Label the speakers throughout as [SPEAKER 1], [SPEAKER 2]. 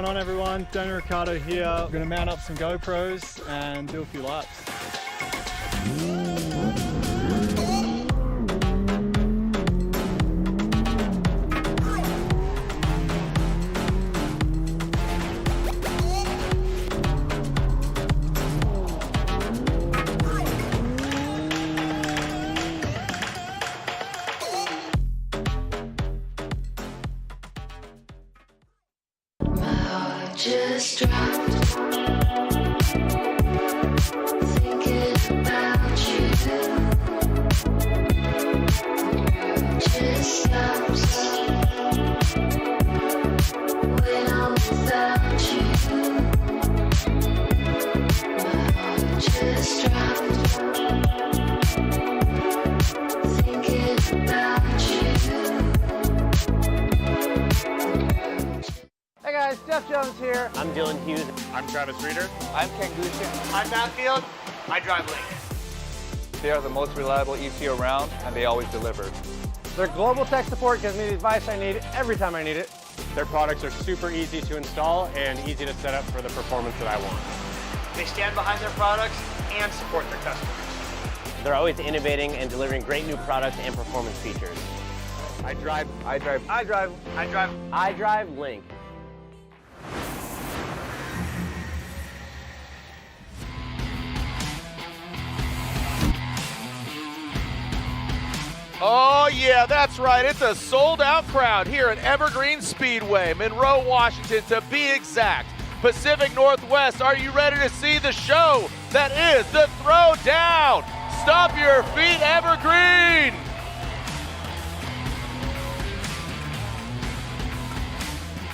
[SPEAKER 1] going on, everyone? Daniel Ricciardo here. We're going to mount up some GoPros and do a few laps.
[SPEAKER 2] Just dropped, thinking about you. Just stops when I'm without you. My heart just dropped, thinking about you.
[SPEAKER 3] Hey guys, Jeff Jones here.
[SPEAKER 4] I'm Dylan Hughes.
[SPEAKER 5] I'm Travis Reeder.
[SPEAKER 3] I'm Ken Gucci.
[SPEAKER 6] I'm Matfield. I drive Link.
[SPEAKER 7] They are the most reliable EC around, and they always deliver.
[SPEAKER 3] Their global tech support gives me the advice I need every time I need it.
[SPEAKER 5] Their products are super easy to install and easy to set up for the performance that I want.
[SPEAKER 6] They stand behind their products and support their customers.
[SPEAKER 4] They're always innovating and delivering great new products and performance features.
[SPEAKER 5] I drive
[SPEAKER 4] Link.
[SPEAKER 8] Oh yeah, that's right. It's a sold-out crowd here at Evergreen Speedway, Monroe, Washington to be exact. Pacific Northwest, are you ready to see the show that is the Throwdown? Stomp your feet, Evergreen!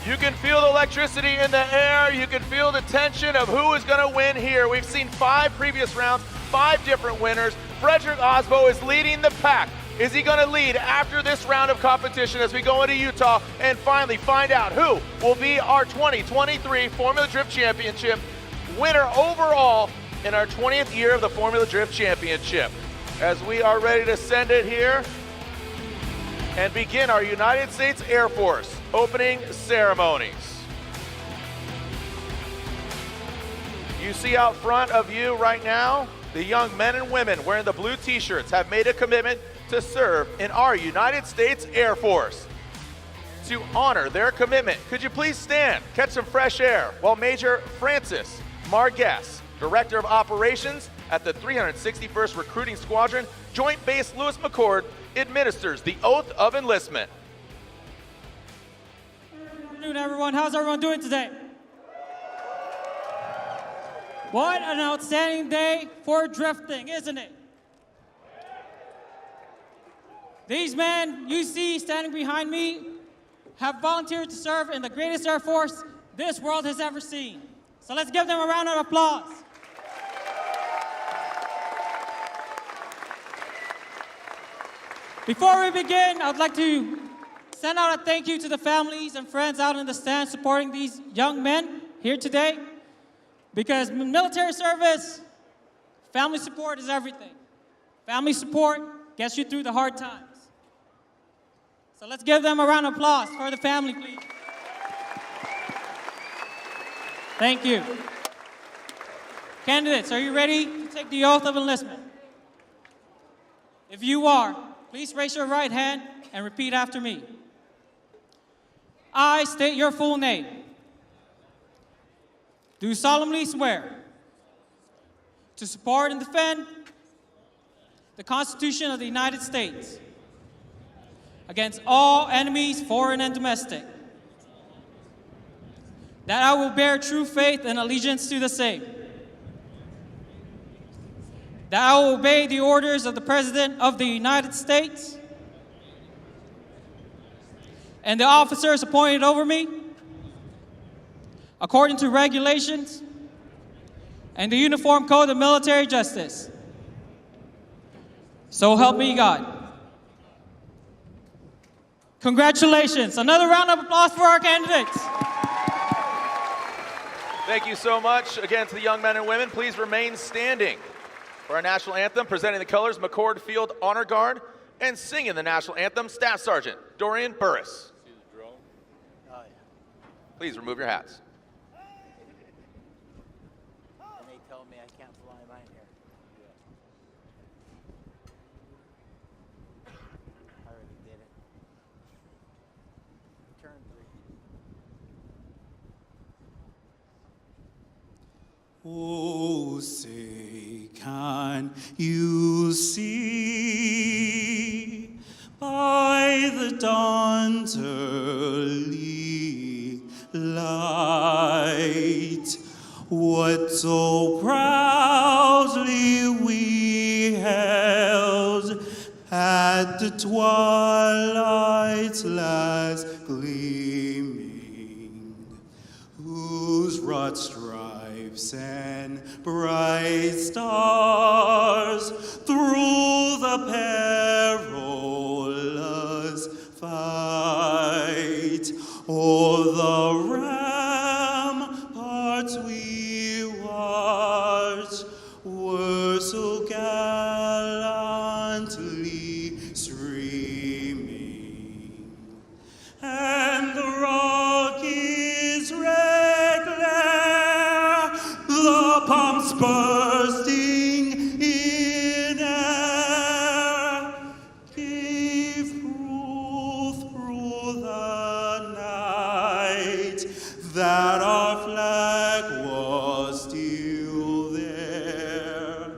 [SPEAKER 8] You can feel the electricity in the air. You can feel the tension of who is going to win here. We've seen 5 previous rounds, 5 different winners. Frederick Aasbo is leading the pack. Is he going to lead after this round of competition as we go into Utah and finally find out who will be our 2023 Formula Drift Championship winner overall in our 20th year of the Formula Drift Championship? As we are ready to send it here and begin our United States Air Force opening ceremonies. You see out front of you right now, the young men and women wearing the blue t-shirts have made a commitment to serve in our United States Air Force. To honor their commitment, could you please stand, catch some fresh air, while Major Francis Margues, Director of Operations at the 361st Recruiting Squadron, Joint Base Lewis McChord, administers the oath of enlistment.
[SPEAKER 9] Good afternoon, everyone. How's everyone doing today? What an outstanding day for drifting, isn't it? These men you see standing behind me have volunteered to serve in the greatest Air Force this world has ever seen. So let's give them a round of applause. Before we begin, I would like to send out a thank you to the families and friends out in the stands supporting these young men here today. Because military service, family support is everything. Family support gets you through the hard times. So let's give them a round of applause for the family, please. Thank you. Candidates, are you ready to take the oath of enlistment? If you are, please raise your right hand and repeat after me. I state your full name. Do solemnly swear to support and defend the Constitution of the United States against all enemies, foreign and domestic, that I will bear true faith and allegiance to the same, that I will obey the orders of the President of the United States and the officers appointed over me according to regulations and the Uniform Code of Military Justice. So help me God. Congratulations. Another round of applause for our candidates.
[SPEAKER 8] Thank you so much again to the young men and women. Please remain standing for our national anthem, presenting the colors McChord Field Honor Guard, and singing the national anthem, Staff Sergeant Dorian Burris. Please remove your hats.
[SPEAKER 10] telling me I can't fly mine here. I already did it. Turn 3.
[SPEAKER 11] Oh, say, can you see by the dawn's early light what so proudly we held at the twilight's last gleaming, whose wrought stripes and bright stars through the perilous fight o'er the ramparts we watched were so gallantly streaming, and the Rockies red glare, the pumps bursting in air, gave proof through the night that our flag was still there.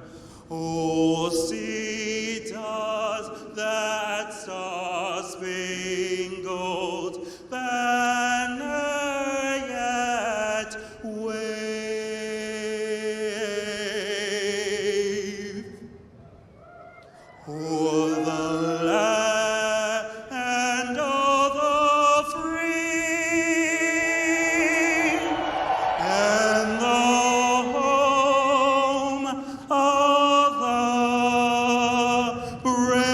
[SPEAKER 11] Oh, see, does that star-spangled banner yet wave o'er the land of the free and the home of the brave?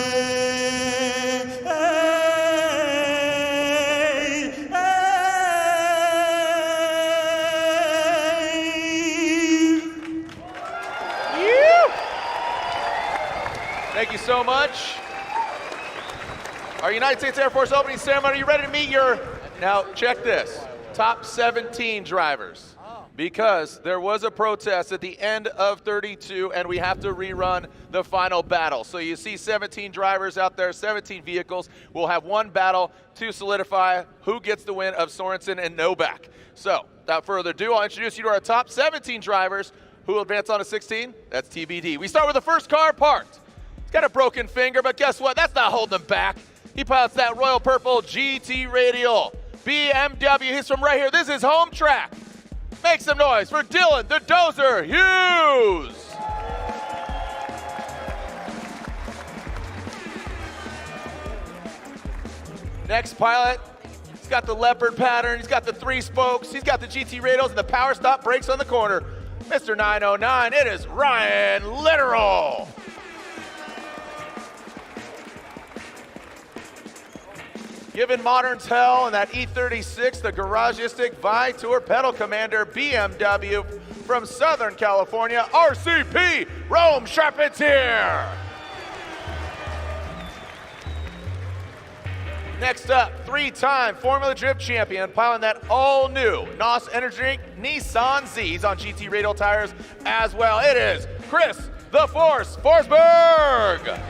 [SPEAKER 8] Thank you so much. Our United States Air Force opening ceremony, are you ready to meet your, now check this, top 17 drivers? Because there was a protest at the end of 32 and we have to rerun the final battle. So you see 17 drivers out there, 17 vehicles. We'll have one battle to solidify who gets the win of Sorensen and Noback. So without further ado, I'll introduce you to our top 17 drivers who will advance on to 16. That's TBD. We start with the first car parked. He's got a broken finger, but guess what? That's not holding him back. He pilots that royal purple GT Radial BMW. He's from right here. This is home track. Make some noise for Dylan the Dozer Hughes. Next pilot, he's got the leopard pattern, he's got the 3 spokes, he's got the GT radials and the power stop brakes on the corner. Mr. 909, it is Ryan Littoral. Giving modern tell in that E36, the garagistic Vitour pedal commander BMW from Southern California, RCP, Rome Charpentier. Next up, 3-time Formula Drift champion, piloting that all-new NOS Energy Drink Nissan Z. He's on GT radial tires as well. It is Chris the Force Forsberg.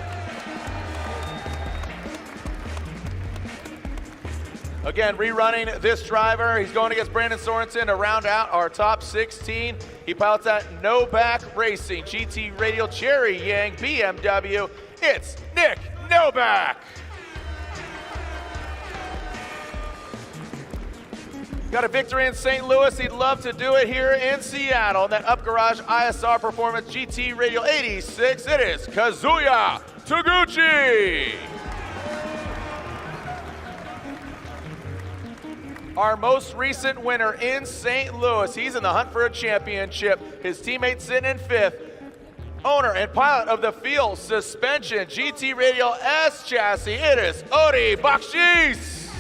[SPEAKER 8] Again, rerunning this driver. He's going against Brandon Sorensen to round out our top 16. He pilots that Noback Racing GT Radial Cherry Yang BMW. It's Nick Noback. Got a victory in St. Louis. He'd love to do it here in Seattle. That Up Garage ISR Performance GT Radial 86. It is Kazuya Taguchi. Our most recent winner in St. Louis. He's in the hunt for a championship. His teammate sitting in 5th. Owner and pilot of the Field Suspension GT Radial S chassis. It is Odi Bakchis.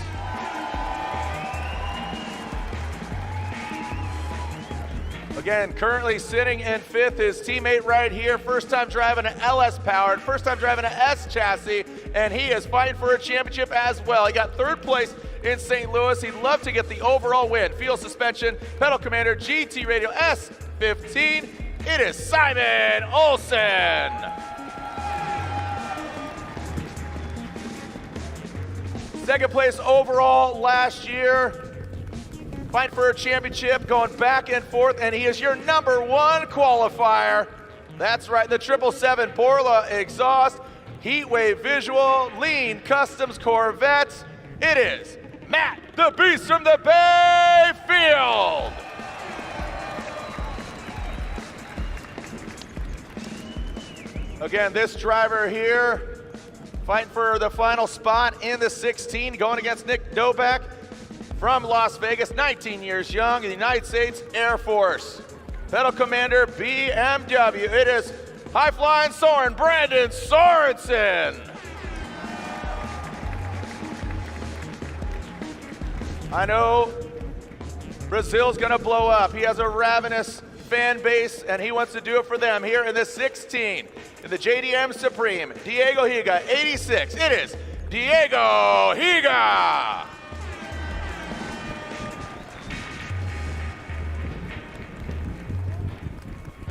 [SPEAKER 8] Again, currently sitting in 5th, his teammate right here. First time driving an LS powered, first time driving an S chassis, and he is fighting for a championship as well. He got 3rd place in St. Louis. He'd love to get the overall win. Field Suspension, Pedal Commander, GT Radial S15. it is Simon Olsen. Second place overall last year. Fighting for a championship, going back and forth, and he is your #1 qualifier. That's right, the 777 Borla exhaust, Heatwave visual, lean customs Corvette. It is Matt, the Beast from the Bay Field. Again, this driver here fighting for the final spot in the 16, going against Nick Noback from Las Vegas, 19 years young, in the United States Air Force. Pedal commander BMW. It is high-flying Soren, Brandon Sorensen. I know Brazil's gonna blow up. He has a ravenous fan base, and he wants to do it for them here in the 16. In the JDM Supreme, Diego Higa, 86. It is Diego Higa.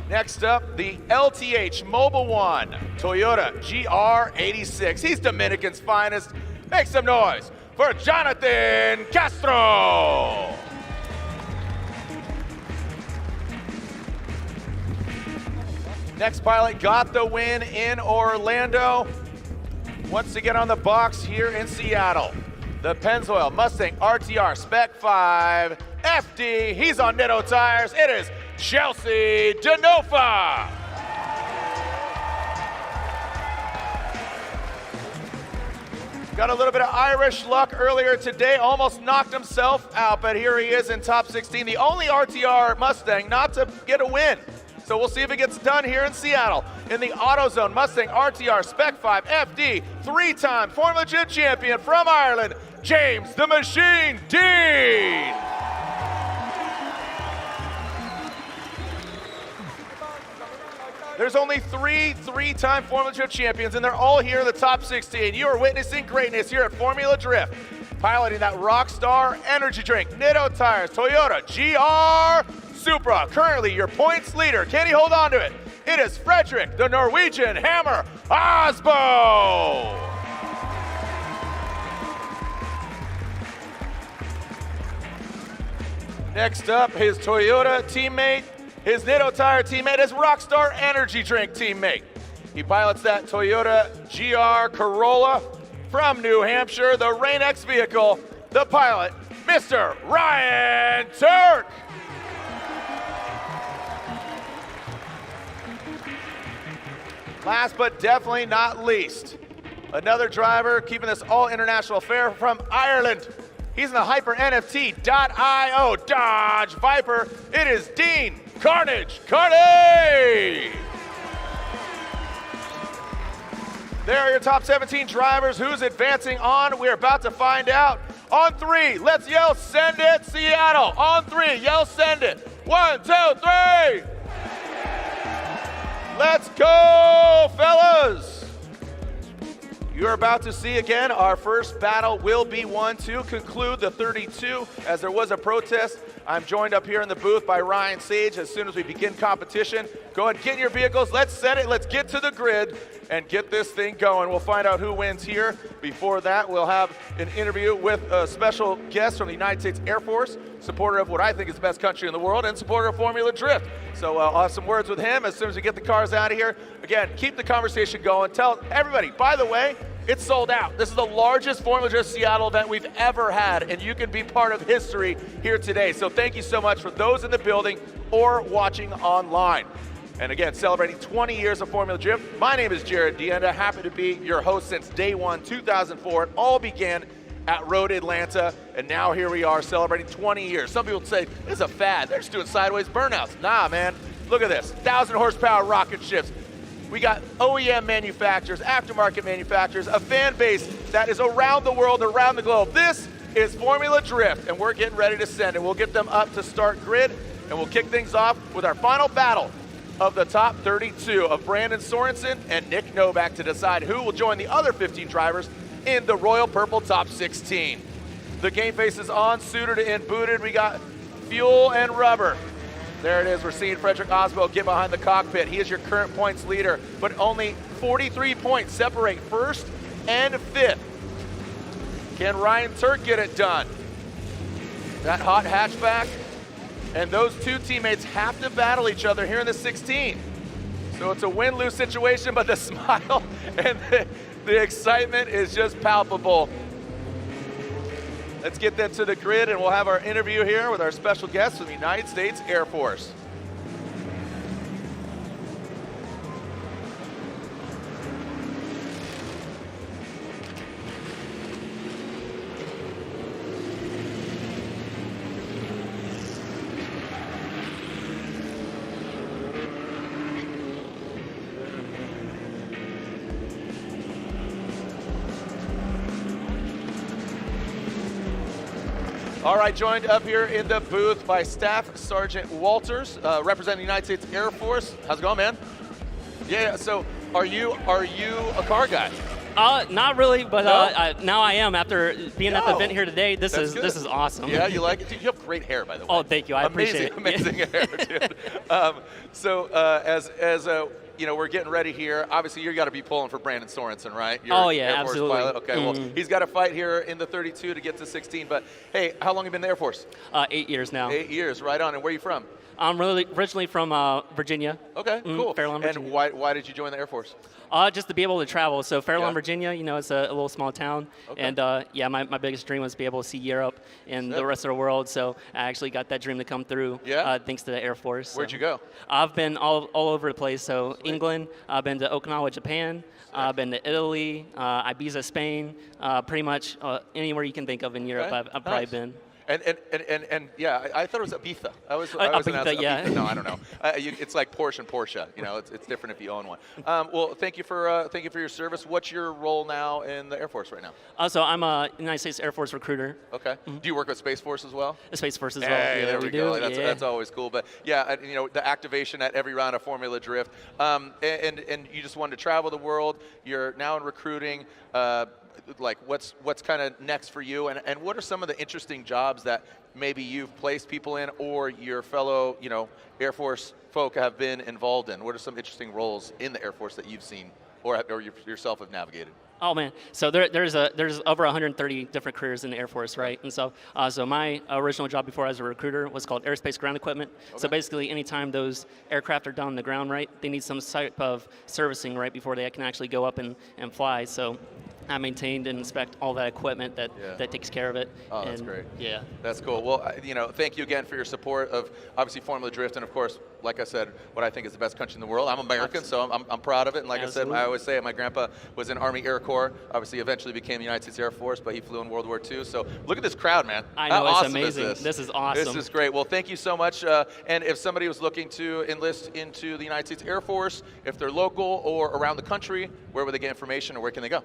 [SPEAKER 8] Next up, the LTH Mobile One Toyota GR86. He's Dominican's finest. Make some noise for Jonathan Castro. Next pilot got the win in Orlando. Wants to get on the box here in Seattle. The Pennzoil Mustang RTR Spec 5 FD. He's on Nitto tires. It is Chelsea Denofa. Got a little bit of Irish luck earlier today, almost knocked himself out, but here he is in top 16, the only RTR Mustang not to get a win. So we'll see if it gets done here in Seattle. In the AutoZone Mustang RTR Spec 5 FD, 3-time Formula Gym champion from Ireland, James the Machine Dean. There's only three-time Formula Drift champions, and they're all here in the top 16. You are witnessing greatness here at Formula Drift. Piloting that Rockstar energy drink, Nitto tires, Toyota GR Supra. Currently your points leader. Can he hold on to it? It is Frederick, the Norwegian Hammer Aasbo. Next up, his Toyota teammate. His Nitto tire teammate, his Rockstar energy drink teammate. He pilots that Toyota GR Corolla from New Hampshire, the Rain X vehicle, the pilot, Mr. Ryan Tuerck. Last but definitely not least, another driver keeping this all international affair from Ireland. He's in the Hyper NFT.io Dodge Viper. It is Dean Carnage Kearney. There are your top 17 drivers. Who's advancing on? We're about to find out. On 3, let's yell, send it, Seattle. On 3, yell, send it. 1, 2, 3. Let's go, fellas. You're about to see again, our first battle will be won to conclude the 32. As there was a protest, I'm joined up here in the booth by Ryan Sage. As soon as we begin competition, go ahead, get in your vehicles, let's set it, let's get to the grid and get this thing going. We'll find out who wins here. Before that, we'll have an interview with a special guest from the United States Air Force, supporter of what I think is the best country in the world, and supporter of Formula Drift. So I'll have some words with him as soon as we get the cars out of here. Again, keep the conversation going. Tell everybody, by the way, it's sold out. This is the largest Formula Drift Seattle event we've ever had, and you can be part of history here today. So thank you so much for those in the building or watching online. And again, celebrating 20 years of Formula Drift. My name is Jared Deenda, happy to be your host since day one, 2004. It all began at Road Atlanta, and now here we are celebrating 20 years. Some people say, this is a fad. They're just doing sideways burnouts. Nah, man, look at this. 1,000 horsepower rocket ships. We got OEM manufacturers, aftermarket manufacturers, a fan base that is around the world, around the globe. This is Formula Drift, and we're getting ready to send it. We'll get them up to start grid, and we'll kick things off with our final battle of the top 32 of Brandon Sorensen and Nick Noback to decide who will join the other 15 drivers in the Royal Purple Top 16. The game face is on, suited and booted. We got fuel and rubber. There it is. We're seeing Frederick Aasbo get behind the cockpit. He is your current points leader, but only 43 points separate first and fifth. Can Ryan Tuerck get it done? That hot hatchback, and those two teammates have to battle each other here in the 16. So it's a win-lose situation, but the smile and the excitement is just palpable. Let's get that to the grid, and we'll have our interview here with our special guest from the United States Air Force. All right, joined up here in the booth by Staff Sergeant Walters, representing the United States Air Force. How's it going, man? Yeah, so are you a car guy?
[SPEAKER 12] Not really, but
[SPEAKER 8] No?
[SPEAKER 12] now I am after being at the event here today. This is awesome.
[SPEAKER 8] Yeah, you like it? Dude, you have great hair, by the way.
[SPEAKER 12] Oh, thank you. I appreciate it.
[SPEAKER 8] Amazing hair, dude. So as you know, we're getting ready here. Obviously, you got to be pulling for Brandon Sorensen, right? You're
[SPEAKER 12] yeah,
[SPEAKER 8] Air Force
[SPEAKER 12] absolutely.
[SPEAKER 8] pilot. Okay, well, he's got to fight here in the 32 to get to 16. But hey, how long have you been in the Air Force?
[SPEAKER 12] 8 years now.
[SPEAKER 8] 8 years, right on. And where are you from?
[SPEAKER 12] I'm originally from Virginia.
[SPEAKER 8] Okay, cool.
[SPEAKER 12] Fairlawn, Virginia.
[SPEAKER 8] And why did you join the Air Force?
[SPEAKER 12] Just to be able to travel. So Fairlawn, Virginia, you know, it's a little small town.
[SPEAKER 8] Okay.
[SPEAKER 12] And yeah, my biggest dream was to be able to see Europe and the rest of the world. So I actually got that dream to come through thanks to the Air Force.
[SPEAKER 8] Where'd you go?
[SPEAKER 12] I've been all over the place. So England, I've been to Okinawa, Japan. I've been to Italy, Ibiza, Spain. Pretty much anywhere you can think of in Europe, I've probably been.
[SPEAKER 8] And yeah, I thought it was Ibiza. I was
[SPEAKER 12] Ibiza, yeah.
[SPEAKER 8] No, I don't know. It's like Porsche. You know, it's different if you own one. Well, thank you for your service. What's your role now in the Air Force right now?
[SPEAKER 12] So I'm a United States Air Force recruiter.
[SPEAKER 8] Okay. Do you work with Space Force as well?
[SPEAKER 12] The Space Force as well.
[SPEAKER 8] Hey, there we go.
[SPEAKER 12] Do.
[SPEAKER 8] That's always cool. But yeah, you know, the activation at every round of Formula Drift. And you just wanted to travel the world. You're now in recruiting. Like what's kind of next for you, and what are some of the interesting jobs that maybe you've placed people in, or your fellow, you know, Air Force folk have been involved in? What are some interesting roles in the Air Force that you've seen or yourself have navigated?
[SPEAKER 12] Oh man, so there's over 130 different careers in the Air Force, right? And so so my original job before I was a recruiter was called Aerospace Ground Equipment. Okay. So basically, anytime those aircraft are down on the ground, right, they need some type of servicing right before they can actually go up and fly. So I maintained and inspect all that equipment that takes care of it.
[SPEAKER 8] Oh, that's great.
[SPEAKER 12] Yeah.
[SPEAKER 8] That's cool. Well, you know, thank you again for your support of obviously Formula Drift, and of course, like I said, what I think is the best country in the world. I'm American, so I'm proud of it. And like
[SPEAKER 12] Absolutely.
[SPEAKER 8] I said, I always say it, my grandpa was in Army Air Corps, obviously eventually became the United States Air Force, but he flew in World War II. So look at this crowd, man.
[SPEAKER 12] I know,
[SPEAKER 8] How
[SPEAKER 12] it's
[SPEAKER 8] awesome
[SPEAKER 12] amazing.
[SPEAKER 8] Is
[SPEAKER 12] This is awesome.
[SPEAKER 8] This is great. Well, thank you so much. And if somebody was looking to enlist into the United States Air Force, if they're local or around the country, where would they get information, or where can they go?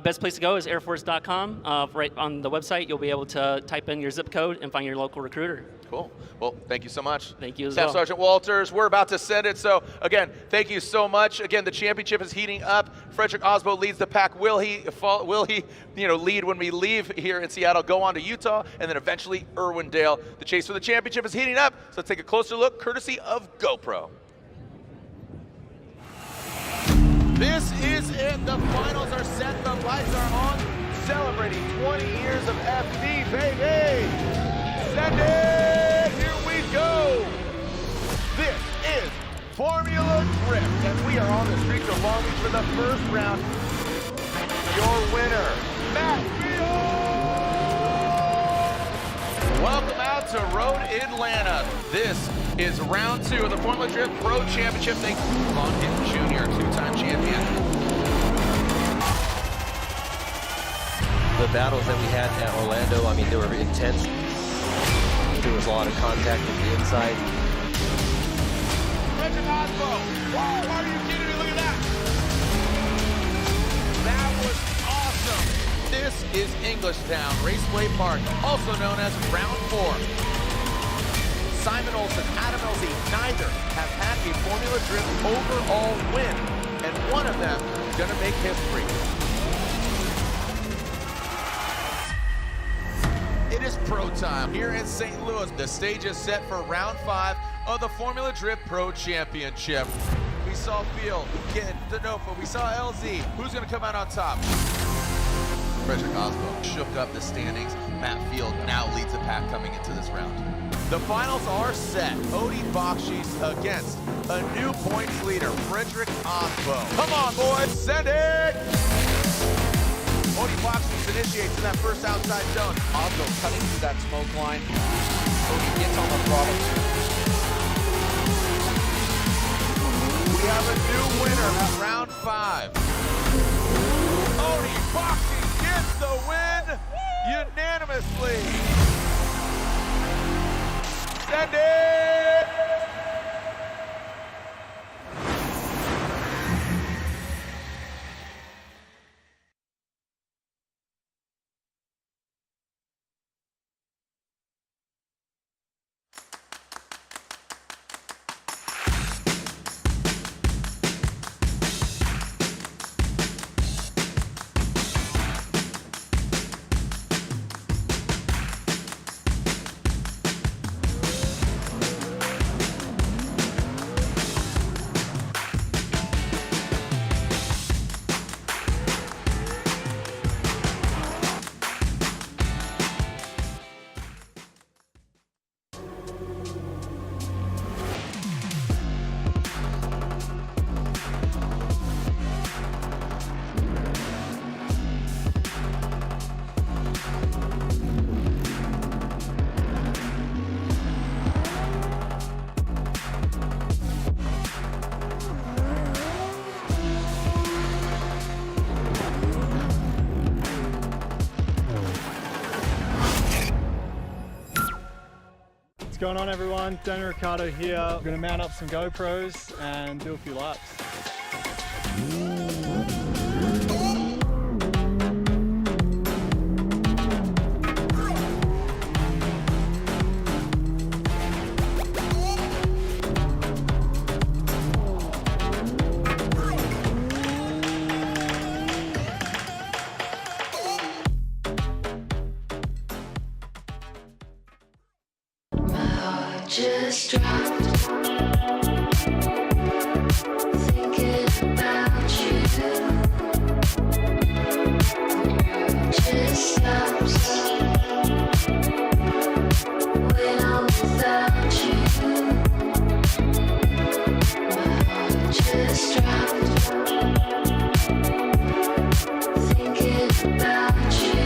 [SPEAKER 12] Best place to go is airforce.com. Right on the website, you'll be able to type in your zip code and find your local recruiter.
[SPEAKER 8] Cool. Well, thank you so much.
[SPEAKER 12] Thank you as
[SPEAKER 8] Staff
[SPEAKER 12] well.
[SPEAKER 8] Sergeant Walters, we're about to send it. So again, thank you so much. Again, the championship is heating up. Frederick Aasbo leads the pack. Will he lead when we leave here in Seattle, go on to Utah, and then eventually Irwindale? The chase for the championship is heating up. So let's take a closer look, courtesy of GoPro. This is it. The finals are set. The lights are on. Celebrating 20 years of FD, baby. Send it. Here we go. This is Formula Drift, and we are on the streets of Long Beach for the first round. Your winner, Matt Field. Welcome out to Road Atlanta. This is round 2 of the Formula Drift Pro Championship. Thanks to Longdon Jr., 2-time champion.
[SPEAKER 13] The battles that we had at Orlando, I mean, they were intense. There was a lot of contact from the inside.
[SPEAKER 8] Frederick Aasbo. Wow, are you kidding me? Look at that. That was awesome. This is Englishtown Raceway Park, also known as Round 4. Simon Olsen, Adam Elsey, neither have had a Formula Drift overall win, and one of them is going to make history. It is pro time here in St. Louis. The stage is set for round 5 of the Formula Drift Pro Championship. We saw Field, Kid, Denofa, we saw LZ. Who's gonna come out on top? Aasbo shook up the standings. Matt Field now leads the pack coming into this round. The finals are set. Bakchis against a new points leader, Aasbo. Come on, boys, send it! Bakchis initiates in that first outside zone.
[SPEAKER 7] Aasbo cutting through that smoke line. Gets on the throttle.
[SPEAKER 8] We have a new winner at round 5. Bakchis gets the win unanimously. Send it!
[SPEAKER 1] What's going on, everyone? Denofa here. I'm going to mount up some GoPros and do a few laps.
[SPEAKER 2] Just dropped, thinking about you. Just stops when I'm without you. My heart just dropped, thinking about you.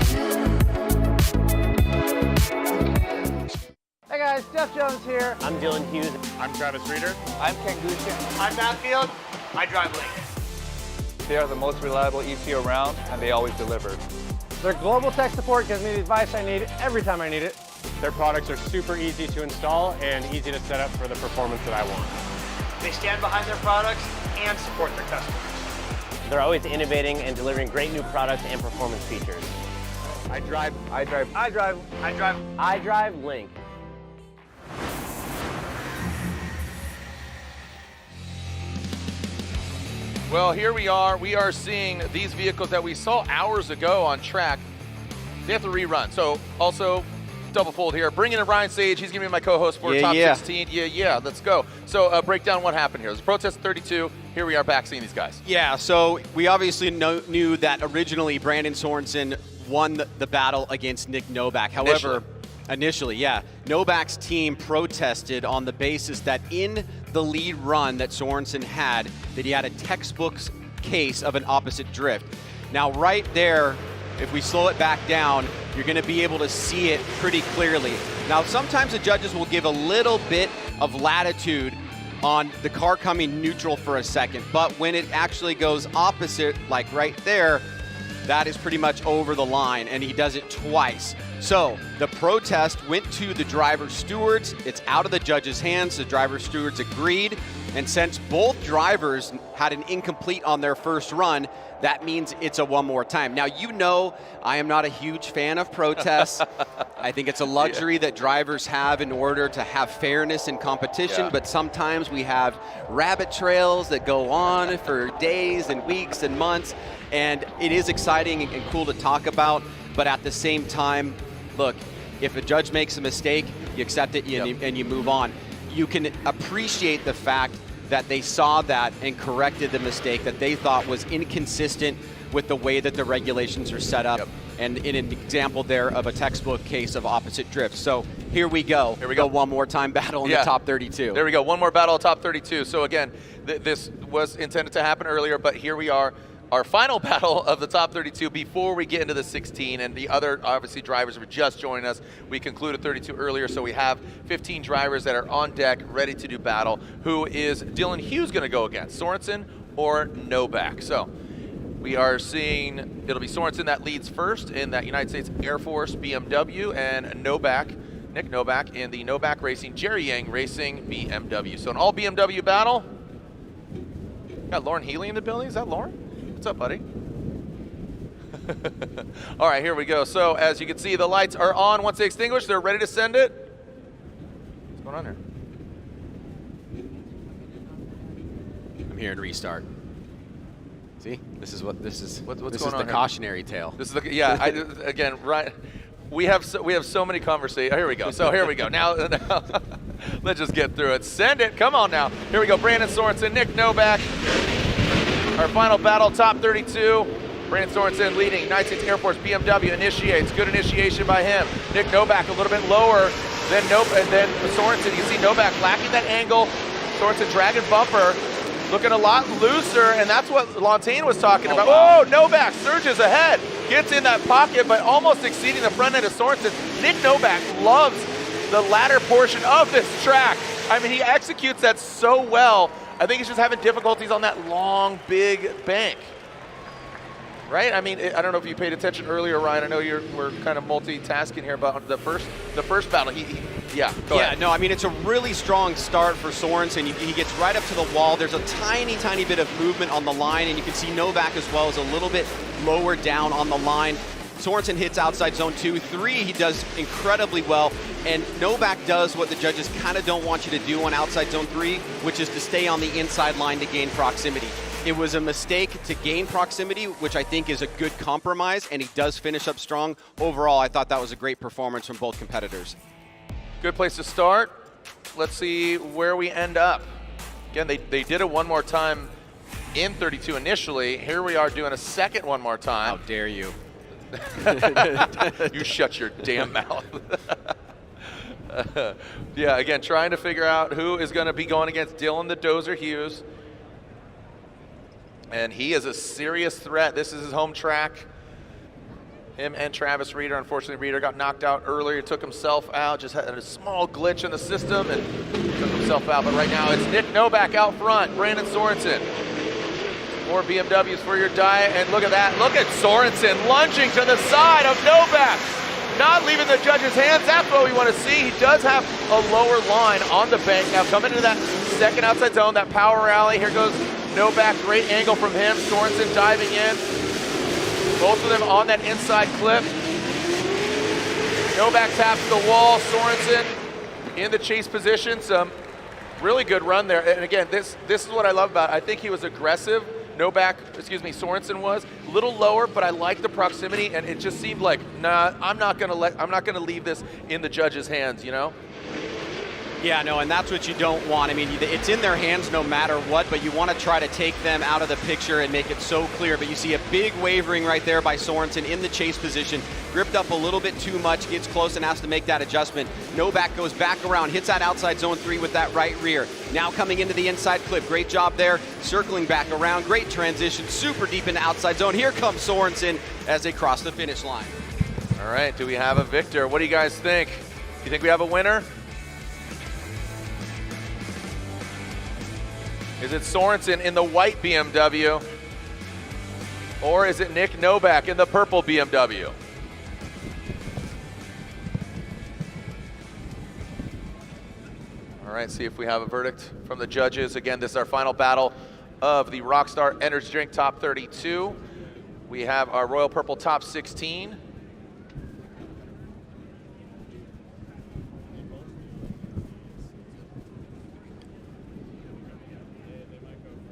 [SPEAKER 3] Hey guys, Jeff Jones here.
[SPEAKER 4] I'm Dylan Hughes.
[SPEAKER 5] I'm Travis Reeder.
[SPEAKER 7] I'm Kearney.
[SPEAKER 6] I'm Matt Field. I drive Link.
[SPEAKER 7] They are the most reliable EC around, and they always deliver.
[SPEAKER 3] Their global tech support gives me the advice I need every time I need it.
[SPEAKER 5] Their products are super easy to install and easy to set up for the performance that I want.
[SPEAKER 6] They stand behind their products and support their customers.
[SPEAKER 4] They're always innovating and delivering great new products and performance features.
[SPEAKER 5] I drive
[SPEAKER 4] Link.
[SPEAKER 8] Well, here we are. We are seeing these vehicles that we saw hours ago on track. They have to rerun. So also, double fold here. Bringing in Ryan Sage. He's going to be my co-host for Top 16. Yeah, let's go. So break down what happened here. It was protest 32. Here we are back seeing these guys.
[SPEAKER 14] Yeah, so we obviously knew that originally Brandon Sorensen won the battle against Nick Noback. However, initially, Noback's team protested on the basis that in the lead run that Sorensen had, that he had a textbook case of an opposite drift. Now right there, if we slow it back down, you're gonna be able to see it pretty clearly. Now sometimes the judges will give a little bit of latitude on the car coming neutral for a second, but when it actually goes opposite, like right there, that is pretty much over the line, and he does it twice. So the protest went to the driver stewards. It's out of the judges' hands. The driver stewards agreed, and since both drivers had an incomplete on their first run, that means it's a one more time. Now, you know I am not a huge fan of protests. I think it's a luxury that drivers have in order to have fairness in competition, but sometimes we have rabbit trails that go on for days and weeks and months, and it is exciting and cool to talk about, but at the same time, look, if a judge makes a mistake, you accept it and you move on. you can appreciate the fact that they saw that and corrected the mistake that they thought was inconsistent with the way that the regulations are set up. Yep. And in an example there of a textbook case of opposite drift. So here we go. Here we go. One more time battle in the top 32.
[SPEAKER 8] There we go. One more battle, top 32. So again, this was intended to happen earlier, but here we are. Our final battle of the top 32 before we get into the 16, and the other, obviously, drivers were just joining us. We concluded 32 earlier, so we have 15 drivers that are on deck, ready to do battle. Who is Dylan Hughes going to go against, Sorensen or Noback? So we are seeing it'll be Sorensen that leads first in that United States Air Force BMW, and Noback, Nick Noback, in the Noback Racing, Jerry Yang Racing BMW. So an all BMW battle. Got Lauren Healy in the building. Is that Lauren? What's up, buddy? All right, here we go. So as you can see, the lights are on. Once they extinguish, they're ready to send it. What's going on here?
[SPEAKER 14] I'm hearing restart. See, this is what's
[SPEAKER 8] this
[SPEAKER 14] going
[SPEAKER 8] is
[SPEAKER 14] the
[SPEAKER 8] here?
[SPEAKER 14] cautionary tale.
[SPEAKER 8] This is the, yeah. Again, right. We have so many conversations. Here we go. So here we go. Now let's just get through it. Send it. Come on now. Here we go. Brandon Sorensen, Nick Noback. Our final battle, top 32. Brandon Sorensen leading. United States Air Force BMW initiates. Good initiation by him. Nick Noback a little bit lower than Sorensen. You can see Noback lacking that angle. Sorensen dragging bumper. Looking a lot looser, and that's what Lantain was talking about. Wow. Oh, Noback surges ahead. Gets in that pocket, but almost exceeding the front end of Sorensen. Nick Noback loves the latter portion of this track. I mean, he executes that so well. I think he's just having difficulties on that long, big bank. Right? I mean, I don't know if you paid attention earlier, Ryan. I know we're kind of multitasking here, but the first battle, go ahead.
[SPEAKER 14] No, I mean, it's a really strong start for Sorensen. He gets right up to the wall. There's a tiny, tiny bit of movement on the line, and you can see Novak as well is a little bit lower down on the line. Sorensen hits outside zone 2. 3, he does incredibly well, and Novak does what the judges kind of don't want you to do on outside zone 3, which is to stay on the inside line to gain proximity. It was a mistake to gain proximity, which I think is a good compromise, and he does finish up strong. Overall, I thought that was a great performance from both competitors.
[SPEAKER 8] Good place to start. Let's see where we end up. Again, they did it one more time in 32 initially. Here we are doing a second one more time.
[SPEAKER 14] How dare you?
[SPEAKER 8] You shut your damn mouth. Yeah, again, trying to figure out who is going to be going against Dylan the Dozer Hughes. And he is a serious threat. This is his home track. Him and Travis Reeder. Unfortunately, Reeder got knocked out earlier, took himself out, just had a small glitch in the system and took himself out. But right now it's Nick Noback out front, Brandon Sorensen. More BMWs for your diet, and look at that. Look at Sorensen lunging to the side of Novak. Not leaving the judges' hands. That's what we want to see. He does have a lower line on the bank. Now coming into that second outside zone, that power rally. Here goes Noback, great angle from him. Sorensen diving in. Both of them on that inside clip. Noback taps the wall. Sorensen in the chase position. Some really good run there. And again, this is what I love about it. I think he was aggressive. Sorensen was a little lower, but I like the proximity, and it just seemed like, nah, I'm not gonna leave this in the judges' hands, you know?
[SPEAKER 14] Yeah, no, and that's what you don't want. I mean, it's in their hands no matter what, but you want to try to take them out of the picture and make it so clear. But you see a big wavering right there by Sorensen in the chase position. Gripped up a little bit too much, gets close and has to make that adjustment. Noback goes back around, hits that outside zone 3 with that right rear. Now coming into the inside clip. Great job there. Circling back around. Great transition. Super deep into outside zone. Here comes Sorensen as they cross the finish line.
[SPEAKER 8] All right, do we have a victor? What do you guys think? Do you think we have a winner? Is it Sorensen in the white BMW? Or is it Nick Noback in the purple BMW? All right, see if we have a verdict from the judges. Again, this is our final battle of the Rockstar Energy Drink Top 32. We have our Royal Purple Top 16.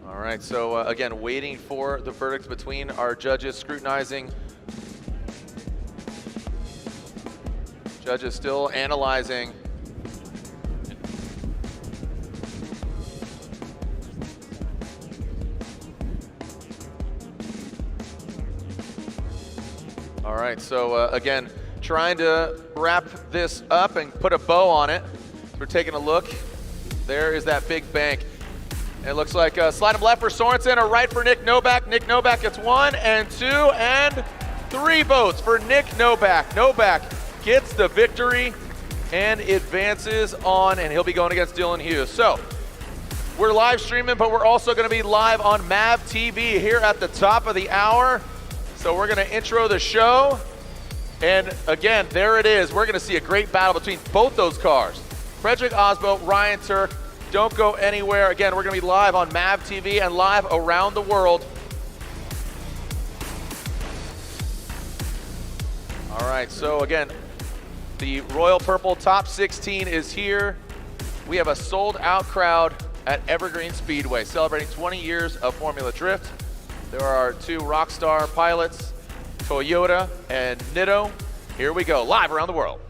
[SPEAKER 8] All right, so again, waiting for the verdicts between our judges, scrutinizing. Judges still analyzing. All right, so again, trying to wrap this up and put a bow on it. We're taking a look. There is that big bank. And it looks like slide him left for Sorensen or right for Nick Noback. Nick Noback gets 1 and 2 and 3 votes for Nick Noback. Noback gets the victory and advances on, and he'll be going against Dylan Hughes. So we're live streaming, but we're also going to be live on MAV TV here at the top of the hour. So we're going to intro the show. And again, there it is. We're going to see a great battle between both those cars. Frederick Aasbo, Ryan Tuerck. Don't go anywhere. Again, we're going to be live on MAV TV and live around the world. All right, so again, the Royal Purple Top 16 is here. We have a sold-out crowd at Evergreen Speedway, celebrating 20 years of Formula Drift. There are 2 Rockstar pilots, Toyota and Nitto. Here we go, live around the world.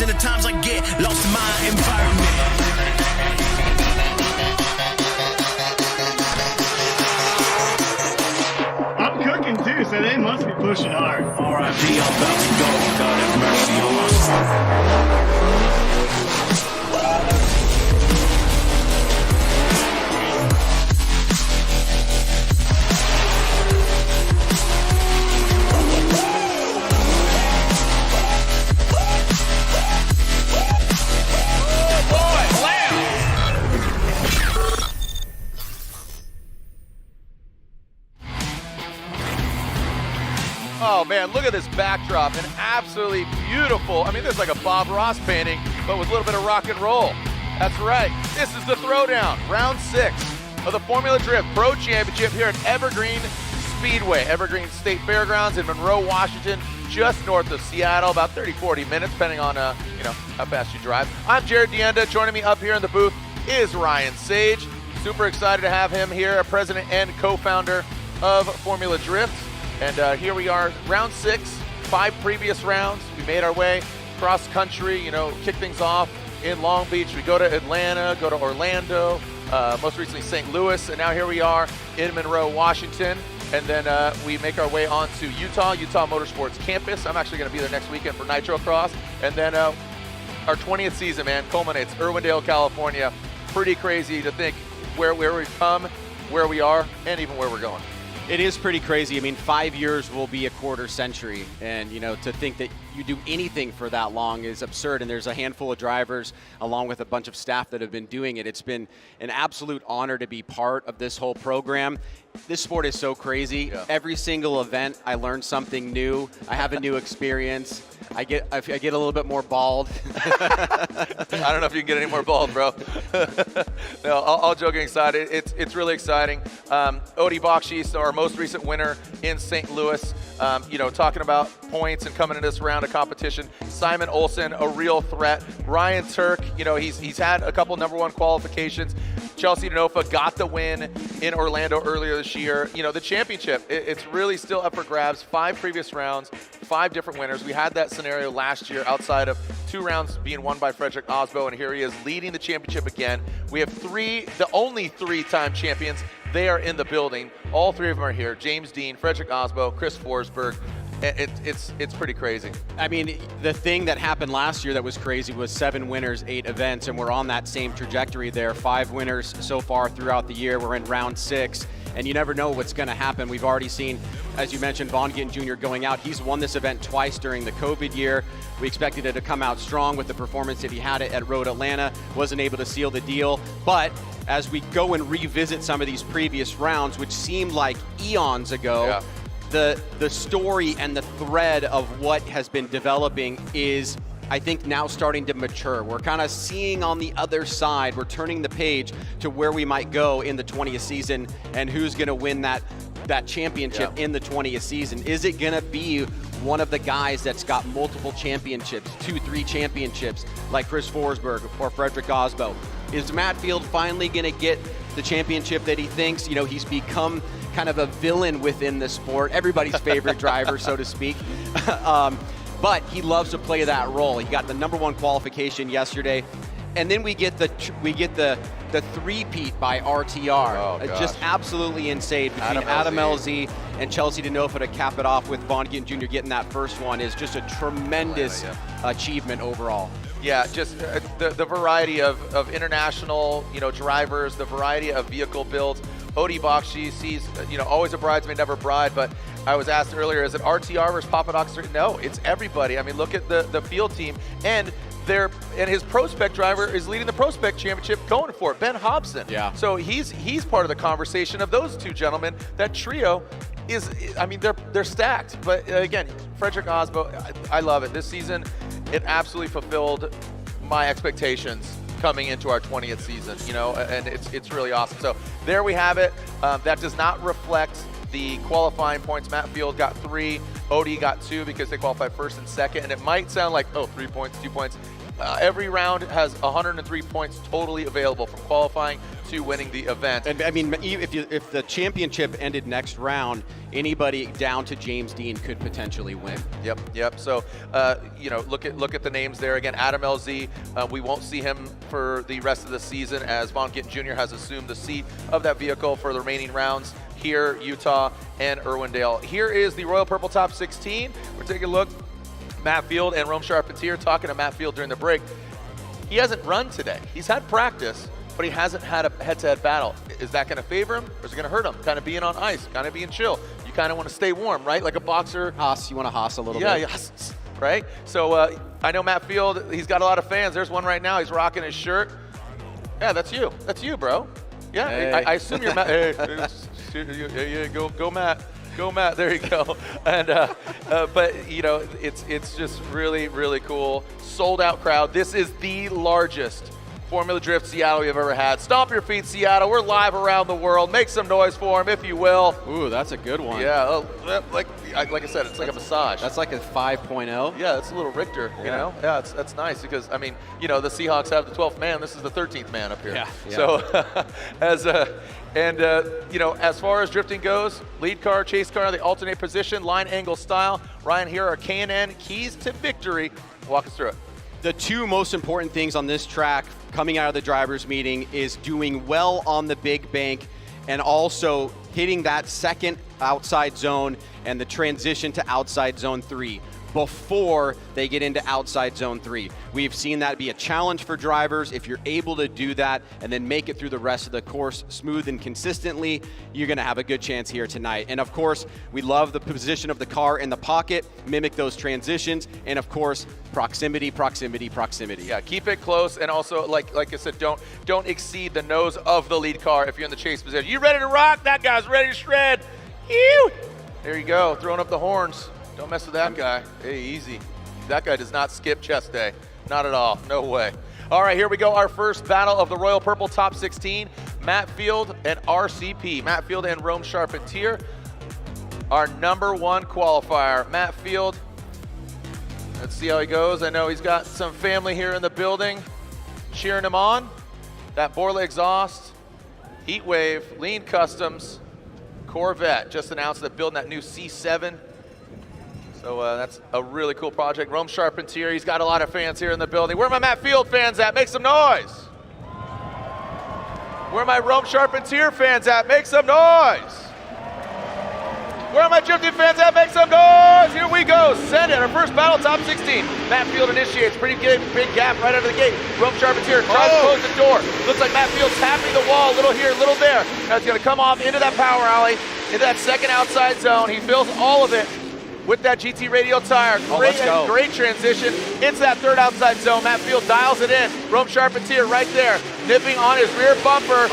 [SPEAKER 11] In the times I get lost in my environment.
[SPEAKER 1] I'm cooking too, so they must be pushing hard.
[SPEAKER 11] R.I.P. I'm about to go. God have mercy on my soul.
[SPEAKER 8] Oh man, look at this backdrop, and absolutely beautiful. I mean, there's like a Bob Ross painting, but with a little bit of rock and roll. That's right, this is the throwdown, round 6 of the Formula Drift Pro Championship here at Evergreen Speedway, Evergreen State Fairgrounds in Monroe, Washington, just north of Seattle, about 30-40 minutes, depending on how fast you drive. I'm Jared Dienda. Joining me up here in the booth is Ryan Sage. Super excited to have him here, president and co-founder of Formula Drift. And here we are, round 6, 5 previous rounds. We made our way cross country, kick things off in Long Beach. We go to Atlanta, go to Orlando, most recently St. Louis, and now here we are in Monroe, Washington. And then we make our way on to Utah Motorsports campus. I'm actually going to be there next weekend for Nitro Cross. And then our 20th season, man, culminates Irwindale, California. Pretty crazy to think where we've come, where we are, and even where we're going.
[SPEAKER 14] It is pretty crazy. I mean, 5 years will be a quarter century. And, to think that you do anything for that long is absurd. And there's a handful of drivers, along with a bunch of staff that have been doing it. It's been an absolute honor to be part of this whole program. This sport is so crazy. Yeah. Every single event, I learn something new. I have a new experience. I get a little bit more bald.
[SPEAKER 8] I don't know if you can get any more bald, bro. No, all joking aside, it's really exciting. Odi Bakchis, our most recent winner in St. Louis, talking about points and coming into this round of competition. Simon Olsen, a real threat. Ryan Tuerck, he's had a couple #1 qualifications. Chelsea Denofa got the win in Orlando earlier this year. The championship, it's really still up for grabs. 5 previous rounds, 5 different winners. We had that scenario last year outside of 2 rounds being won by Frederick Aasbo, and here he is leading the championship again. We have the only 3-time champions. They are in the building. All 3 of them are here. James Dean, Frederick Aasbo, Chris Forsberg. It's pretty crazy.
[SPEAKER 14] I mean, the thing that happened last year that was crazy was 7 winners, 8 events, and we're on that same trajectory there. 5 winners so far throughout the year. We're in round 6, and you never know what's going to happen. We've already seen, as you mentioned, Von Gittin Jr. going out. He's won this event twice during the COVID year. We expected it to come out strong with the performance that he had at Road Atlanta. Wasn't able to seal the deal, but as we go and revisit some of these previous rounds, which seemed like eons ago,
[SPEAKER 8] yeah.
[SPEAKER 14] The story and the thread of what has been developing is, I think, now starting to mature. We're kind of seeing on the other side, we're turning the page to where we might go in the 20th season and who's going to win that that championship in the 20th season? Is it going to be one of the guys that's got multiple championships, 2-3 championships, like Chris Forsberg or Frederick Aasbo? Is Matt Field finally going to get the championship that he thinks? You know, he's become kind of a villain within the sport, everybody's favorite driver, so to speak. But he loves to play that role. He got the #1 qualification yesterday, and then we get the three-peat by RTR. Just absolutely insane between Adam LZ and Chelsea Denofa to cap it off, with Vaughn Gittin Jr. getting that first one is just a tremendous achievement overall.
[SPEAKER 8] Yeah, just the variety of international, drivers, the variety of vehicle builds. Odie Bakchis, he's, always a bridesmaid, never bride, but I was asked earlier, is it RTR versus Papadakis? No, it's everybody. I mean, look at the field team, and his Pro Spec driver is leading the Pro Spec championship, going for it, Ben Hobson. Yeah. So he's part of the conversation of those two gentlemen. That trio is, I mean, they're stacked. But again, Frederick Aasbo, I love it. This season, it absolutely fulfilled my expectations coming into our 20th season, and it's really awesome. So there we have it. That does not reflect the qualifying points. Matt Field got 3, Odie got 2 because they qualified first and second, and it might sound like, 3 points, 2 points. Every round has 103 points totally available from qualifying to winning the event. And I mean, if the championship ended next round, anybody down to James Dean could potentially win. Yep. So, look at the names there again. Adam LZ, we won't see him for the rest of the season, as Vaughn Gittin Jr. has assumed the seat of that vehicle for the remaining rounds here, Utah and Irwindale. Here is the Royal Purple Top 16. We're taking a look. Matt Field and Rome Charpentier, talking to Matt Field during the break. He hasn't run today. He's had practice, but he hasn't had a head-to-head battle. Is that going to favor him, or is it going to hurt him? Kind of being on ice, kind of being chill. You kind of want to stay warm, right? Like a boxer. You want to hoss a little bit. Yeah, right? So I know Matt Field, he's got a lot of fans. There's one right now. He's rocking his shirt. Yeah, that's you. That's you, bro. Yeah, hey. I assume you're Matt. Hey, go Matt. Go Matt, there you go. And but it's just really, really cool. Sold out crowd. This is the largest Formula Drift Seattle we've ever had. Stomp your feet, Seattle. We're live around the world. Make some noise for him, if you will. Ooh, that's a good one. Yeah, like I said, it's like a massage. That's like a 5.0. Yeah, it's a little Richter, you know? Yeah, that's nice because, I mean, the Seahawks have the 12th man. This is the 13th man up here. Yeah. So as far as drifting goes, lead car, chase car, they alternate position, line angle style. Ryan, here are K&N keys to victory. Walk us through it. The two most important things on this track coming out of the drivers' meeting is doing well on the big bank and also hitting that second outside zone and the transition to outside zone 3 before they get into outside zone 3. We've seen that be a challenge for drivers. If you're able to do that and then make it through the rest of the course smooth and consistently, you're gonna have a good chance here tonight. And of course, we love the position of the car in the pocket, mimic those transitions, and of course, proximity. Yeah, keep it close, and also, like I said, don't exceed the nose of the lead car if you're in the chase position. You ready to rock? That guy's ready to shred. Ew! There you go, throwing up the horns. Don't mess with that guy. Hey, easy. That guy does not skip chest day. Not at all. No way. All right, here we go. Our first battle of the Royal Purple Top 16. Matt Field and RCP. Matt Field and Rome Charpentier. Our #1 qualifier. Matt Field. Let's see how he goes. I know he's got some family here in the building cheering him on. That Borla exhaust, Heat Wave, Lean Customs, Corvette. Just announced that building that new C7. So that's a really cool project. Rome Charpentier, he's got a lot of fans here in the building. Where are my Matt Field fans at? Make some noise. Where are my Rome Charpentier fans at? Make some noise. Where are my drifting fans at? Make some noise. Here we go. Send it. Our first battle, top 16. Matt Field initiates. Pretty good, big gap right out of the gate. Rome Charpentier tries to close the door. Looks like Matt Field's tapping the wall. A little here, a little there. Now he's going to come off into that power alley, into that second outside zone. He fills all of it with that GT radial tire. Great transition into that third outside zone. Matt Field dials it in. Rome Charpentier right there, nipping on his rear bumper,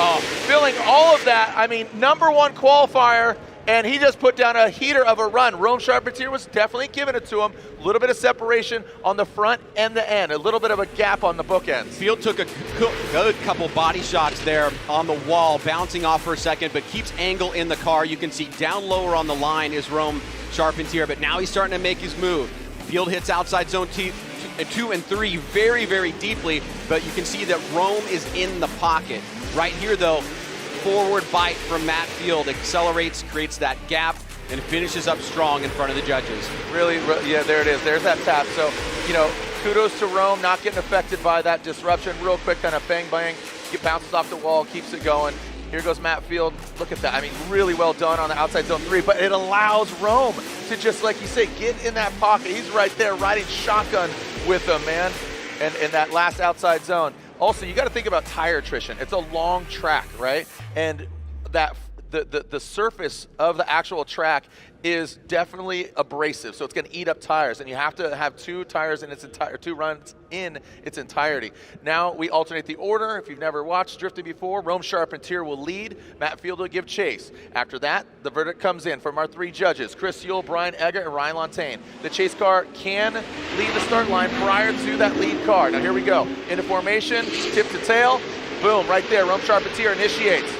[SPEAKER 8] filling all of that. I mean, #1 qualifier and he just put down a heater of a run. Rome Charpentier was definitely giving it to him. A little bit of separation on the front and the end, a little bit of a gap on the bookends.
[SPEAKER 14] Field took a good couple body shots there on the wall, bouncing off for a second, but keeps angle in the car. You can see down lower on the line is Rome Charpentier, but now he's starting to make his move. Field hits outside zone 2 and 3 very, very deeply, but you can see that Rome is in the pocket. Right here, though, forward bite from Matt Field, accelerates, creates that gap, and finishes up strong in front of the judges.
[SPEAKER 8] Really, yeah, there it is. There's that tap. So, you know, kudos to Rome, not getting affected by that disruption. Real quick, kind of bang, bang, bounces off the wall, keeps it going. Here goes Matt Field. Look at that. I mean, really well done on the outside zone 3, but it allows Rome to just, like you say, get in that pocket. He's right there riding shotgun with them, man, and in that last outside zone. Also, you got to think about tire attrition. It's a long track, right? And that the surface of the actual track is definitely abrasive, so it's going to eat up tires, and you have to have 2 tires in its entire 2 runs in its entirety. Now we alternate the order. If you've never watched drifting before, Rome Charpentier will lead. Matt Field will give chase. After that, the verdict comes in from our 3 judges: Chris Yule, Brian Egger, and Ryan Lontaine. The chase car can leave the start line prior to that lead car. Now here we go. Into formation, tip to tail, boom, right there. Rome Charpentier initiates.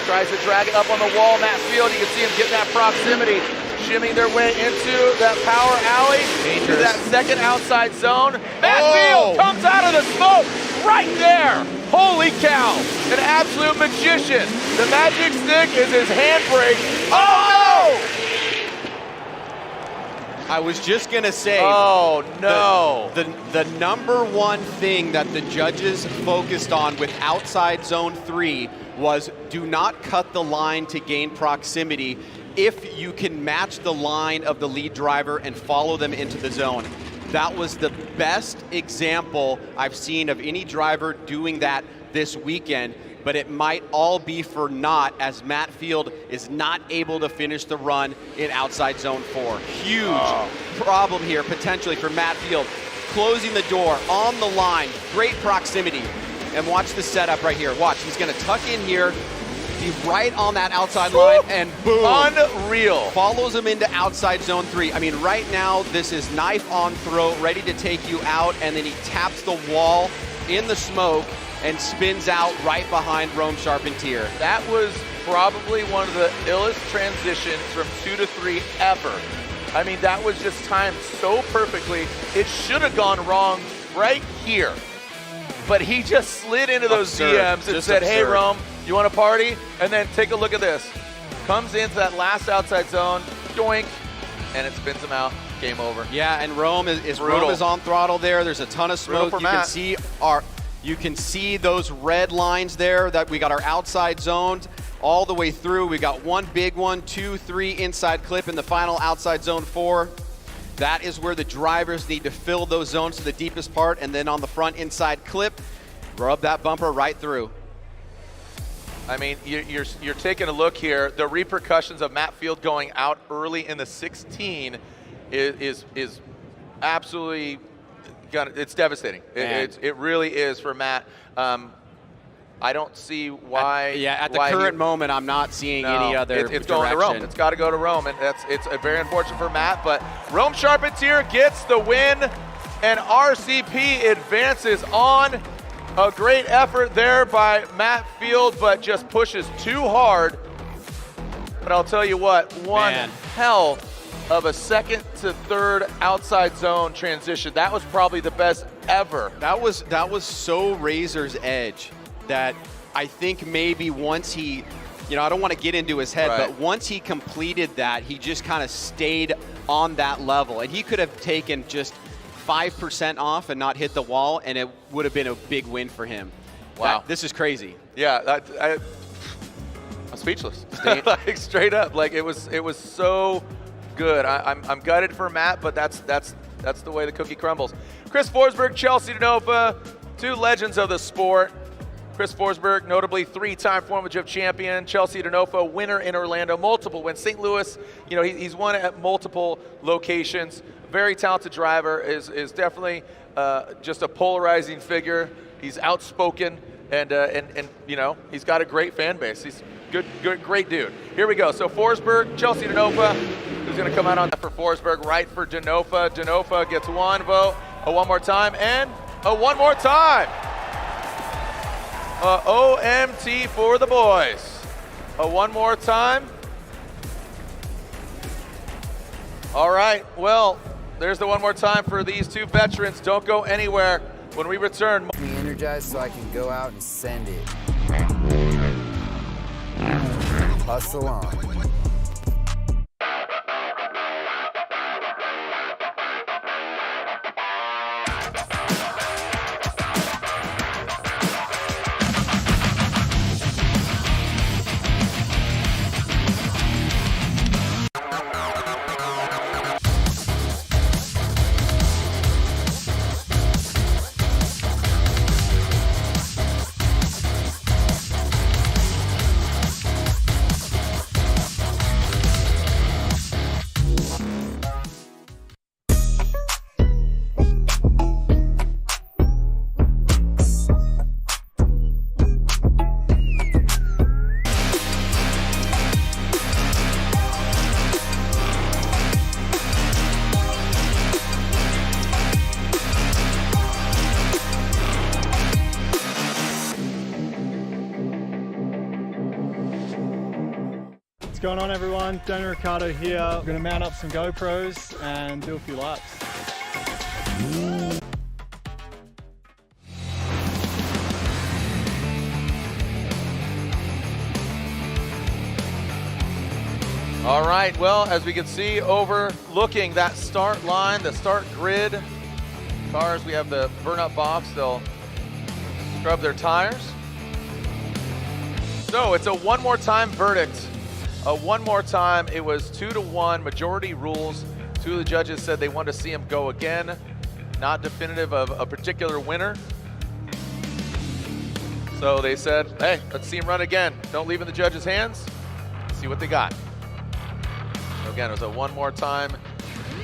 [SPEAKER 8] Tries to drag it up on the wall. Matt Field, you can see him getting that proximity, shimmying their way into that power alley, to that second outside zone. Matt Field comes out of the smoke right there. Holy cow, an absolute magician. The magic stick is his handbrake. Oh no!
[SPEAKER 14] I was just gonna say,
[SPEAKER 8] oh no.
[SPEAKER 14] The number one thing that the judges focused on with outside zone 3 was do not cut the line to gain proximity if you can match the line of the lead driver and follow them into the zone. That was the best example I've seen of any driver doing that this weekend, but it might all be for naught as Matt Field is not able to finish the run in outside zone 4. Huge problem here potentially for Matt Field. Closing the door on the line, great proximity. And watch the setup right here. Watch, he's gonna tuck in here, be right on that outside line, and boom.
[SPEAKER 8] Unreal.
[SPEAKER 14] Follows him into outside zone 3. I mean, right now, this is knife on throat, ready to take you out, and then he taps the wall in the smoke and spins out right behind Rome Charpentier.
[SPEAKER 8] That was probably one of the illest transitions from 2 to 3 ever. I mean, that was just timed so perfectly. It should have gone wrong right here. But he just slid into those DMs and said, hey, Rome, you want to party? And then take a look at this. Comes into that last outside zone, doink, and it spins him out. Game over.
[SPEAKER 14] Yeah, and Rome is on throttle there. There's a ton of smoke. You can see those red lines there that we got our outside zones all the way through. We got 1 big one, 2, 3 inside clip in the final outside zone 4. That is where the drivers need to fill those zones to the deepest part, and then on the front inside clip, rub that bumper right through.
[SPEAKER 8] I mean, you're taking a look here. The repercussions of Matt Field going out early in the 16 is absolutely, it's devastating. It really is for Matt. I don't see why.
[SPEAKER 14] At the current moment, I'm not seeing any other
[SPEAKER 8] it's going to Rome. It's got to go to Rome, and it's very unfortunate for Matt. But Rome Charpentier gets the win, and RCP advances on. A great effort there by Matt Field, but just pushes too hard. But I'll tell you what, one hell of a second to third outside zone transition. That was probably the best ever.
[SPEAKER 14] That was so razor's edge that I think maybe once he, I don't want to get into his head, but once he completed that, he just kind of stayed on that level. And he could have taken just 5% off and not hit the wall, and it would have been a big win for him.
[SPEAKER 8] Wow.
[SPEAKER 14] This is crazy.
[SPEAKER 8] Yeah, I'm speechless. Like, straight up. Like, it was so good. I'm gutted for Matt, but that's the way the cookie crumbles. Chris Forsberg, Chelsea Denofa, 2 legends of the sport. Chris Forsberg, notably 3-time Formula Drift champion. Chelsea Denofa, winner in Orlando, multiple wins. St. Louis, he's won at multiple locations. Very talented driver, is definitely just a polarizing figure. He's outspoken, and he's got a great fan base. He's Great dude. Here we go. So Forsberg, Chelsea Denofa, who's going to come out on for Forsberg, right for Denofa. Denofa gets one vote, a one more time, and a one more time. OMT for the boys. A one more time. All right, well, there's the one more time for these two veterans. Don't go anywhere. When we return.
[SPEAKER 15] Be energized so I can go out and send it. Hustle on.
[SPEAKER 1] What's going on, everyone? Daniel Ricciardo here. We're going to mount up some GoPros and do a few laps.
[SPEAKER 8] All right, well, as we can see, overlooking that start line, the start grid, cars, we have the burn-up box. They'll scrub their tires. So it's a one more time verdict. One more time, it was 2-1, majority rules. Two of the judges said they wanted to see him go again. Not definitive of a particular winner. So they said, hey, let's see him run again. Don't leave it in the judges' hands. See what they got. So again, it was a one more time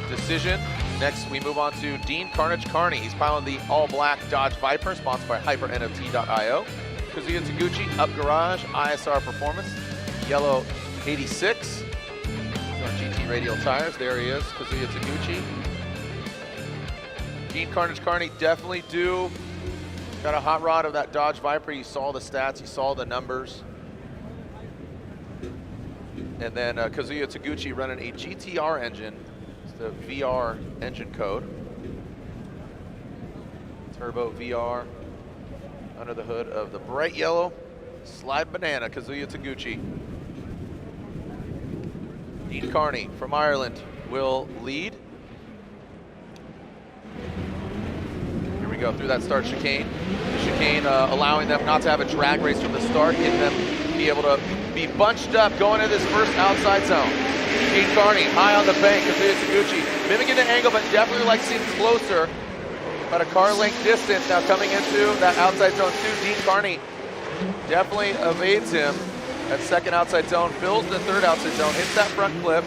[SPEAKER 8] decision. Next, we move on to Dean Kearney. He's piloting the all-black Dodge Viper, sponsored by HyperNFT.io. Kazuya Taguchi, Up Garage, ISR Performance, yellow 86. On GT radial tires, there he is, Kazuya Taguchi. Dean Kearney definitely got a hot rod of that Dodge Viper. You saw the stats, you saw the numbers. And then Kazuya Taguchi running a GTR engine. It's the VR engine code. Turbo VR under the hood of the bright yellow Slide Banana, Kazuya Taguchi. Dean Kearney from Ireland will lead. Here we go through that start chicane. The chicane allowing them not to have a drag race from the start, getting them to be able to be bunched up going into this first outside zone. Dean Kearney high on the bank, Kazuya Taguchi mimicking the angle, but definitely like seems closer. About a car length distance now coming into that outside zone 2. Dean Kearney definitely evades him. That second outside zone, fills the third outside zone, hits that front clip,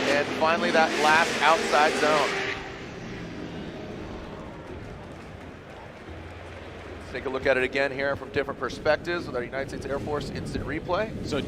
[SPEAKER 8] and finally that last outside zone. Let's take a look at it again here from different perspectives with our United States Air Force instant replay.
[SPEAKER 14] So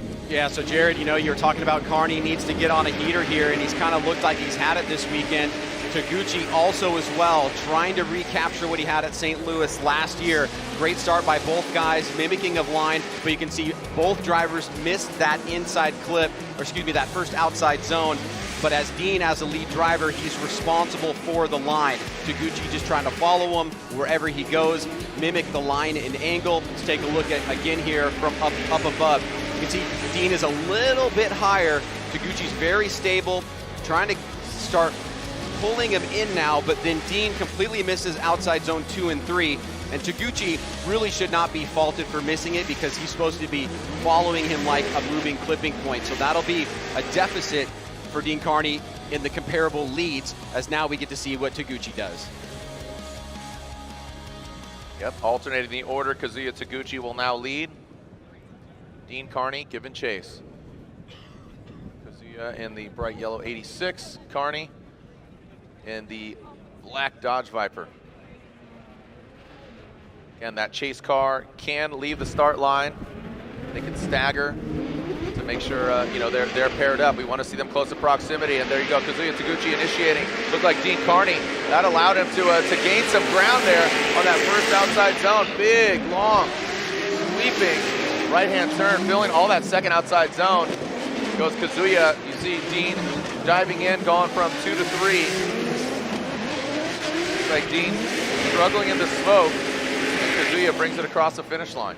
[SPEAKER 14] Jared, you know, you were talking about Kearney needs to get on a heater here, and he's kind of looked like he's had it this weekend. Taguchi also as well, trying to recapture what he had at St. Louis last year. Great start by both guys, mimicking of line, but you can see both drivers missed that inside clip, or excuse me, that first outside zone. But as Dean, as a lead driver, he's responsible for the line. Taguchi just trying to follow him wherever he goes, mimic the line and angle. Let's take a look at again here from up above. You can see Dean is a little bit higher. Taguchi's very stable, trying to start pulling him in now, but then Dean completely misses outside zone 2 and 3. And Taguchi really should not be faulted for missing it because he's supposed to be following him like a moving clipping point. So that'll be a deficit for Dean Kearney in the comparable leads, as now we get to see what Taguchi does.
[SPEAKER 8] Yep, alternating the order, Kazuya Taguchi will now lead. Dean Kearney giving chase. Kazuya in the bright yellow 86, Kearney in the black Dodge Viper. And that chase car can leave the start line. They can stagger to make sure you know they're paired up. We want to see them close to proximity, and there you go. Kazuya Taguchi initiating. Looked like Dean Kearney. That allowed him to gain some ground there on that first outside zone. Big, long, sweeping right-hand turn, filling all that second outside zone. Goes Kazuya. You see Dean diving in, going from 2 to 3. Looks like Dean struggling in the smoke, and Kazuya brings it across the finish line.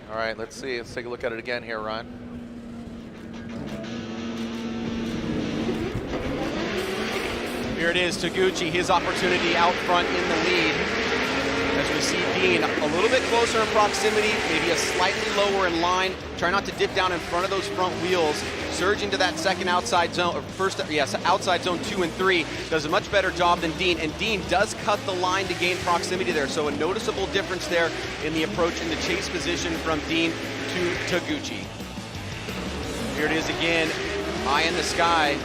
[SPEAKER 8] All right, let's see. Let's take a look at it again here, Ryan.
[SPEAKER 14] Here it is, Taguchi, his opportunity out front in the lead. As we see Dean a little bit closer in proximity, maybe a slightly lower in line. Try not to dip down in front of those front wheels. Surge into that second outside zone, or first, yes, outside zone 2 and 3. Does a much better job than Dean, and Dean does cut the line to gain proximity there. So a noticeable difference there in the approach in the chase position from Dean to Taguchi. Here it is again, eye in the sky.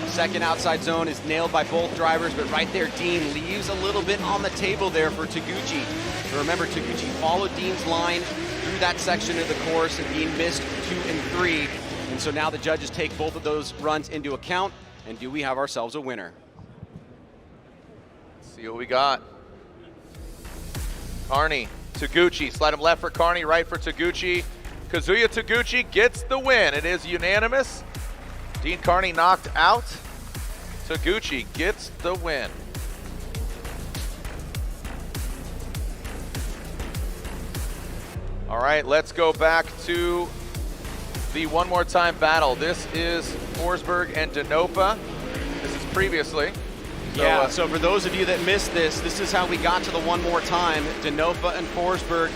[SPEAKER 14] Second outside zone is nailed by both drivers, but right there, Dean leaves a little bit on the table there for Taguchi. So remember, Taguchi followed Dean's line through that section of the course, and Dean missed 2 and 3. And so now the judges take both of those runs into account, and do we have ourselves a winner?
[SPEAKER 8] Let's see what we got. Kearney, Taguchi, slide him left for Kearney, right for Taguchi. Kazuya Taguchi gets the win. It is unanimous. Dean Kearney knocked out. Taguchi gets the win. All right, let's go back to the one more time battle. This is Forsberg and Denofa. This is previously.
[SPEAKER 14] Yeah, so for those of you that missed this, this is how we got to the one more time. Denofa and Forsberg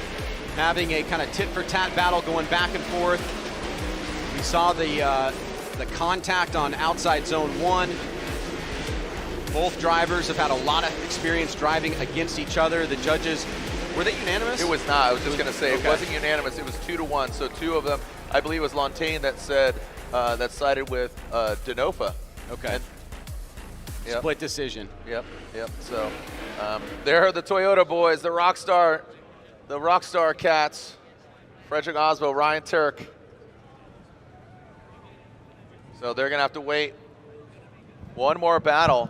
[SPEAKER 14] having a kind of tit-for-tat battle going back and forth. We saw the contact on outside zone 1. Both drivers have had a lot of experience driving against each other. The judges, were they unanimous?
[SPEAKER 8] It was not. I was just going to say,
[SPEAKER 14] okay.
[SPEAKER 8] It wasn't unanimous. It was 2-1. So 2 of them, I believe it was Lantain that said, that sided with Denofa.
[SPEAKER 14] Okay.
[SPEAKER 8] And, yep.
[SPEAKER 14] Split decision.
[SPEAKER 8] Yep. So there are the Toyota boys, the Rockstar cats, Frederick Aasbo, Ryan Tuerck. So they're going to have to wait one more battle,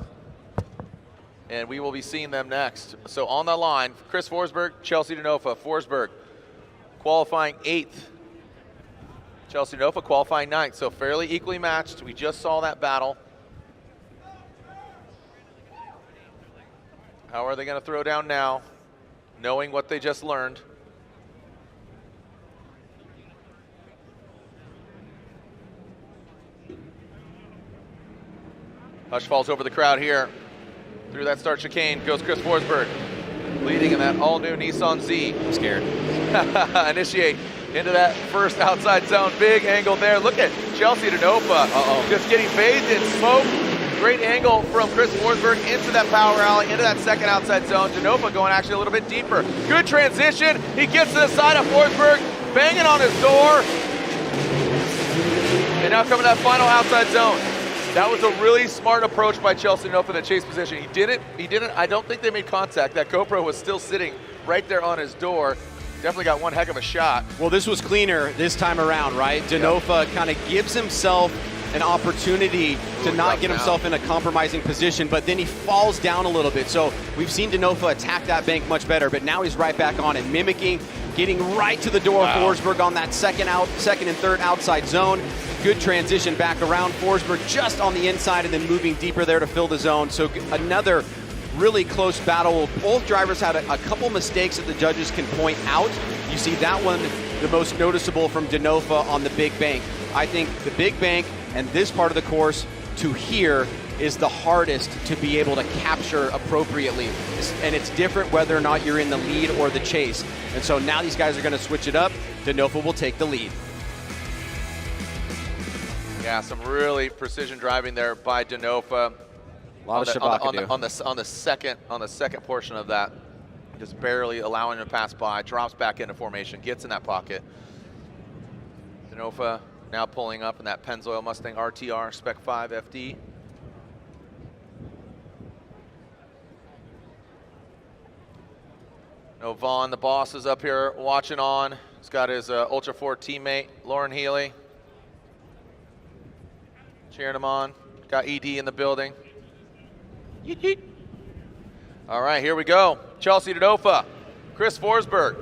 [SPEAKER 8] and we will be seeing them next. So on the line, Chris Forsberg, Chelsea Denofa. Forsberg qualifying 8th. Chelsea Denofa qualifying 9th. So fairly equally matched. We just saw that battle. How are they going to throw down now, knowing what they just learned? Hush falls over the crowd here. Through that start chicane goes Chris Forsberg, leading in that all-new Nissan Z.
[SPEAKER 14] I'm scared.
[SPEAKER 8] Initiate into that first outside zone. Big angle there. Look at Chelsea Denofa just getting bathed in smoke. Great angle from Chris Forsberg into that power alley, into that second outside zone. Denofa going actually a little bit deeper. Good transition. He gets to the side of Forsberg, banging on his door. And now coming to that final outside zone. That was a really smart approach by Chelsea Denofa in the chase position. He didn't, I don't think they made contact. That GoPro was still sitting right there on his door. Definitely got one heck of a shot.
[SPEAKER 14] Well, this was cleaner this time around, right? Denofa kind of gives himself an opportunity to not get himself in a compromising position, but then he falls down a little bit. So we've seen Denofa attack that bank much better, but now he's right back on it, mimicking, getting right to the door of Forsberg on that second and third outside zone. Good transition back around. Forsberg just on the inside and then moving deeper there to fill the zone. So another really close battle. Both drivers had a couple mistakes that the judges can point out. You see that one the most noticeable from Denofa on the big bank. I think the big bank and this part of the course to here is the hardest to be able to capture appropriately. And it's different whether or not you're in the lead or the chase. And so now these guys are going to switch it up. Denofa will take the lead.
[SPEAKER 8] Yeah, some really precision driving there by Denofa.
[SPEAKER 14] A lot of Shabaka
[SPEAKER 8] on the second portion of that, just barely allowing him to pass by, drops back into formation, gets in that pocket. Denofa now pulling up in that Pennzoil Mustang RTR Spec 5 FD. No, Vaughn, the boss, is up here watching on. He's got his Ultra 4 teammate, Lauren Healy, cheering him on. Got ED in the building. Yeet, yeet. All right, here we go. Chelsea Denofa, Chris Forsberg.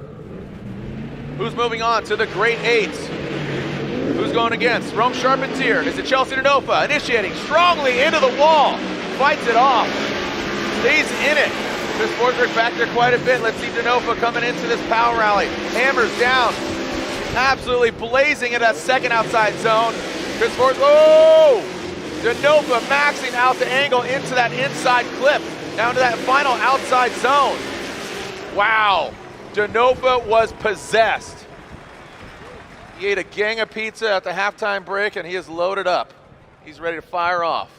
[SPEAKER 8] Who's moving on to the Great Eights? Who's going against? Rome Charpentier. Is it Chelsea Denofa? Initiating strongly into the wall. Fights it off. Stays in it. Chris Forsberg back there quite a bit. Let's see Denofa coming into this power rally. Hammers down. Absolutely blazing in that second outside zone. Chris Forsberg. Oh! Denofa maxing out the angle into that inside clip. Down to that final outside zone. Wow. Denofa was possessed. He ate a gang of pizza at the halftime break, and he is loaded up. He's ready to fire off.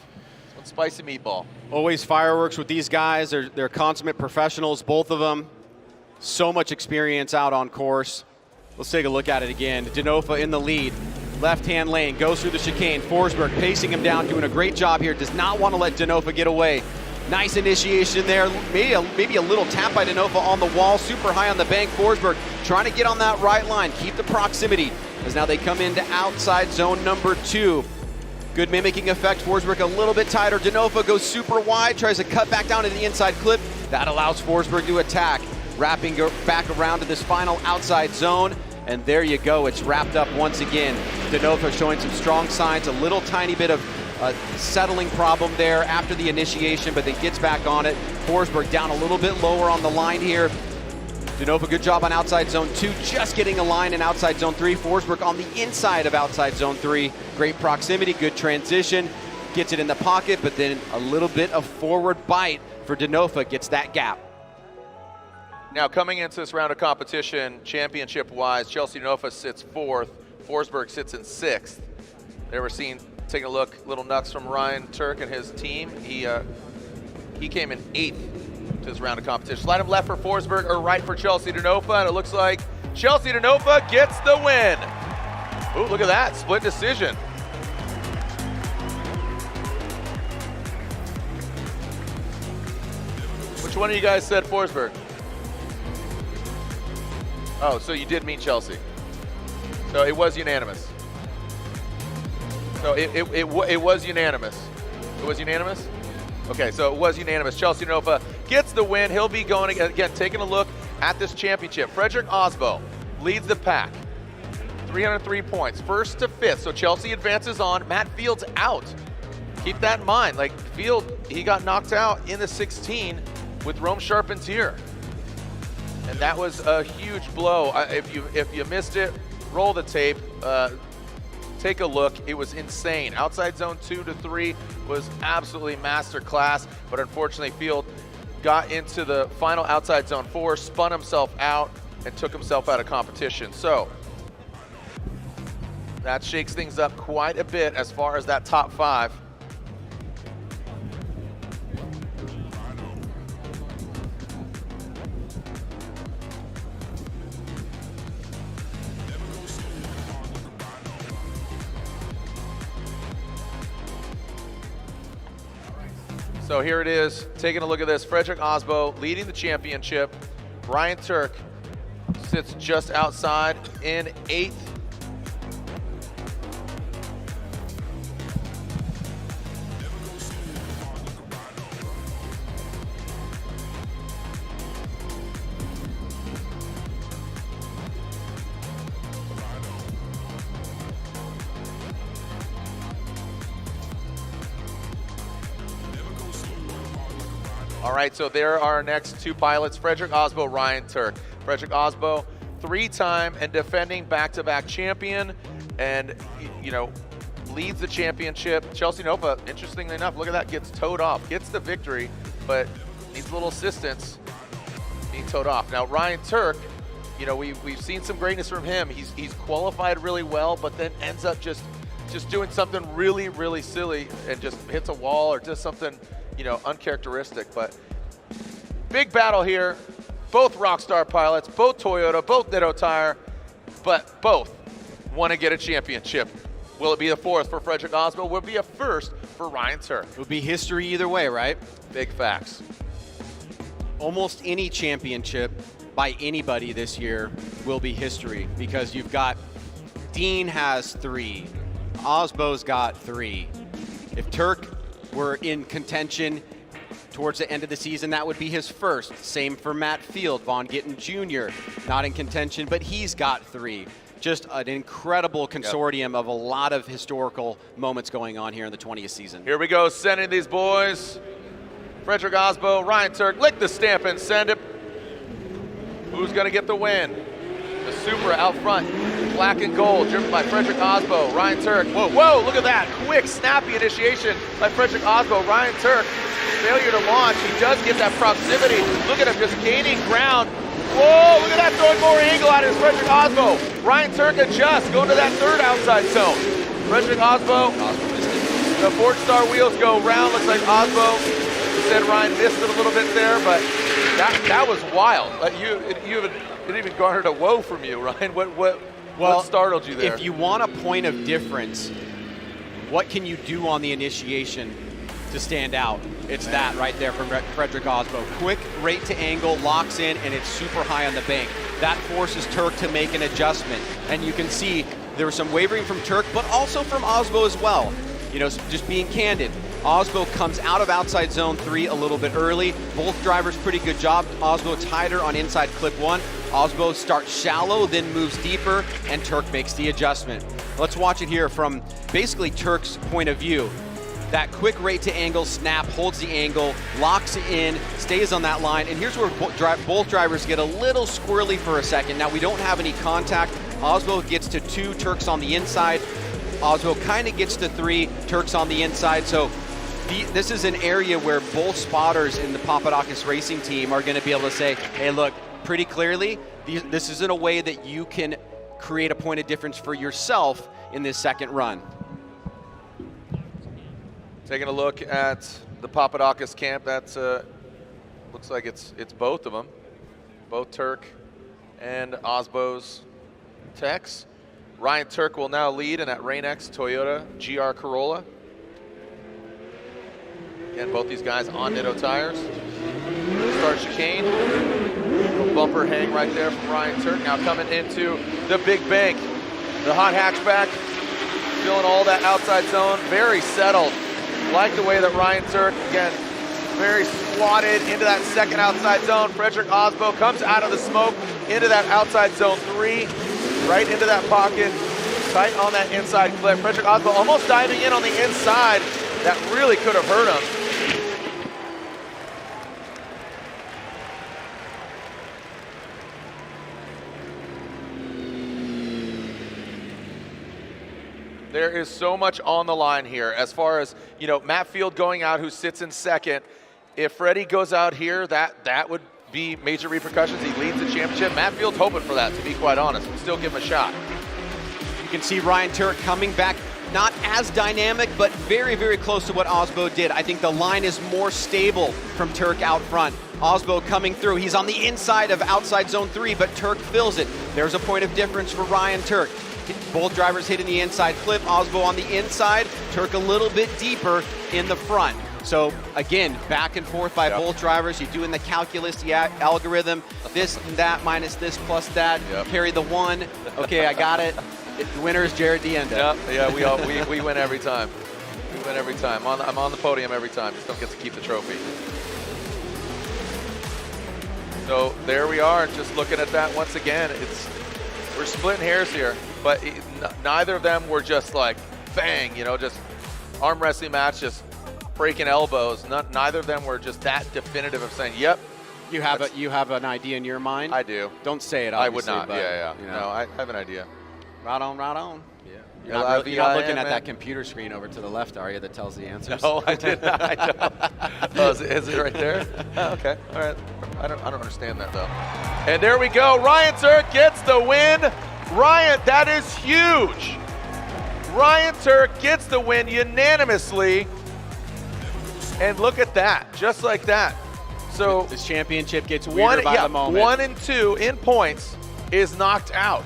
[SPEAKER 8] One spicy meatball.
[SPEAKER 14] Always fireworks with these guys. They're consummate professionals, both of them. So much experience out on course. Let's take a look at it again. Denofa in the lead. Left-hand lane, goes through the chicane. Forsberg pacing him down, doing a great job here. Does not want to let Denofa get away. Nice initiation there. Maybe a little tap by Denofa on the wall. Super high on the bank. Forsberg trying to get on that right line. Keep the proximity as now they come into outside zone number 2. Good mimicking effect. Forsberg a little bit tighter. Denofa goes super wide. Tries to cut back down to the inside clip. That allows Forsberg to attack. Wrapping back around to this final outside zone. And there you go. It's wrapped up once again. Denofa showing some strong signs. A little tiny bit of settling problem there after the initiation, but then gets back on it. Forsberg down a little bit lower on the line here. Denofa, good job on outside zone 2, just getting a line in outside zone 3. Forsberg on the inside of outside zone 3. Great proximity, good transition. Gets it in the pocket, but then a little bit of forward bite for Denofa, gets that gap.
[SPEAKER 8] Now coming into this round of competition, championship-wise, Chelsea Denofa sits 4th. Forsberg sits in 6th. They were seen taking a look, little nucks from Ryan Tuerck and his team. He came in 8th to this round of competition. Slide him left for Forsberg or right for Chelsea Denofa, and it looks like Chelsea Denofa gets the win. Ooh, look at that, split decision. Which one of you guys said Forsberg? Oh, so you did mean Chelsea. So it was unanimous. So it was unanimous. It was unanimous? Okay, so it was unanimous. Chelsea Denofa gets the win. He'll be going, again, taking a look at this championship. Frederick Aasbo leads the pack. 303 points, 1st to 5th. So Chelsea advances on. Matt Field's out. Keep that in mind. Like, Field, he got knocked out in the 16 with Rome Charpentier. And that was a huge blow. If you missed it, roll the tape. Take a look. It was insane. Outside zone 2 to 3 was absolutely master class, but unfortunately Field got into the final outside zone 4, spun himself out, and took himself out of competition. So that shakes things up quite a bit as far as that top 5. So here it is, taking a look at this. Frederick Aasbo leading the championship. Ryan Tuerck sits just outside in 8th. All right, so there are our next 2 pilots, Frederick Aasbo, Ryan Tuerck. Frederick Aasbo, 3-time and defending back-to-back champion, and, you know, leads the championship. Chelsea Denofa, interestingly enough, look at that, gets towed off, gets the victory, but needs a little assistance being towed off. Now, Ryan Tuerck, you know, we've seen some greatness from him. He's qualified really well, but then ends up just doing something really, really silly and just hits a wall or does something, you know, uncharacteristic. But big battle here. Both Rockstar pilots, both Toyota, both Ditto Tire, but both want to get a championship. Will it be a 4th for Frederick Aasbo? Will it be a 1st for Ryan Tuerck?
[SPEAKER 14] It would be history either way, right?
[SPEAKER 8] Big facts.
[SPEAKER 14] Almost any championship by anybody this year will be history, because you've got Dean has 3, Aasbo's got 3. If Tuerck were in contention towards the end of the season, that would be his first. Same for Matt Field, Von Gittin Jr., not in contention, but he's got 3. Just an incredible consortium of a lot of historical moments going on here in the 20th season.
[SPEAKER 8] Here we go, sending these boys. Frederick Aasbo, Ryan Tuerck, lick the stamp and send it. Who's gonna get the win? The Supra out front, black and gold, driven by Frederick Aasbo, Ryan Tuerck. Whoa, whoa, look at that. Quick, snappy initiation by Frederick Aasbo. Ryan Tuerck, failure to launch. He does get that proximity. Look at him just gaining ground. Whoa, look at that, throwing more angle out of Frederick Aasbo. Ryan Tuerck adjusts, going to that third outside zone. Frederick Aasbo, the Ford-Star wheels go round. Looks like Aasbo said Ryan missed it a little bit there, but that was wild. It even garnered a whoa from you, Ryan. What startled you there?
[SPEAKER 14] If you want a point of difference, what can you do on the initiation to stand out? It's that right there from Frederick Aasbo. Quick rate to angle, locks in, and it's super high on the bank. That forces Tuerck to make an adjustment. And you can see there was some wavering from Tuerck, but also from Aasbo as well. You know, just being candid. Aasbo comes out of outside zone 3 a little bit early. Both drivers, pretty good job. Aasbo tighter on inside clip 1. Aasbo starts shallow, then moves deeper, and Tuerck makes the adjustment. Let's watch it here from basically Tuerck's point of view. That quick rate to angle snap, holds the angle, locks it in, stays on that line, and here's where both drivers get a little squirrely for a second. Now we don't have any contact. Aasbo gets to 2, Tuerck's on the inside. Aasbo kind of gets to 3, Tuerck's on the inside. So this is an area where both spotters in the Papadakis racing team are going to be able to say, hey, look, pretty clearly, this isn't a way that you can create a point of difference for yourself in this second run.
[SPEAKER 8] Taking a look at the Papadakis camp, that's looks like it's both of them, both Tuerck and Aasbo's techs. Ryan Tuerck will now lead in that Rain-X Toyota GR Corolla. Again, both these guys on Ditto tires. Start chicane. Little bumper hang right there from Ryan Tuerck. Now coming into the big bank. The hot hatchback, filling all that outside zone. Very settled. Like the way that Ryan Tuerck, again, very squatted into that second outside zone. Frederick Aasbo comes out of the smoke into that outside zone 3, right into that pocket, tight on that inside clip. Frederick Aasbo almost diving in on the inside. That really could have hurt him. There is so much on the line here as far as, you know, Matt Field going out, who sits in second. If Freddie goes out here, that would be major repercussions. He leads the championship. Matt Field's hoping for that, to be quite honest. We'll still give him a shot.
[SPEAKER 14] You can see Ryan Tuerck coming back, not as dynamic, but very, very close to what Aasbo did. I think the line is more stable from Tuerck out front. Aasbo coming through. He's on the inside of outside zone 3, but Tuerck fills it. There's a point of difference for Ryan Tuerck. Both drivers hitting the inside clip. Aasbo on the inside, Tuerck a little bit deeper in the front. So again, back and forth by both drivers. You're doing the calculus, the algorithm, this and that minus this plus that. Carry the 1. Okay, I got it. The winner is Jared Dienda.
[SPEAKER 8] Yeah, we win every time. We win every time. I'm on the podium every time. Just don't get to keep the trophy. So there we are, just looking at that once again. We're splitting hairs here, but neither of them were just like bang, you know, just arm wrestling match, just breaking elbows. Neither of them were just that definitive of saying, yep.
[SPEAKER 14] You have an idea in your mind?
[SPEAKER 8] I do.
[SPEAKER 14] Don't say it,
[SPEAKER 8] I would not,
[SPEAKER 14] but,
[SPEAKER 8] yeah.
[SPEAKER 14] You know.
[SPEAKER 8] No, I have an idea.
[SPEAKER 14] Right on, right on. Yeah. You're not looking at that computer screen over to the left, are you, that tells the answers?
[SPEAKER 8] No, I did not. I don't. Oh, is it right there? Oh, okay, all right. I don't understand that, though. And there we go. Ryan Tuerck gets the win. Ryan, that is huge. Ryan Tuerck gets the win unanimously. And look at that, just like that. So
[SPEAKER 14] this championship gets weirder by the moment.
[SPEAKER 8] 1 and 2 in points is knocked out.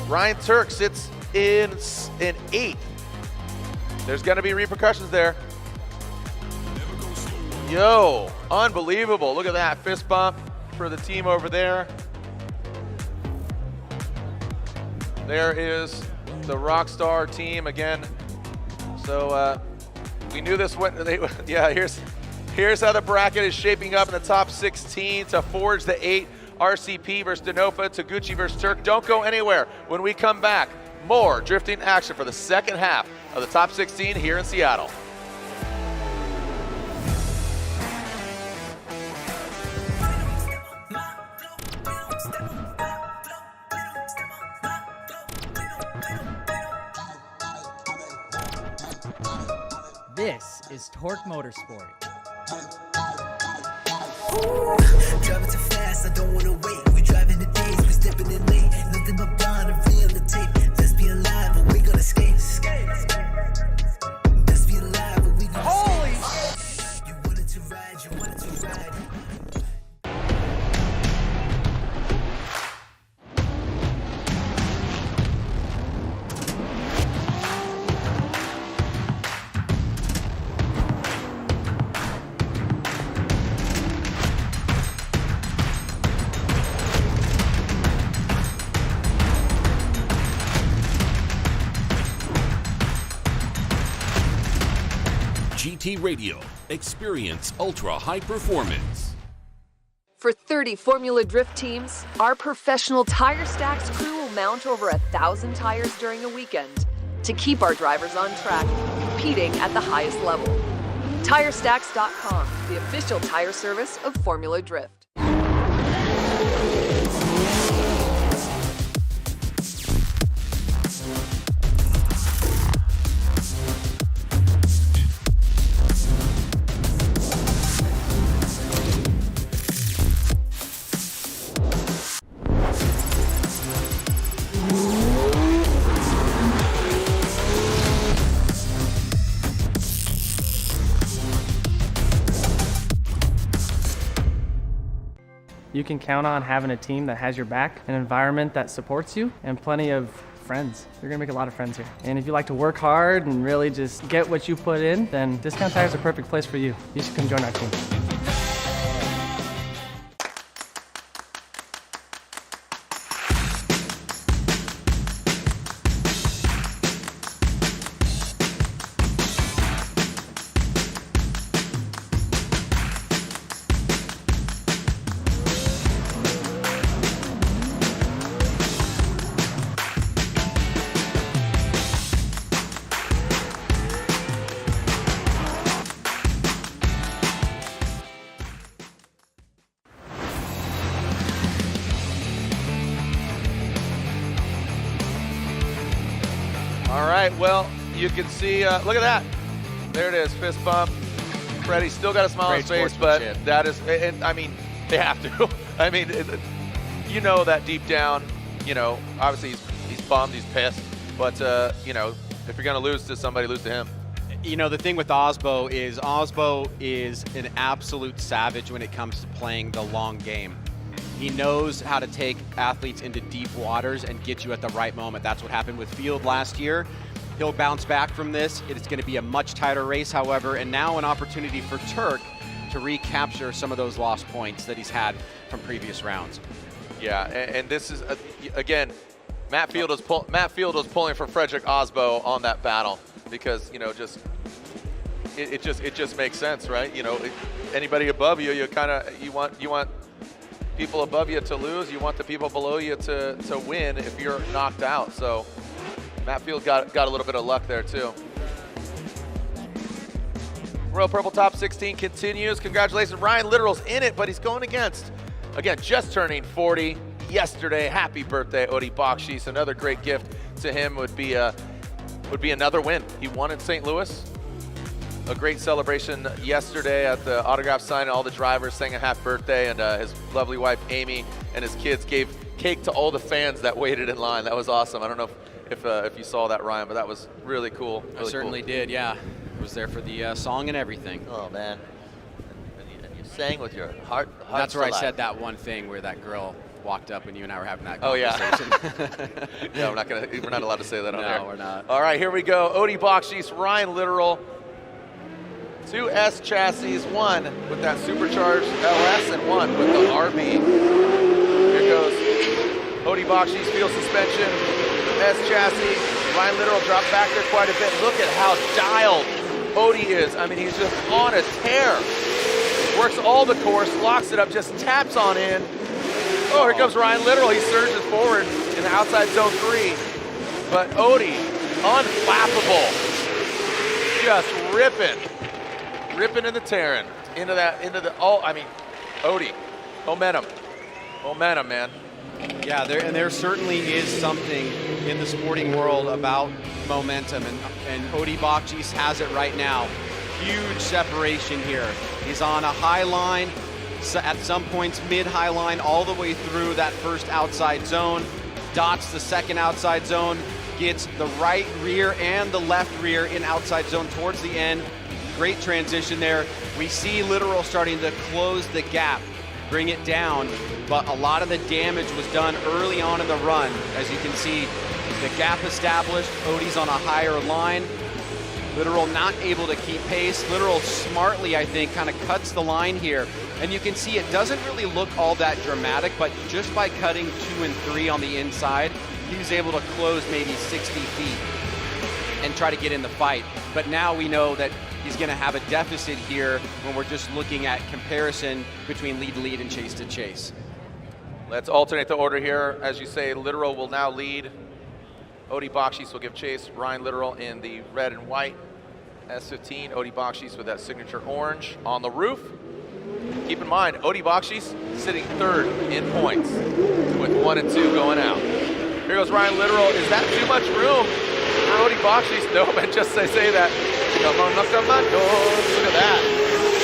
[SPEAKER 8] Ryan Tuerck sits in 8th. There's going to be repercussions there. Yo, unbelievable. Look at that fist bump. for the team over there. There is the Rockstar team again. So we knew this went, yeah, here's how the bracket is shaping up in the top 16 to forge the 8. RCP versus Denofa, Taguchi versus Tuerck. Don't go anywhere. When we come back, more drifting action for the second half of the top 16 here in Seattle.
[SPEAKER 16] This is Tuerck Motorsport.
[SPEAKER 17] Driving too fast, I don't wanna wait. We driving the days, we stepping in late. Nothing but blind and real the tape. Let's be alive, but we gonna skate. Let's be alive, but we gonna
[SPEAKER 8] Holy
[SPEAKER 17] skate. You wanted to ride, you wanted to ride.
[SPEAKER 11] GT Radio. Experience ultra high performance.
[SPEAKER 18] For 30 Formula Drift teams, our professional Tire Stacks crew will mount over 1,000 tires during a weekend to keep our drivers on track, competing at the highest level. TireStacks.com, the official tire service of Formula Drift.
[SPEAKER 19] You can count on having a team that has your back, an environment that supports you, and plenty of friends. You're gonna make a lot of friends here. And if you like to work hard and really just get what you put in, then Discount Tire is a perfect place for you. You should come join our team.
[SPEAKER 8] All right, well, you can see, look at that. There it is, fist bump. Freddie's still got a smile on his face, but that is, and I mean, they have to. I mean, you know that deep down, you know, obviously he's bummed, he's pissed, but, you know, if you're going to lose to somebody, lose to him.
[SPEAKER 14] You know, the thing with Aasbo is an absolute savage when it comes to playing the long game. He knows how to take athletes into deep waters and get you at the right moment. That's what happened with Field last year. He'll bounce back from this. It's going to be a much tighter race, however, and now an opportunity for Tuerck to recapture some of those lost points that he's had from previous rounds.
[SPEAKER 8] Yeah, and this is, again, Matt Field was pulling for Frederick Aasbo on that battle because, you know, it just makes sense, right? You know, anybody above you, you want people above you to lose. You want the people below you to win if you're knocked out. So Matt Field got a little bit of luck there too. Royal Purple Top 16 continues. Congratulations, Ryan Litteral's in it, but he's going against, again, just turning 40 yesterday. Happy birthday, Odi Bakchis. Another great gift to him would be another win. He won in St. Louis. A great celebration yesterday at the autograph sign. All the drivers sang a happy birthday, and his lovely wife Amy and his kids gave cake to all the fans that waited in line. That was awesome. I don't know if you saw that, Ryan, but that was really cool.
[SPEAKER 13] I certainly did, yeah. I was there for the song and everything.
[SPEAKER 10] Oh, man. And you sang with your heart.
[SPEAKER 13] That's where I said that one thing where that girl walked up and you and I were having that
[SPEAKER 8] conversation.
[SPEAKER 13] Oh, yeah.
[SPEAKER 8] Yeah, we're not allowed to say that on there.
[SPEAKER 13] No, we're not.
[SPEAKER 8] All right, here we go. Odi Bakchis, Ryan Litteral. Two S chassis, one with that supercharged LS and one with the RB. Here goes Odie Bakchis, field suspension, S chassis. Ryan Literal dropped back there quite a bit. Look at how dialed Odie is. I mean, he's just on a tear. Works all the course, locks it up, just taps on in. Oh, here comes Ryan Literal. He surges forward in the outside zone 3. But Odie, unflappable. Just ripping and tearing into the, oh, I mean, Odie, momentum, man.
[SPEAKER 14] Yeah, there certainly is something in the sporting world about momentum, and Odie Bakchis has it right now. Huge separation here. He's on a high line, at some points mid-high line, all the way through that first outside zone, dots the second outside zone, gets the right rear and the left rear in outside zone towards the end. Great transition there. We see Literal starting to close the gap, bring it down, but a lot of the damage was done early on in the run. As you can see, the gap established, Odie's on a higher line. Literal not able to keep pace. Literal smartly, I think, kind of cuts the line here. And you can see it doesn't really look all that dramatic, but just by cutting 2 and 3 on the inside, he was able to close maybe 60 feet and try to get in the fight. But now we know that he's going to have a deficit here when we're just looking at comparison between lead to lead and chase to chase.
[SPEAKER 8] Let's alternate the order here. As you say, Literal will now lead. Odie Bakchis will give chase. Ryan Literal in the red and white S15. Odie Bakchis with that signature orange on the roof. Keep in mind, Odie Bakchis sitting 3rd in points with 1 and 2 going out. Here goes Ryan Literal. Is that too much room for Odie Bakchis? No, man, just say that. Come on, knock on my door. Look at that.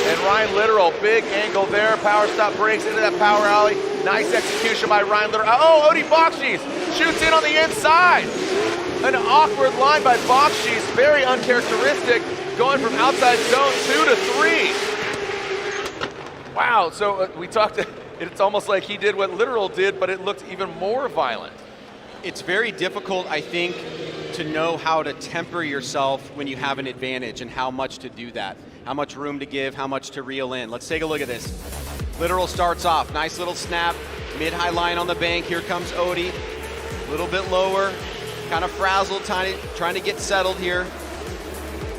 [SPEAKER 8] And Ryan Literal, big angle there. Power stop breaks into that power alley. Nice execution by Ryan Literal. Oh, Odie Bakchis shoots in on the inside. An awkward line by Bakchis, very uncharacteristic, going from outside zone 2 to 3. Wow, so we talked, it's almost like he did what Literal did, but it looked even more violent.
[SPEAKER 14] It's very difficult, I think, to know how to temper yourself when you have an advantage and how much to do that. How much room to give, how much to reel in. Let's take a look at this. Literal starts off, nice little snap, mid-high line on the bank. Here comes Odie, a little bit lower, kind of frazzled, trying to get settled here.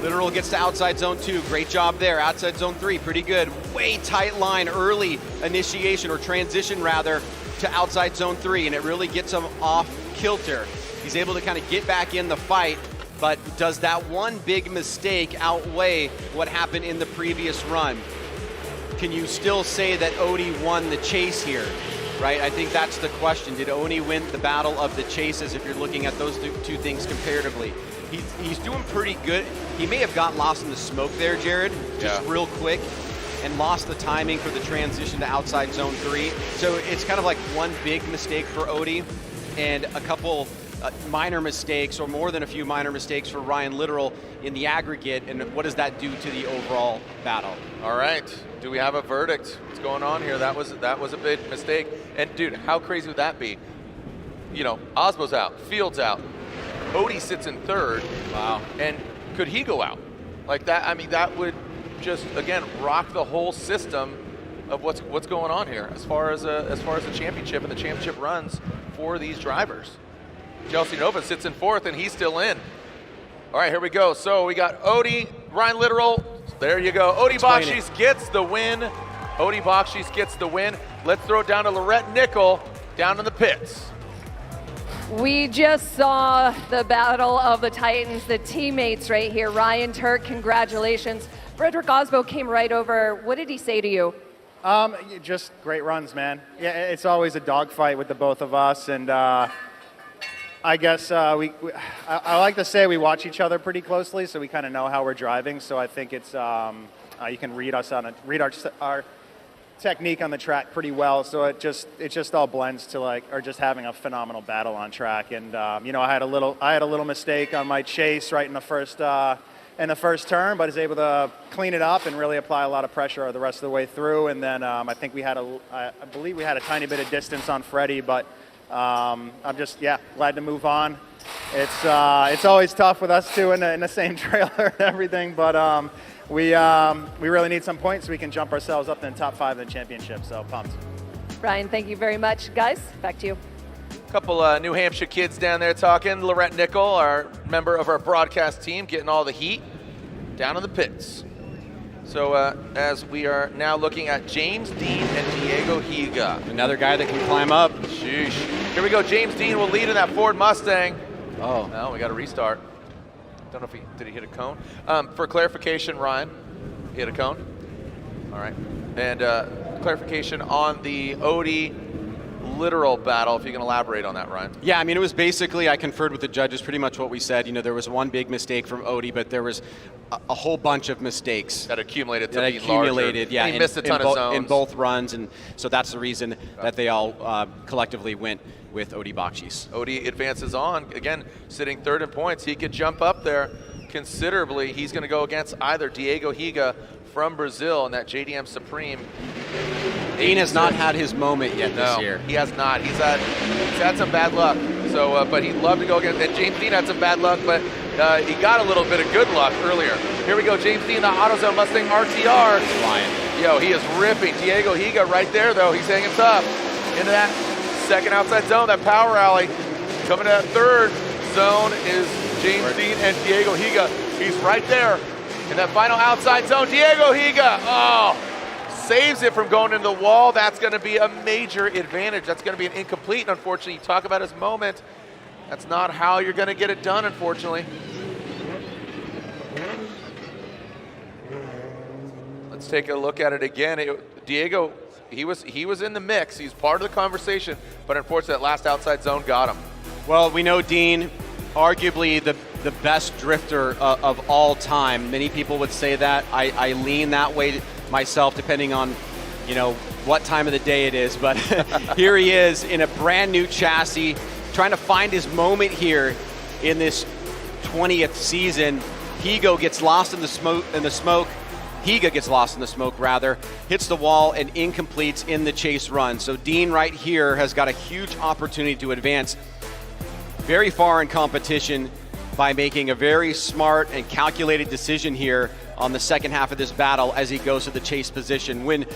[SPEAKER 14] Literal gets to outside zone 2, great job there. Outside zone 3, pretty good. Way tight line, early initiation, or transition rather, to outside zone 3, and it really gets him off kilter. He's able to kind of get back in the fight, but does that one big mistake outweigh what happened in the previous run? Can you still say that Odie won the chase here, right? I think that's the question. Did Odie win the battle of the chases if you're looking at those two things comparatively? He's doing pretty good. He may have got lost in the smoke there, Jared, just real quick, and lost the timing for the transition to outside zone 3. So it's kind of like one big mistake for Odie and a couple minor mistakes, or more than a few minor mistakes for Ryan Literal in the aggregate, and what does that do to the overall battle?
[SPEAKER 8] All right, do we have a verdict? What's going on here? That was a big mistake. And dude, how crazy would that be? You know, Aasbo's out, Field's out, Odie sits in 3rd.
[SPEAKER 14] Wow. And
[SPEAKER 8] could he go out? Like that, I mean, that would just, again, rock the whole system of what's going on here as far as the championship and the championship runs for these drivers. Denofa sits in 4th, and he's still in. All right, here we go. So we got Odie, Ryan Literal. There you go. Odie Bakchis gets the win. Odie Bakchis gets the win. Let's throw it down to Lorette Nickel down in the pits.
[SPEAKER 18] We just saw the battle of the Titans, the teammates right here. Ryan Tuerck, congratulations. Frederick Aasbo came right over. What did he say to you?
[SPEAKER 3] Just great runs, man. Yeah, it's always a dogfight with the both of us, and I guess I like to say we watch each other pretty closely, so we kind of know how we're driving. So I think it's you can read our technique on the track pretty well. So it just all blends to just having a phenomenal battle on track. And you know, I had a little mistake on my chase right in the first turn, but was able to clean it up and really apply a lot of pressure the rest of the way through. And then I think I believe we had a tiny bit of distance on Freddie, but I'm just glad to move on. It's always tough with us two in the same trailer and everything, but we really need some points so we can jump ourselves up in the top 5 of the championship. So pumped.
[SPEAKER 18] Ryan, thank you very much. Guys, back to you.
[SPEAKER 8] Couple New Hampshire kids down there talking. Lorette Nickel, our member of our broadcast team, getting all the heat down in the pits. So as we are now looking at James Dean and Diego Higa.
[SPEAKER 14] Another guy that can climb up.
[SPEAKER 8] Sheesh. Here we go. James Dean will lead in that Ford Mustang.
[SPEAKER 14] Oh.
[SPEAKER 8] No, we got to restart. Don't know if did he hit a cone? For clarification, Ryan, he hit a cone. All right. And clarification on the Odie literal battle, if you can elaborate on that, Ryan.
[SPEAKER 14] Yeah, I mean, it was basically, I conferred with the judges, pretty much what we said. You know, there was one big mistake from Odie, but there was a whole bunch of mistakes.
[SPEAKER 8] That accumulated to
[SPEAKER 14] that
[SPEAKER 8] be
[SPEAKER 14] accumulated,
[SPEAKER 8] larger.
[SPEAKER 14] yeah.
[SPEAKER 8] And he missed a ton of zones.
[SPEAKER 14] In both runs, and so that's the reason that they all collectively went with Odie Bakchis.
[SPEAKER 8] Odie advances on, again, sitting third in points. He could jump up there considerably. He's going to go against either Diego Higa from Brazil in that JDM Supreme.
[SPEAKER 14] Dean has not had his moment yet this year.
[SPEAKER 8] He has not. He's had some bad luck. So, but he'd love to go against. And James Dean had some bad luck, but he got a little bit of good luck earlier. Here we go, James Dean, the AutoZone Mustang RTR.
[SPEAKER 14] Flying.
[SPEAKER 8] Yo, he is ripping. Diego Higa right there, though. He's hanging tough. Into that second outside zone, that power alley. Coming to that third zone is James Dean and Diego Higa. He's right there. In that final outside zone, Diego Higa, saves it from going into the wall. That's going to be a major advantage. That's going to be an incomplete, unfortunately. You talk about his moment. That's not how you're going to get it done, unfortunately. Let's take a look at it again. Diego, he was in the mix. He's part of the conversation, but unfortunately, that last outside zone got him.
[SPEAKER 14] Well, we know Dean, arguably the best drifter of all time. Many people would say that. I lean that way myself, depending on, you know, what time of the day it is. But here he is in a brand new chassis, trying to find his moment here in this 20th season. Higa gets lost in the smoke. Higa gets lost in the smoke, rather, hits the wall and incompletes in the chase run. So Dean right here has got a huge opportunity to advance very far in competition by making a very smart and calculated decision here on the second half of this battle as he goes to the chase position. When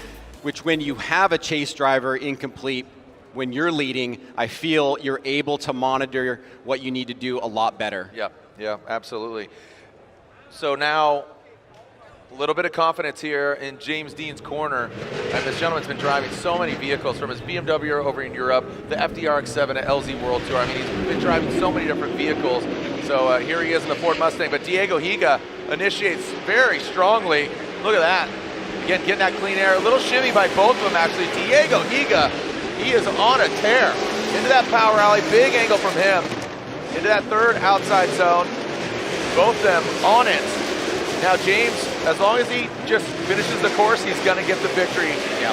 [SPEAKER 14] you have a chase driver incomplete, when you're leading, I feel you're able to monitor what you need to do a lot better.
[SPEAKER 8] Yeah, absolutely. So now, a little bit of confidence here in James Dean's corner. And this gentleman's been driving so many vehicles, from his BMW over in Europe, the FDRX7 at LZ World Tour. I mean, he's been driving so many different vehicles. So here he is in the Ford Mustang, but Diego Higa initiates very strongly. Look at that. Again, getting that clean air. A little shimmy by both of them, actually. Diego Higa, he is on a tear. Into that power alley, big angle from him. Into that third outside zone. Both of them on it. Now James, as long as he just finishes the course, he's gonna get the victory.
[SPEAKER 14] Yeah.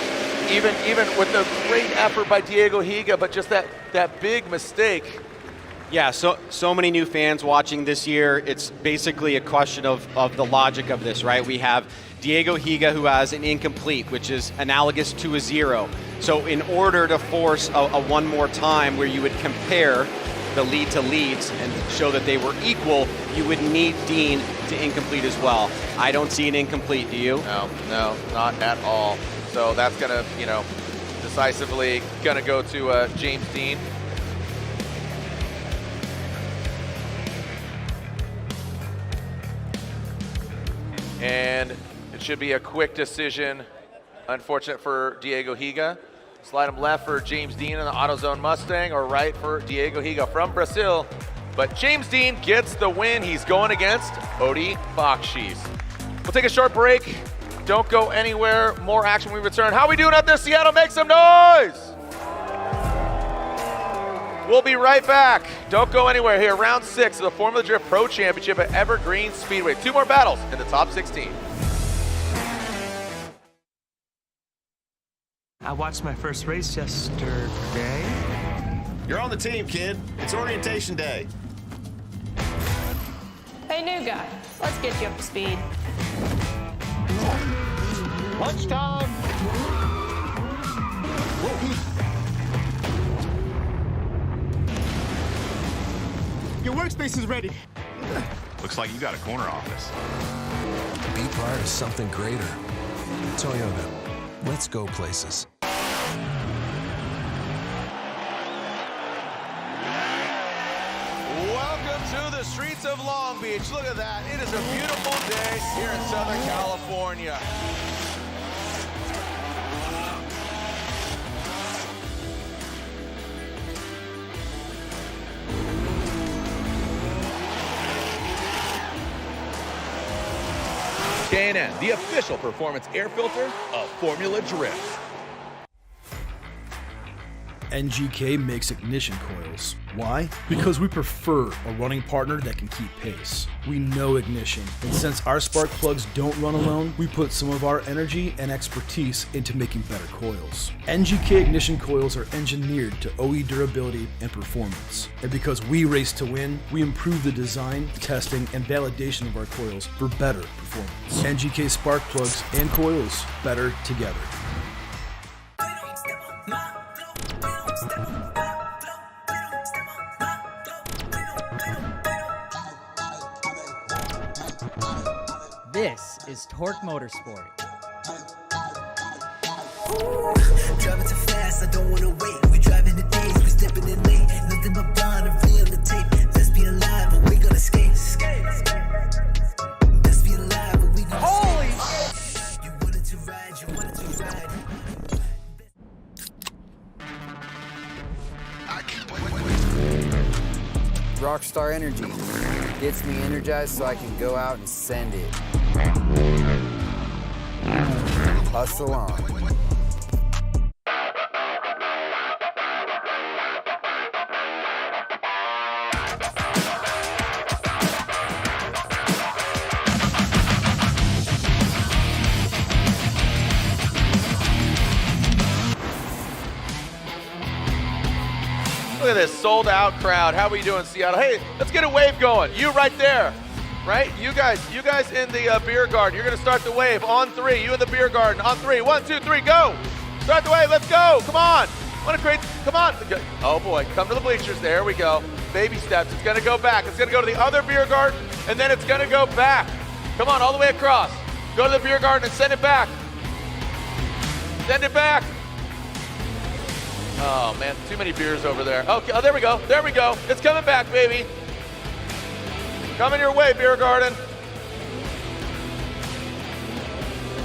[SPEAKER 8] Even with the great effort by Diego Higa, but just that big mistake.
[SPEAKER 14] Yeah, so many new fans watching this year. It's basically a question of the logic of this, right? We have Diego Higa, who has an incomplete, which is analogous to a 0. So in order to force a one more time where you would compare the lead to leads and show that they were equal, you would need Dean to incomplete as well. I don't see an incomplete, do you?
[SPEAKER 8] No, not at all. So that's gonna, decisively gonna go to James Dean. And it should be a quick decision. Unfortunate for Diego Higa. Slide him left for James Dean in the AutoZone Mustang, or right for Diego Higa from Brazil. But James Dean gets the win. He's going against Odie Bakchis. We'll take a short break. Don't go anywhere. More action when we return. How we doing out there, Seattle? Make some noise! We'll be right back. Don't go anywhere here. Round 6 of the Formula Drift Pro Championship at Evergreen Speedway. 2 more battles in the top 16.
[SPEAKER 20] I watched my first race yesterday.
[SPEAKER 11] You're on the team, kid. It's orientation day.
[SPEAKER 21] Hey, new guy. Let's get you up to speed.
[SPEAKER 11] Lunchtime.
[SPEAKER 20] Your workspace is ready.
[SPEAKER 11] Looks like you got a corner office.
[SPEAKER 9] be part of something greater. Toyota, let's go places.
[SPEAKER 8] Welcome to the streets of Long Beach. Look at that. It is a beautiful day here in Southern California.
[SPEAKER 22] K&N, the official performance air filter of Formula Drift.
[SPEAKER 23] NGK makes ignition coils. Why? Because we prefer a running partner that can keep pace. We know ignition, and since our spark plugs don't run alone, we put some of our energy and expertise into making better coils. NGK ignition coils are engineered to OE durability and performance. And because we race to win, we improve the design, testing, and validation of our coils for better performance. NGK spark plugs and coils, better together.
[SPEAKER 16] This is Tuerck Motorsport.
[SPEAKER 17] Driving too fast, I don't wanna wait. We driving the days, we stepping in late. Nothing but blind and real the tape. Let's be alive, but we gonna skate. Let's be alive, but we gonna
[SPEAKER 8] Holy
[SPEAKER 17] skate. You wanted to ride, you wanted to ride.
[SPEAKER 15] Rockstar Energy gets me energized so I can go out and send it. Hustle on.
[SPEAKER 8] Look at this sold out crowd. How are we doing, Seattle? Hey, let's get a wave going. You right there, right? You guys in the beer garden. You're gonna start the wave on 3. You in the beer garden on 3. 1, 2, 3, go! Start the wave. Let's go. Come on. Wanna create? Come on. Oh boy, come to the bleachers. There we go. Baby steps. It's gonna go back. It's gonna go to the other beer garden, and then it's gonna go back. Come on, all the way across. Go to the beer garden and send it back. Send it back. Oh man, too many beers over there. Okay, oh, there we go, there we go. It's coming back, baby. Coming your way, beer garden.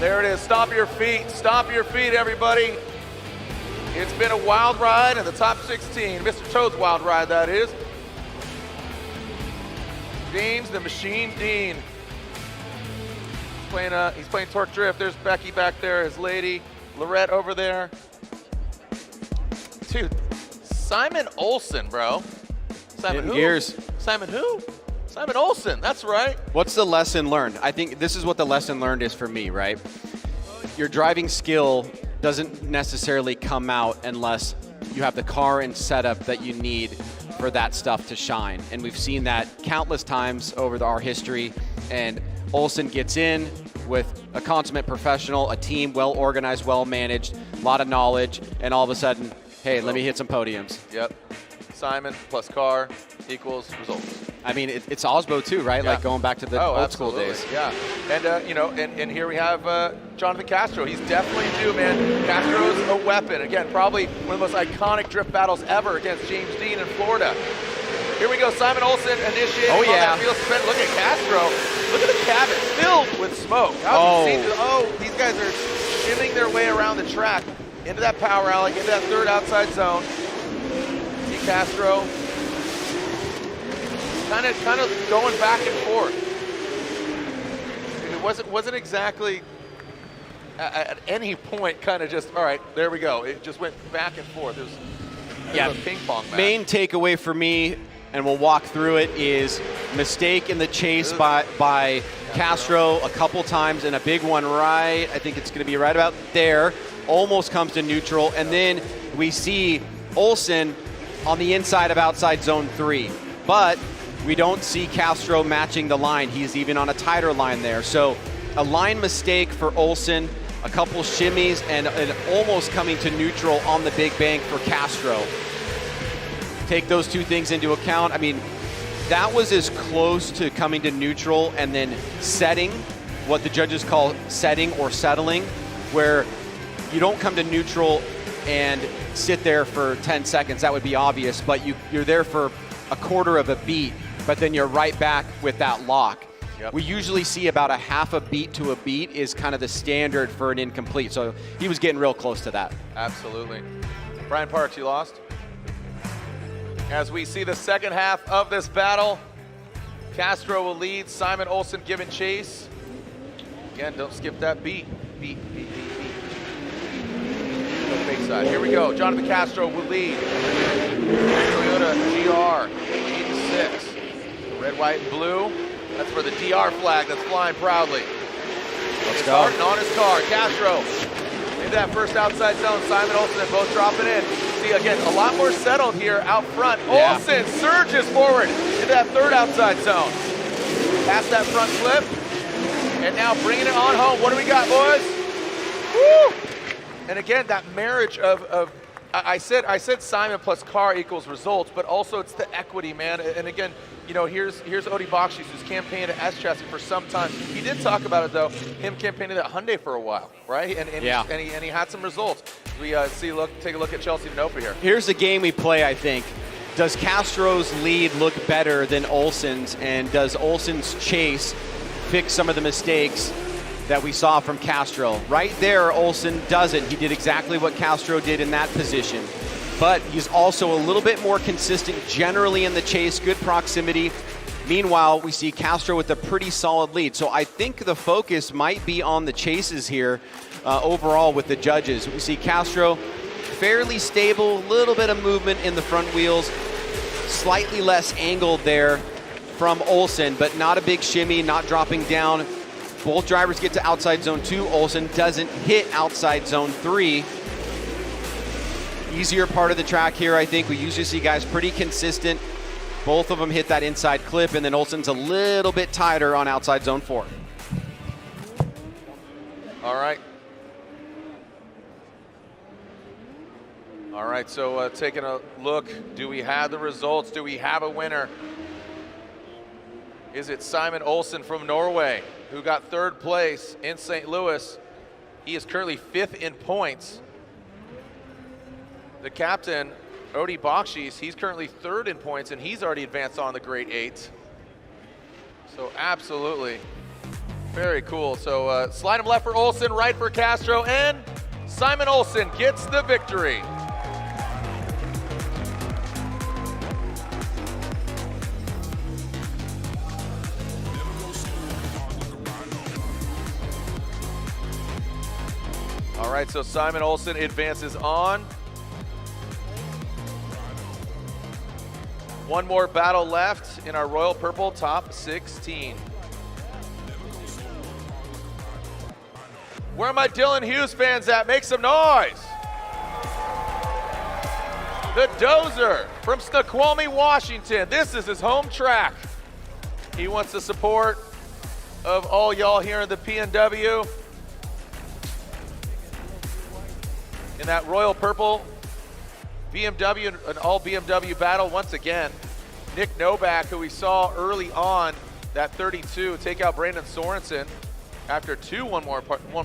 [SPEAKER 8] There it is, stomp your feet, everybody. It's been a wild ride in the top 16. Mr. Toad's wild ride, that is. James the Machine Dean. He's playing Tuerck Drift. There's Becky back there, his lady. Lorette over there. Dude, Simon Olsen, bro. Simon who?
[SPEAKER 14] Gears.
[SPEAKER 8] Simon who? Simon Olsen, that's right.
[SPEAKER 14] What's the lesson learned? I think this is what the lesson learned is for me, right? Your driving skill doesn't necessarily come out unless you have the car and setup that you need for that stuff to shine. And we've seen that countless times over our history. And Olsen gets in with a consummate professional, a team well organized, well managed, a lot of knowledge, and all of a sudden, hey, let me hit some podiums.
[SPEAKER 8] Yep. Simon plus car equals results.
[SPEAKER 14] I mean, it's Aasbo too, right?
[SPEAKER 8] Yeah.
[SPEAKER 14] Like going back to the old school days.
[SPEAKER 8] Yeah. And, and here we have Jonathan Castro. He's definitely due, man. Castro's a weapon. Again, probably one of the most iconic drift battles ever against James Dean in Florida. Here we go. Simon Olsen initiating on that field sprint. Look at Castro. Look at the cabin filled with smoke. These guys are shimming their way around the track into that power alley, into that third outside zone. See Castro kind of going back and forth. It wasn't exactly at any point kind of just, all right, there we go. It just went back and forth. It was a ping pong match.
[SPEAKER 14] Main takeaway for me, and we'll walk through it, is mistake in the chase by Castro a couple times, and a big one right, I think it's going to be right about there, almost comes to neutral, and then we see Olsen on the inside of outside zone 3. But we don't see Castro matching the line. He's even on a tighter line there. So a line mistake for Olsen, a couple shimmies, and almost coming to neutral on the big bank for Castro. Take those two things into account. I mean, that was as close to coming to neutral and then setting what the judges call setting or settling, where you don't come to neutral and sit there for 10 seconds. That would be obvious, but you're there for a quarter of a beat, but then you're right back with that lock.
[SPEAKER 8] Yep.
[SPEAKER 14] We usually see about a half a beat to a beat is kind of the standard for an incomplete. So he was getting real close to that.
[SPEAKER 8] Absolutely. Brian Parks, you lost. As we see the second half of this battle, Castro will lead, Simon Olsen giving chase. Again, don't skip that beat. Beat. Go fake side. Here we go. Jonathan Castro will lead. Toyota GR, 86. Red, white, and blue. That's for the DR flag that's flying proudly.
[SPEAKER 14] Let's go.
[SPEAKER 8] Starting on his car. Castro into that first outside zone. Simon Olsen both dropping in. See, again, a lot more settled here out front.
[SPEAKER 14] Yeah.
[SPEAKER 8] Olsen surges forward into that third outside zone. Past that front flip. And now bringing it on home. What do we got, boys? Woo! And again, that marriage of I said Simon plus car equals results, but also it's the equity, man. And again, you know, here's Odi Bakchis, who's campaigned at S-Chassis for some time. He did talk about it, though, him campaigning at Hyundai for a while, right? And he had some results. We take a look at Chelsea Denofa here.
[SPEAKER 14] Here's the game we play, I think. Does Castro's lead look better than Olsen's, and does Olsen's chase fix some of the mistakes that we saw from Castro? Right there, Olsen doesn't. He did exactly what Castro did in that position. But he's also a little bit more consistent generally in the chase, good proximity. Meanwhile, we see Castro with a pretty solid lead. So I think the focus might be on the chases here overall with the judges. We see Castro fairly stable, little bit of movement in the front wheels, slightly less angled there from Olsen, but not a big shimmy, not dropping down. Both drivers get to outside zone 2. Olsen doesn't hit outside zone 3. Easier part of the track here, I think. We usually see guys pretty consistent. Both of them hit that inside clip, and then Olsen's a little bit tighter on outside zone 4.
[SPEAKER 8] All right. All right, so taking a look, do we have the results? Do we have a winner? Is it Simon Olsen from Norway, who got third place in St. Louis? He is currently 5th in points. The captain, Odi Bakchis, he's currently 3rd in points, and he's already advanced on the Great 8. So absolutely very cool. So slide him left for Olsen, right for Castro, and Simon Olsen gets the victory. All right, so Simon Olsen advances on. One more battle left in our Royal Purple Top 16. Where are my Dylan Hughes fans at? Make some noise. The Dozer from Snoqualmie, Washington. This is his home track. He wants the support of all y'all here in the PNW. In that Royal Purple BMW, an all BMW battle once again. Nick Noback, who we saw early on, that 32, take out Brandon Sorensen after one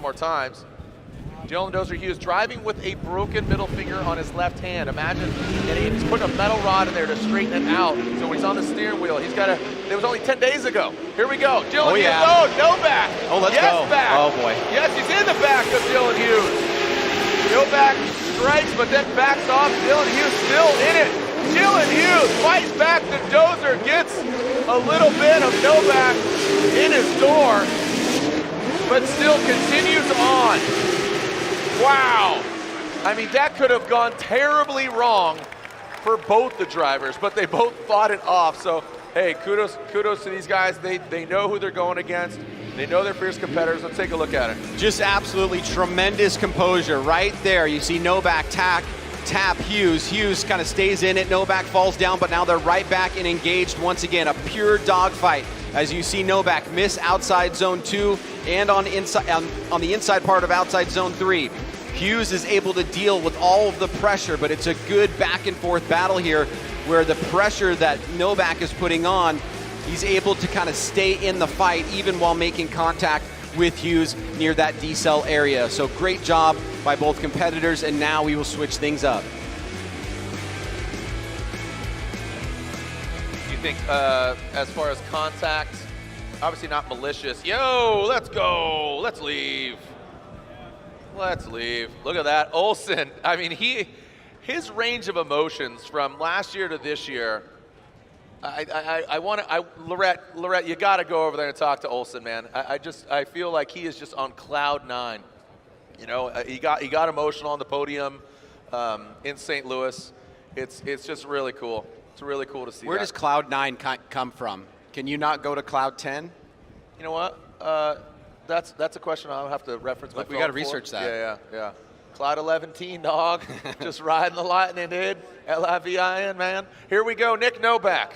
[SPEAKER 8] more times. Dylan Dozer Hughes driving with a broken middle finger on his left hand. Imagine, and he's putting a metal rod in there to straighten it out. So when he's on the steering wheel, he's got it was only 10 days ago. Here we go. Dylan Hughes, Noback.
[SPEAKER 14] Oh, let's go.
[SPEAKER 8] Back.
[SPEAKER 14] Oh, boy.
[SPEAKER 8] Yes, he's in the back of Dylan Hughes. Noback strikes, but then backs off. Dylan Hughes still in it. Dylan Hughes fights back. The Dozer gets a little bit of Noback in his door, but still continues on. Wow. I mean, that could have gone terribly wrong for both the drivers, but they both fought it off. So, hey, kudos to these guys. They know who they're going against. They know they're fierce competitors. Let's take a look at it.
[SPEAKER 14] Just absolutely tremendous composure right there. You see Noback tap Hughes. Hughes kind of stays in it. Noback falls down, but now they're right back and engaged once again. A pure dogfight. As you see Noback miss outside zone 2 and on the inside part of outside zone 3. Hughes is able to deal with all of the pressure, but it's a good back and forth battle here where the pressure that Noback is putting on, he's able to kind of stay in the fight even while making contact with Hughes near that decel area. So great job by both competitors, and now we will switch things up.
[SPEAKER 8] You think, as far as contact, obviously not malicious. Yo, let's go. Let's leave. Let's leave. Look at that. Olsen. I mean, his range of emotions from last year to this year. Lorette, you got to go over there and talk to Olsen, man. I feel like he is just on cloud 9. You know, he got emotional on the podium in St. Louis. It's just really cool. It's really cool to see.
[SPEAKER 14] Where does cloud 9 come from? Can you not go to cloud 10?
[SPEAKER 8] You know what? That's a question I'll have to reference my phone.
[SPEAKER 14] We got to research that.
[SPEAKER 8] Yeah. Cloud 11-teen, dog. Just riding the lightning, dude. L-I-V-I-N, man. Here we go, Nick Noback.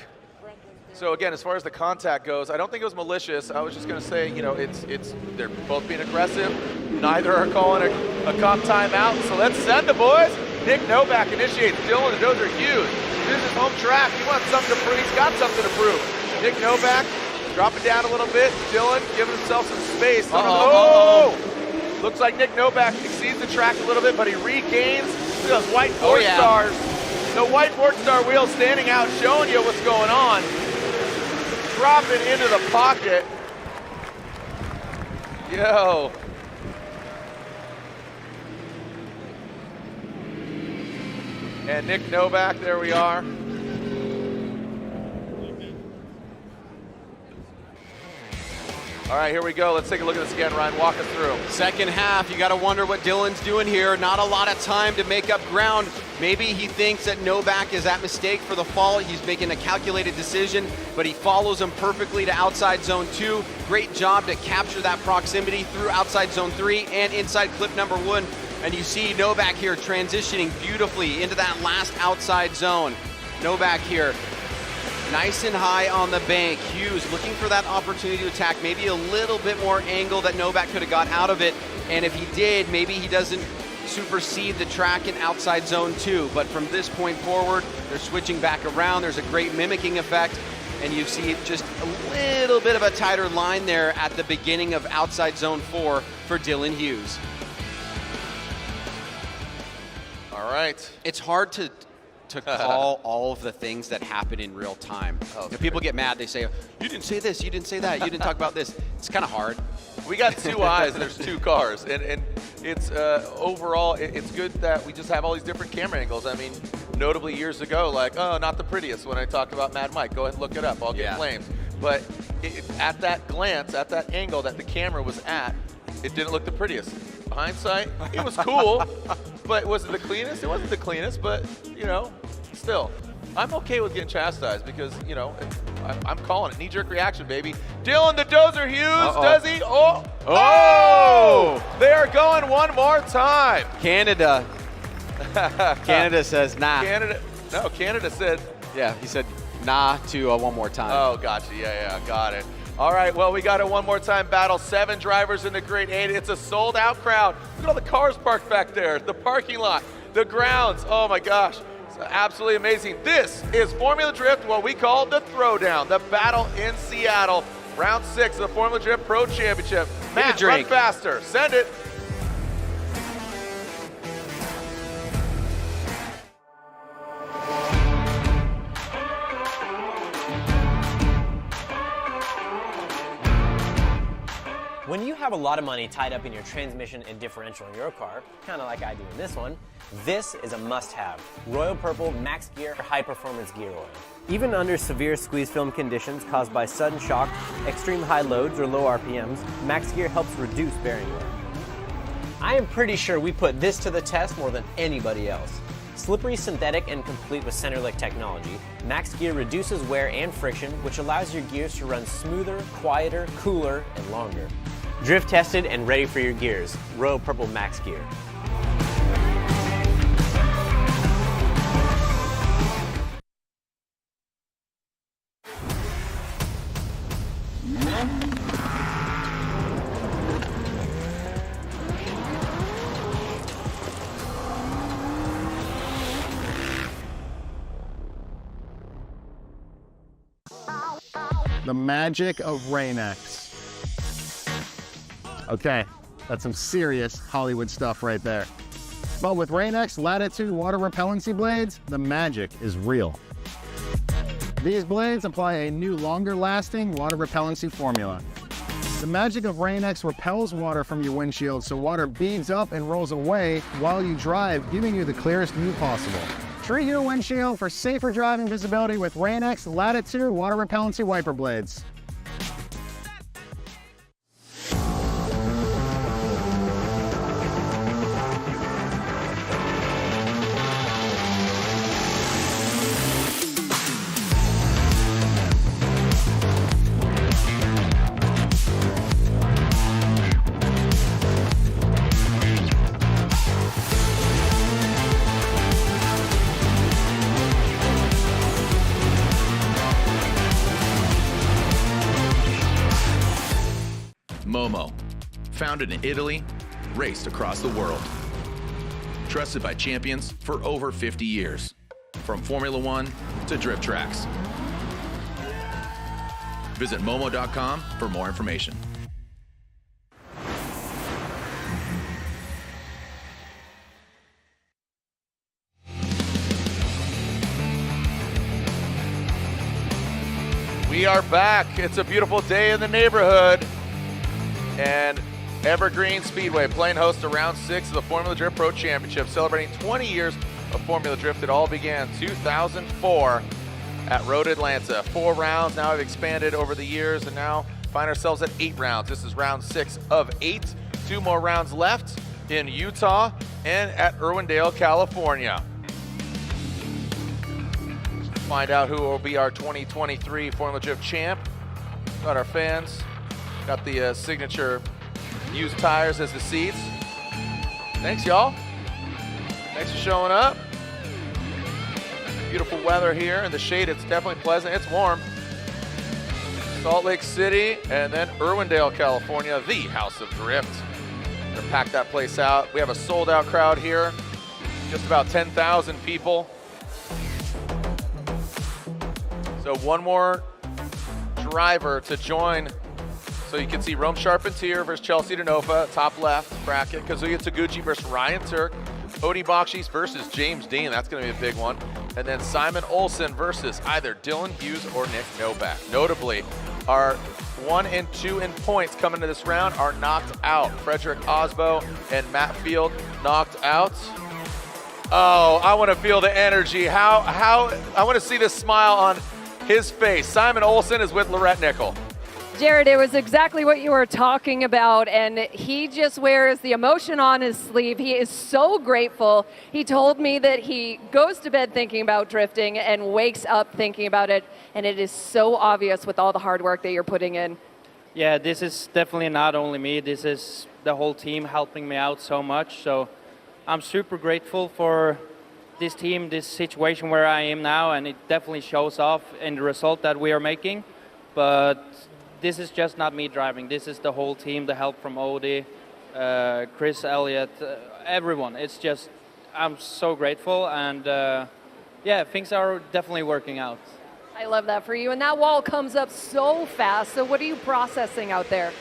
[SPEAKER 8] So again, as far as the contact goes, I don't think it was malicious. I was just going to say, you know, they're both being aggressive. Neither are calling a comp timeout. So let's send the boys. Nick Noback initiates. Dylan the Dozer Hughes. This is his home track. He wants something to prove. He's got something to prove. Nick Noback dropping down a little bit. Dylan giving himself some space. Looks like Nick Noback exceeds the track a little bit, but he regains. Look at those white Ford stars. The white Ford Star wheels standing out, showing you what's going on. Dropping into the pocket. Yo. And Nick Noback, there we are. All right, here we go. Let's take a look at this again. Ryan, walk us through.
[SPEAKER 14] Second half, you got to wonder what Dylan's doing here. Not a lot of time to make up ground. Maybe he thinks that Noback is at mistake for the fall. He's making a calculated decision, but he follows him perfectly to outside zone 2. Great job to capture that proximity through outside zone 3 and inside clip number 1. And you see Noback here transitioning beautifully into that last outside zone. Noback here, nice and high on the bank. Hughes looking for that opportunity to attack, maybe a little bit more angle that Noback could have got out of it. And if he did, maybe he doesn't supersede the track in outside zone 2. But from this point forward, they're switching back around. There's a great mimicking effect. And you see just a little bit of a tighter line there at the beginning of outside zone 4 for Dylan Hughes.
[SPEAKER 8] All right.
[SPEAKER 14] It's hard to call all of the things that happen in real time. If people get mad, they say, you didn't say this, you didn't say that, you didn't talk about this. It's kind of hard.
[SPEAKER 8] We got 2 eyes and there's 2 cars. And it's overall, it's good that we just have all these different camera angles. I mean, notably years ago, like, oh, not the prettiest when I talked about Mad Mike. Go ahead and look it up. I'll get flames. But at that glance, at that angle that the camera was at, it didn't look the prettiest. Hindsight, it was cool, but was it the cleanest? It wasn't the cleanest, but, you know, still. I'm okay with getting chastised because, you know, I'm calling it. Knee-jerk reaction, baby. Dylan the Dozer Hughes, does he? Oh! They are going one more time.
[SPEAKER 14] Canada says nah.
[SPEAKER 8] Canada said.
[SPEAKER 14] Yeah, he said nah to one more time.
[SPEAKER 8] Oh, gotcha. Yeah, got it. All right, well, we got a one more time battle. 7 drivers in the grade 8. It's a sold out crowd. Look at all the cars parked back there. The parking lot, the grounds. Oh my gosh, it's absolutely amazing. This is Formula Drift, what we call the Throwdown, the battle in Seattle. Round 6 of the Formula Drift Pro Championship. Matt, run faster, send it.
[SPEAKER 4] When you have a lot of money tied up in your transmission and differential in your car, kind of like I do in this one, this is a must-have. Royal Purple Max Gear High Performance Gear Oil. Even under severe squeeze film conditions caused by sudden shock, extreme high loads, or low RPMs, Max Gear helps reduce bearing wear. I am pretty sure we put this to the test more than anybody else. Slippery, synthetic, and complete with Centerlick technology, Max Gear reduces wear and friction, which allows your gears to run smoother, quieter, cooler, and longer. Drift tested and ready for your gears. Royal Purple Max Gear.
[SPEAKER 1] The magic of Rain-X.
[SPEAKER 2] Okay, that's some serious Hollywood stuff right there. But with Rain-X Latitude water repellency blades, the magic is real. These blades apply a new longer lasting water repellency formula. The magic of Rain-X repels water from your windshield so water beads up and rolls away while you drive, giving you the clearest view possible. Treat your windshield for safer driving visibility with Rain-X Latitude water repellency wiper blades.
[SPEAKER 22] Momo, founded in Italy, raced across the world. Trusted by champions for over 50 years, from Formula One to drift tracks. Visit momo.com for more information.
[SPEAKER 8] We are back. It's a beautiful day in the neighborhood. And Evergreen Speedway playing host to round 6 of the Formula Drift Pro Championship, celebrating 20 years of Formula Drift. It all began 2004 at Road Atlanta. 4 rounds now have expanded over the years and now find ourselves at 8 rounds. This is round 6 of 8. 2 more rounds left in Utah and at Irwindale, California. Find out who will be our 2023 Formula Drift champ. Got our fans. Got the signature used tires as the seats. Thanks, y'all. Thanks for showing up. Beautiful weather here in the shade. It's definitely pleasant. It's warm. Salt Lake City and then Irwindale, California, the House of Drift. We're gonna pack that place out. We have a sold out crowd here. Just about 10,000 people. So one more driver to join. So you can see Rome Charpentier versus Chelsea Denofa, top left bracket. Kazuya Taguchi versus Ryan Tuerck. Odie Bakchis versus James Dean. That's going to be a big one. And then Simon Olsen versus either Dylan Hughes or Nick Noback. Notably, our 1 and 2 in points coming to this round are knocked out. Frederick Aasbo and Matt Field knocked out. Oh, I want to feel the energy. I want to see this smile on his face. Simon Olsen is with Lorette Nickel.
[SPEAKER 7] Jared, it was exactly what you were talking about, and he just wears the emotion on his sleeve. He is so grateful. He told me that he goes to bed thinking about drifting and wakes up thinking about it, and it is so obvious with all the hard work that you're putting in.
[SPEAKER 12] Yeah, this is definitely not only me. This is the whole team helping me out so much. So I'm super grateful for this team, this situation where I am now, and it definitely shows off in the result that we are making. But this is just not me driving. This is the whole team, the help from Odie, Chris Elliott, everyone. It's just, I'm so grateful, and yeah, things are definitely working out.
[SPEAKER 7] I love that for you. And that wall comes up so fast. So what are you processing out there?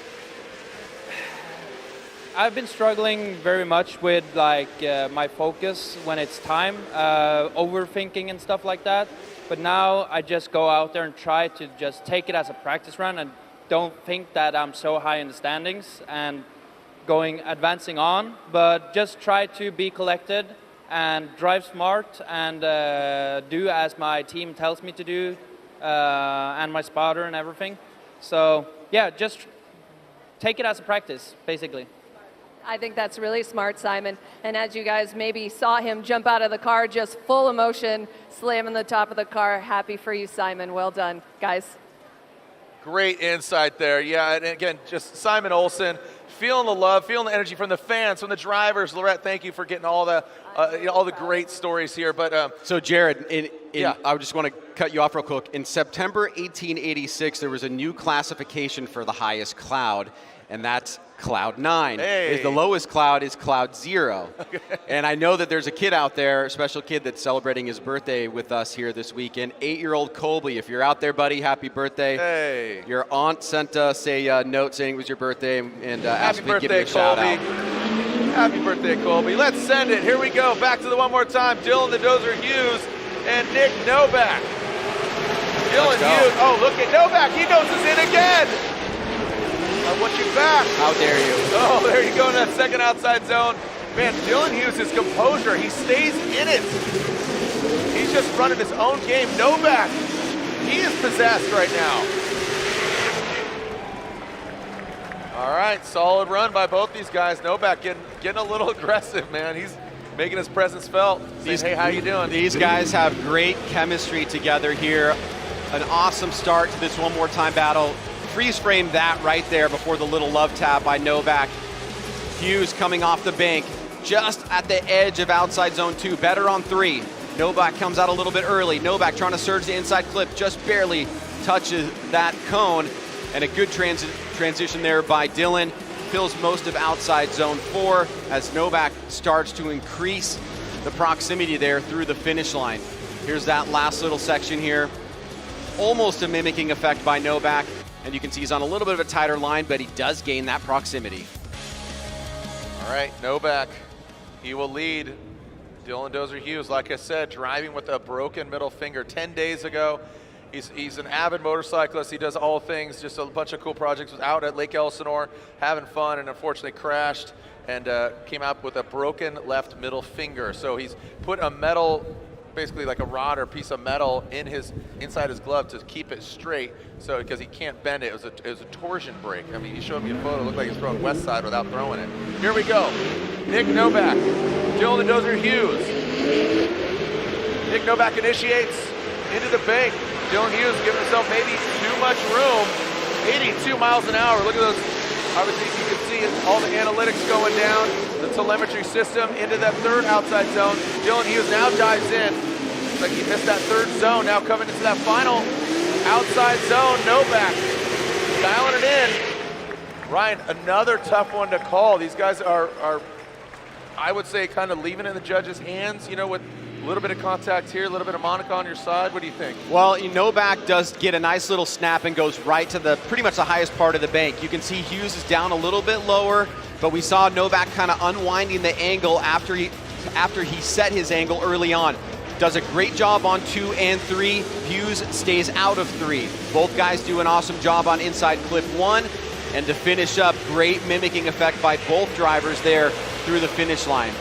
[SPEAKER 12] I've been struggling very much with my focus when it's time, overthinking and stuff like that. But now I just go out there and try to just take it as a practice run and don't think that I'm so high in the standings and advancing on, but just try to be collected and drive smart and do as my team tells me to do and my spotter and everything. So yeah, just take it as a practice, basically.
[SPEAKER 7] I think that's really smart, Simon. And as you guys maybe saw him jump out of the car, just full emotion, slamming the top of the car. Happy for you, Simon. Well done, guys.
[SPEAKER 8] Great insight there. Yeah, and again, just Simon Olsen, feeling the love, feeling the energy from the fans, from the drivers. Lorette, thank you for getting all the great stories here. But
[SPEAKER 14] so Jared, I just want to cut you off real quick. In September 1886, there was a new classification for the highest cloud, and that's Cloud 9.
[SPEAKER 8] Hey.
[SPEAKER 14] The lowest cloud is Cloud 0. Okay. And I know that there's a kid out there, a special kid that's celebrating his birthday with us here this weekend. 8-year-old Colby. If you're out there, buddy, happy birthday.
[SPEAKER 8] Hey.
[SPEAKER 14] Your aunt sent us a note saying it was your birthday and asked me to give you a
[SPEAKER 8] Colby.
[SPEAKER 14] shout out.
[SPEAKER 8] Happy birthday, Colby. Let's send it. Here we go. Back to the one more time. Dylan the Dozer Hughes and Nick Noback. Dylan Hughes. Oh, look at Novak. He knows it's in again. I want you back.
[SPEAKER 14] How dare you?
[SPEAKER 8] Oh, there you go in that second outside zone. Man, Dylan Hughes, his composure, he stays in it. He's just running his own game. Novak, he is possessed right now. All right, solid run by both these guys. Novak getting a little aggressive, man. He's making his presence felt. Saying, hey, how you doing?
[SPEAKER 14] These guys have great chemistry together here. An awesome start to this one more time battle. Freeze frame that right there before the little love tap by Novak. Hughes coming off the bank, just at the edge of outside zone 2, better on 3. Novak comes out a little bit early. Novak trying to surge the inside clip, just barely touches that cone. And a good transition there by Dylan. Fills most of outside zone 4 as Novak starts to increase the proximity there through the finish line. Here's that last little section here. Almost a mimicking effect by Novak. And you can see he's on a little bit of a tighter line, but he does gain that proximity.
[SPEAKER 8] All right, Novak, he will lead. Dylan Dozer Hughes, like I said, driving with a broken middle finger 10 days ago. He's an avid motorcyclist. He does all things, just a bunch of cool projects. Was out at Lake Elsinore having fun and unfortunately crashed and came out with a broken left middle finger. So he's put a metal, basically like a rod or piece of metal inside his glove to keep it straight. So because he can't bend it, it was a torsion break. I mean, he showed me a photo. It looked like he was throwing West Side without throwing it. Here we go. Nick Noback, Dylan the Dozer Hughes. Nick Noback initiates into the bank. Dylan Hughes giving himself maybe too much room. 82 miles an hour. Look at those. Obviously, you can see all the analytics going down. The telemetry system into that third outside zone. Dylan Hughes now dives in. Looks like he missed that third zone. Now coming into that final outside zone. Novak dialing it in. Ryan, another tough one to call. These guys are I would say, kind of leaving it in the judges' hands, you know, with a little bit of contact here, a little bit of Monica on your side. What do you think?
[SPEAKER 14] Well, Noback does get a nice little snap and goes right to the pretty much the highest part of the bank. You can see Hughes is down a little bit lower, but we saw Novak kind of unwinding the angle after he set his angle early on. Does a great job on 2 and 3. Hughes stays out of 3. Both guys do an awesome job on inside clip 1. And to finish up, great mimicking effect by both drivers there through the finish line.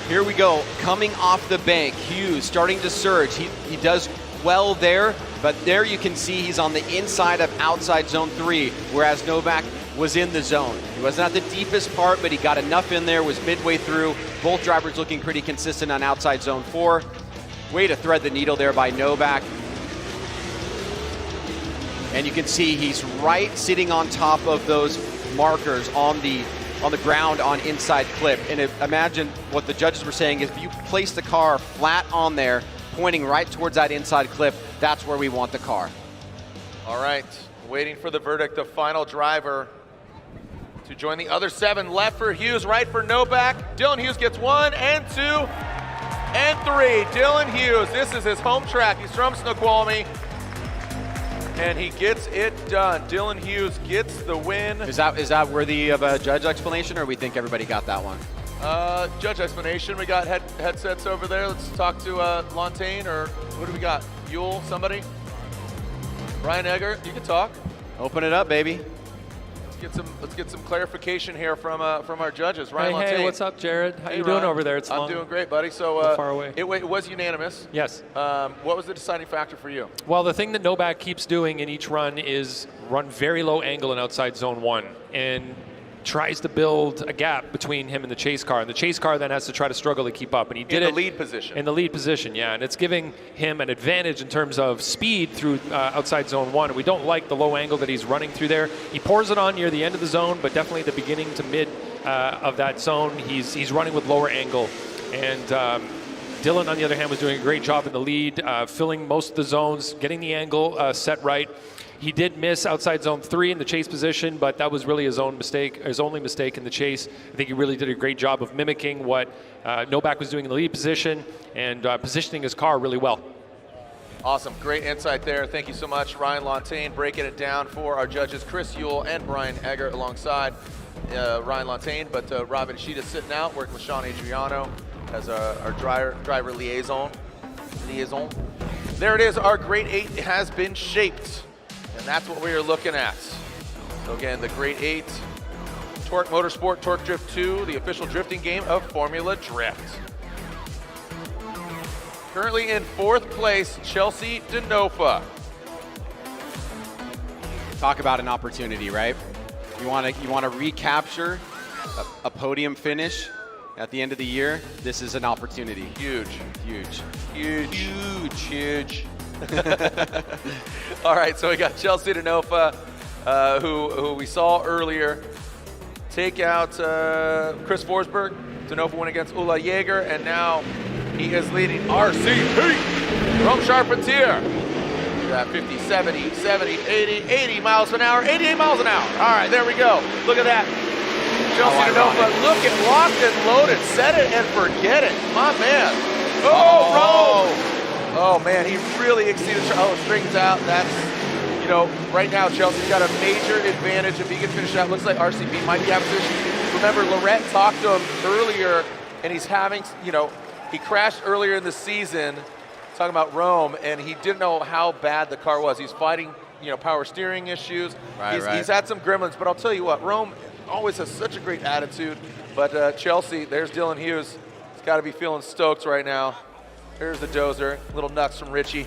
[SPEAKER 14] Here we go, coming off the bank, Hughes starting to surge. He does well there, but there you can see he's on the inside of outside zone 3, whereas Novak was in the zone. He wasn't at the deepest part, but he got enough in there, was midway through. Both drivers looking pretty consistent on outside zone 4. Way to thread the needle there by Novak. And you can see he's right sitting on top of those markers on the ground on inside clip. And imagine what the judges were saying is if you place the car flat on there, pointing right towards that inside clip, that's where we want the car.
[SPEAKER 8] All right, waiting for the verdict, the final driver to join the other 7. Left for Hughes, right for Noback. Dylan Hughes gets 1 and 2 and 3. Dylan Hughes, this is his home track. He's from Snoqualmie. And he gets it done. Dylan Hughes gets the win.
[SPEAKER 14] Is that worthy of a judge explanation, or we think everybody got that one?
[SPEAKER 8] Judge explanation. We got headsets over there. Let's talk to Lontaine, or what do we got? Yule, somebody? Ryan Egger, you can talk.
[SPEAKER 14] Open it up, baby.
[SPEAKER 8] Let's get some clarification here from our judges. Ryan Lontaine.
[SPEAKER 5] Hey, what's up, Jared? How you doing over there? It's
[SPEAKER 8] I'm doing great, buddy. So
[SPEAKER 5] far away.
[SPEAKER 8] It was unanimous.
[SPEAKER 5] Yes.
[SPEAKER 8] What was the deciding factor for you?
[SPEAKER 5] Well, the thing that Noback keeps doing in each run is run very low angle in outside zone 1 and tries to build a gap between him and the chase car. And the chase car then has to try to struggle to keep up. And he did it
[SPEAKER 8] in the lead position.
[SPEAKER 5] In the lead position, yeah. And it's giving him an advantage in terms of speed through outside zone 1. We don't like the low angle that he's running through there. He pours it on near the end of the zone, but definitely at the beginning to mid of that zone, he's running with lower angle. And Dylan, on the other hand, was doing a great job in the lead, filling most of the zones, getting the angle set right. He did miss outside zone 3 in the chase position, but that was really his only mistake in the chase. I think he really did a great job of mimicking what Noback was doing in the lead position and positioning his car really well.
[SPEAKER 8] Awesome, great insight there. Thank you so much, Ryan Lontaine, breaking it down for our judges, Chris Yule and Brian Egger, alongside Ryan Lontaine. But Robin Ishida sitting out, working with Sean Adriano as our driver liaison. There it is, our Grade 8 has been shaped. And that's what we are looking at. So again, the Grade 8, Tuerck Motorsport, Tuerck Drift 2, the official drifting game of Formula Drift. Currently in 4th place, Chelsea Denofa.
[SPEAKER 14] Talk about an opportunity, right? You want to recapture a podium finish at the end of the year. This is an opportunity.
[SPEAKER 8] Huge.
[SPEAKER 14] Huge.
[SPEAKER 8] All right, so we got Chelsea Denofa, who we saw earlier, take out Chris Forsberg. Denofa went against Ulla Jaeger, and now he is leading RCP. Rome Charpentier. Look at that, 50, 70, 70, 80 miles an hour, 88 miles an hour. All right, there we go. Look at that. Chelsea Denofa, look at locked and loaded. Set it and forget it. My man. Oh, Rome. Oh man, he really exceeded. Oh, strings out. That's, you know, right now Chelsea's got a major advantage if he can finish that. Looks like RCP might be out of position. Remember, Lorette talked to him earlier, and he's having, you know, he crashed earlier in the season, talking about Rome, and he didn't know how bad the car was. He's fighting, you know, power steering issues. He's had some gremlins, but I'll tell you what, Rome always has such a great attitude. But Chelsea, there's Dylan Hughes. He's got to be feeling stoked right now. There's the dozer, little nuts from Richie.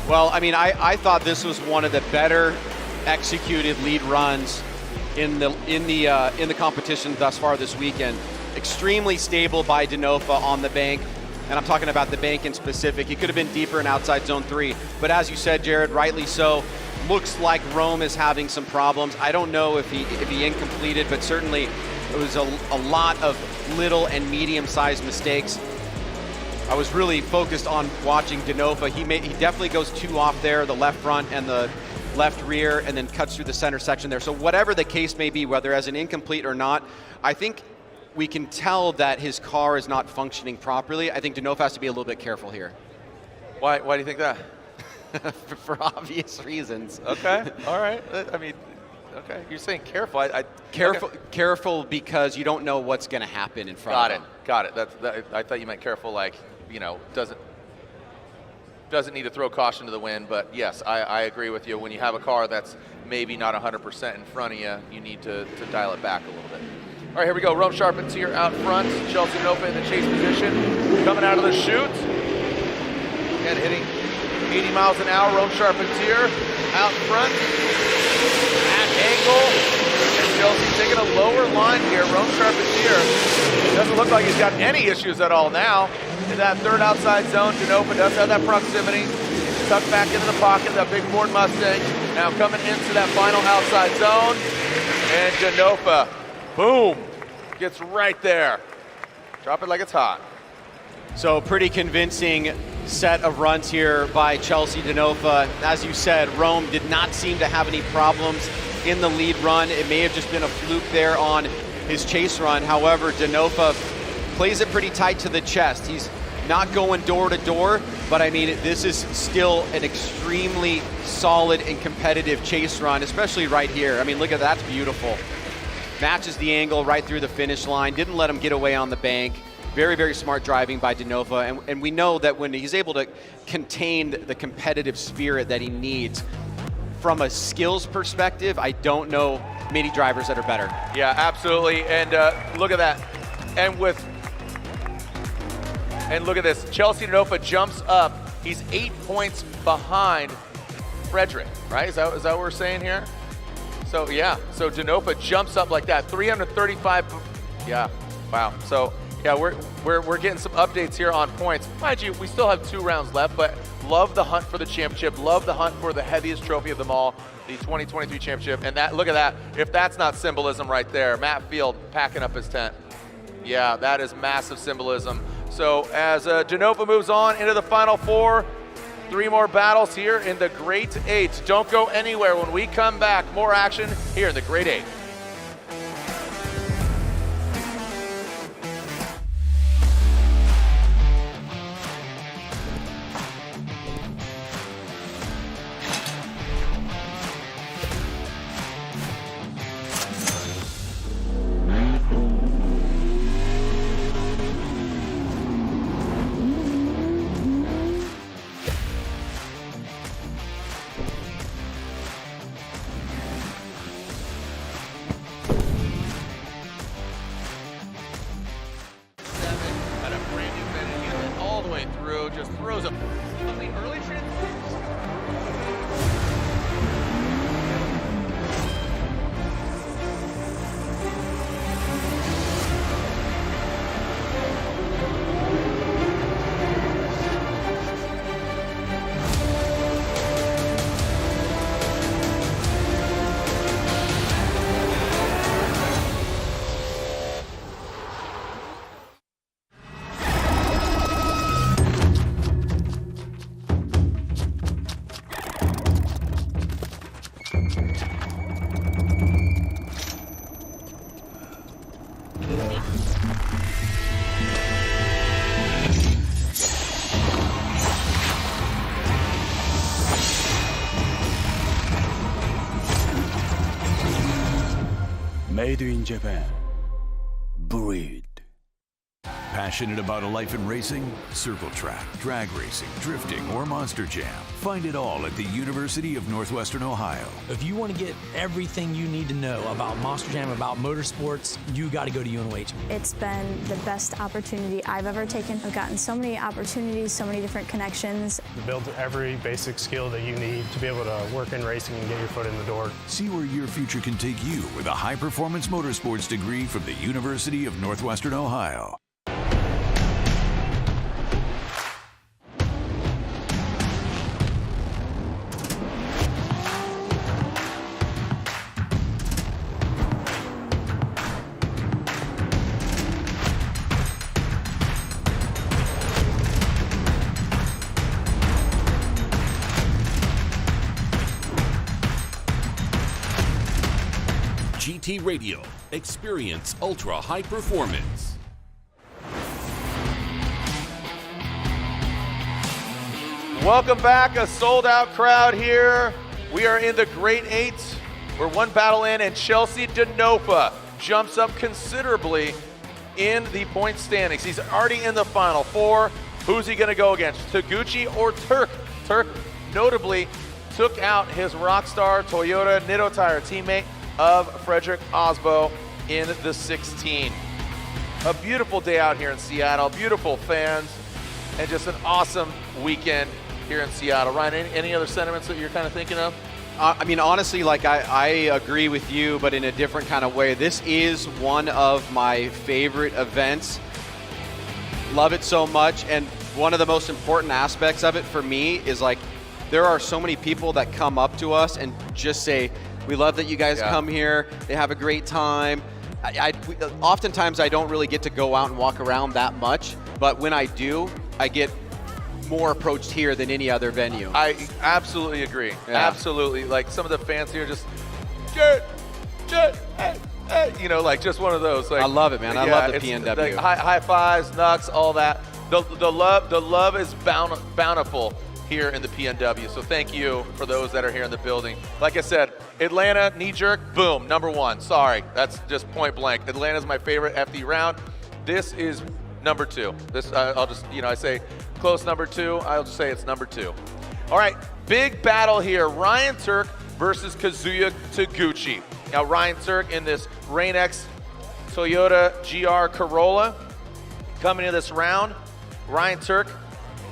[SPEAKER 14] Well, I mean, I thought this was one of the better executed lead runs in the competition thus far this weekend. Extremely stable by Denofa on the bank, and I'm talking about the bank in specific. He could have been deeper in outside zone 3, but as you said, Jared, rightly so. Looks like Rome is having some problems. I don't know if he incompleted, but certainly it was a lot of little and medium-sized mistakes. I was really focused on watching Denofa. He definitely goes 2 off there, the left front and the left rear, and then cuts through the center section there. So whatever the case may be, whether as an incomplete or not, I think we can tell that his car is not functioning properly. I think Denofa has to be a little bit careful here.
[SPEAKER 8] Why do you think that?
[SPEAKER 14] For obvious reasons.
[SPEAKER 8] Okay, all right. I mean, okay, you're saying careful.
[SPEAKER 14] Careful because you don't know what's going to happen in front of him.
[SPEAKER 8] Got it. I thought you meant careful, like, you know, doesn't need to throw caution to the wind. But yes, I agree with you. When you have a car that's maybe not 100% in front of you, you need to dial it back a little bit. All right, here we go. Rome Charpentier out front. Chelsea Denofa in the chase position. Coming out of the chute. Again, hitting 80 miles an hour. Rome Charpentier out front. At angle. And Chelsea taking a lower line here. Rome Charpentier doesn't look like he's got any issues at all now. In that third outside zone, Denofa does have that proximity. Tucked back into the pocket, that big Ford Mustang. Now coming into that final outside zone. And Denofa, boom, gets right there. Drop it like it's hot.
[SPEAKER 14] So pretty convincing set of runs here by Chelsea Denofa. As you said, Rome did not seem to have any problems in the lead run. It may have just been a fluke there on his chase run. However, Denofa plays it pretty tight to the chest. He's not going door to door, but I mean, this is still an extremely solid and competitive chase run, especially right here. I mean, look at that, that's beautiful. Matches the angle right through the finish line, didn't let him get away on the bank. Very, very smart driving by Denofa, and we know that when he's able to contain the competitive spirit that he needs, from a skills perspective, I don't know many drivers that are better.
[SPEAKER 8] Yeah, absolutely, and look at that. And look at this, Chelsea Denofa jumps up. He's 8 points behind Frederick, right? Is that what we're saying here? So yeah, so Denofa jumps up like that, 335, yeah, wow. So yeah, we're getting some updates here on points. Mind you, we still have 2 rounds left, but love the hunt for the championship, love the hunt for the heaviest trophy of them all, the 2023 championship. And that, look at that, if that's not symbolism right there, Matt Field packing up his tent. Yeah, that is massive symbolism. So as Denofa moves on into the Final Four, 3 more battles here in the Great 8. Don't go anywhere. When we come back, more action here in the Great 8. Just throws a early transition.
[SPEAKER 11] Made in Japan. Breed. Passionate about a life in racing? Circle track, drag racing, drifting, or Monster Jam. Find it all at the University of Northwestern Ohio.
[SPEAKER 6] If you want to get everything you need to know about Monster Jam, about motorsports, you got to go to UNOH.
[SPEAKER 10] It's been the best opportunity I've ever taken. I've gotten so many opportunities, so many different connections.
[SPEAKER 19] You build every basic skill that you need to be able to work in racing and get your foot in the door.
[SPEAKER 11] See where your future can take you with a high-performance motorsports degree from the University of Northwestern Ohio.
[SPEAKER 24] GT Radio. Experience ultra high performance.
[SPEAKER 8] Welcome back, a sold-out crowd here. We are in the Great 8. We're one battle in, and Chelsea Denofa jumps up considerably in the point standings. He's already in the Final Four. Who's he going to go against, Taguchi or Tuerck? Tuerck notably took out his Rockstar Toyota Nitto Tire teammate of Frederick Aasbo in the 16. A beautiful day out here in Seattle, beautiful fans, and just an awesome weekend here in Seattle. Ryan, any other sentiments that you're kind of thinking of?
[SPEAKER 14] I mean, honestly, like I agree with you, but in a different kind of way. This is one of my favorite events. Love it so much, and one of the most important aspects of it for me is like there are so many people that come up to us and just say, we love that you guys come here. They have a great time. Oftentimes I don't really get to go out and walk around that much, but when I do, I get more approached here than any other venue.
[SPEAKER 8] I absolutely agree. Yeah. Absolutely. Like some of the fans here just, hey, you know, like just one of those. Like,
[SPEAKER 14] I love it, man. I love the PNW.
[SPEAKER 8] Like high fives, knucks, all that. The love is bountiful here in the PNW. So thank you for those that are here in the building. Like I said, Atlanta, knee jerk, boom, #1. Sorry, that's just point blank. Atlanta's my favorite FD round. This is #2. This, I'll just, I say close #2. I'll just say it's #2. All right, big battle here. Ryan Tuerck versus Kazuya Taguchi. Now Ryan Tuerck in this Rain-X Toyota GR Corolla. Coming into this round, Ryan Tuerck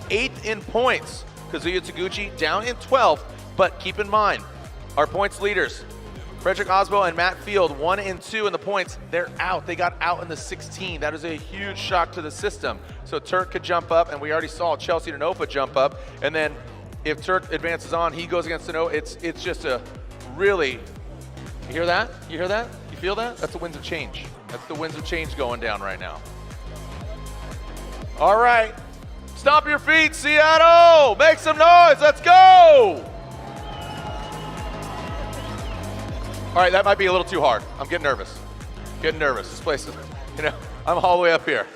[SPEAKER 8] 8th in points. Kazuya Taguchi down in 12th, but keep in mind, our points leaders, Frederick Aasbo and Matt Field, 1 and 2 in the points. They're out. They got out in the 16. That is a huge shock to the system. So Tuerck could jump up, and we already saw Chelsea Denofa jump up. And then if Tuerck advances on, he goes against Denofa. It's just a really, you hear that? You hear that? You feel that? That's the winds of change. That's the winds of change going down right now. All right. Stomp your feet, Seattle. Make some noise. Let's go. All right, that might be a little too hard. I'm getting nervous. This place is, I'm all the way up here.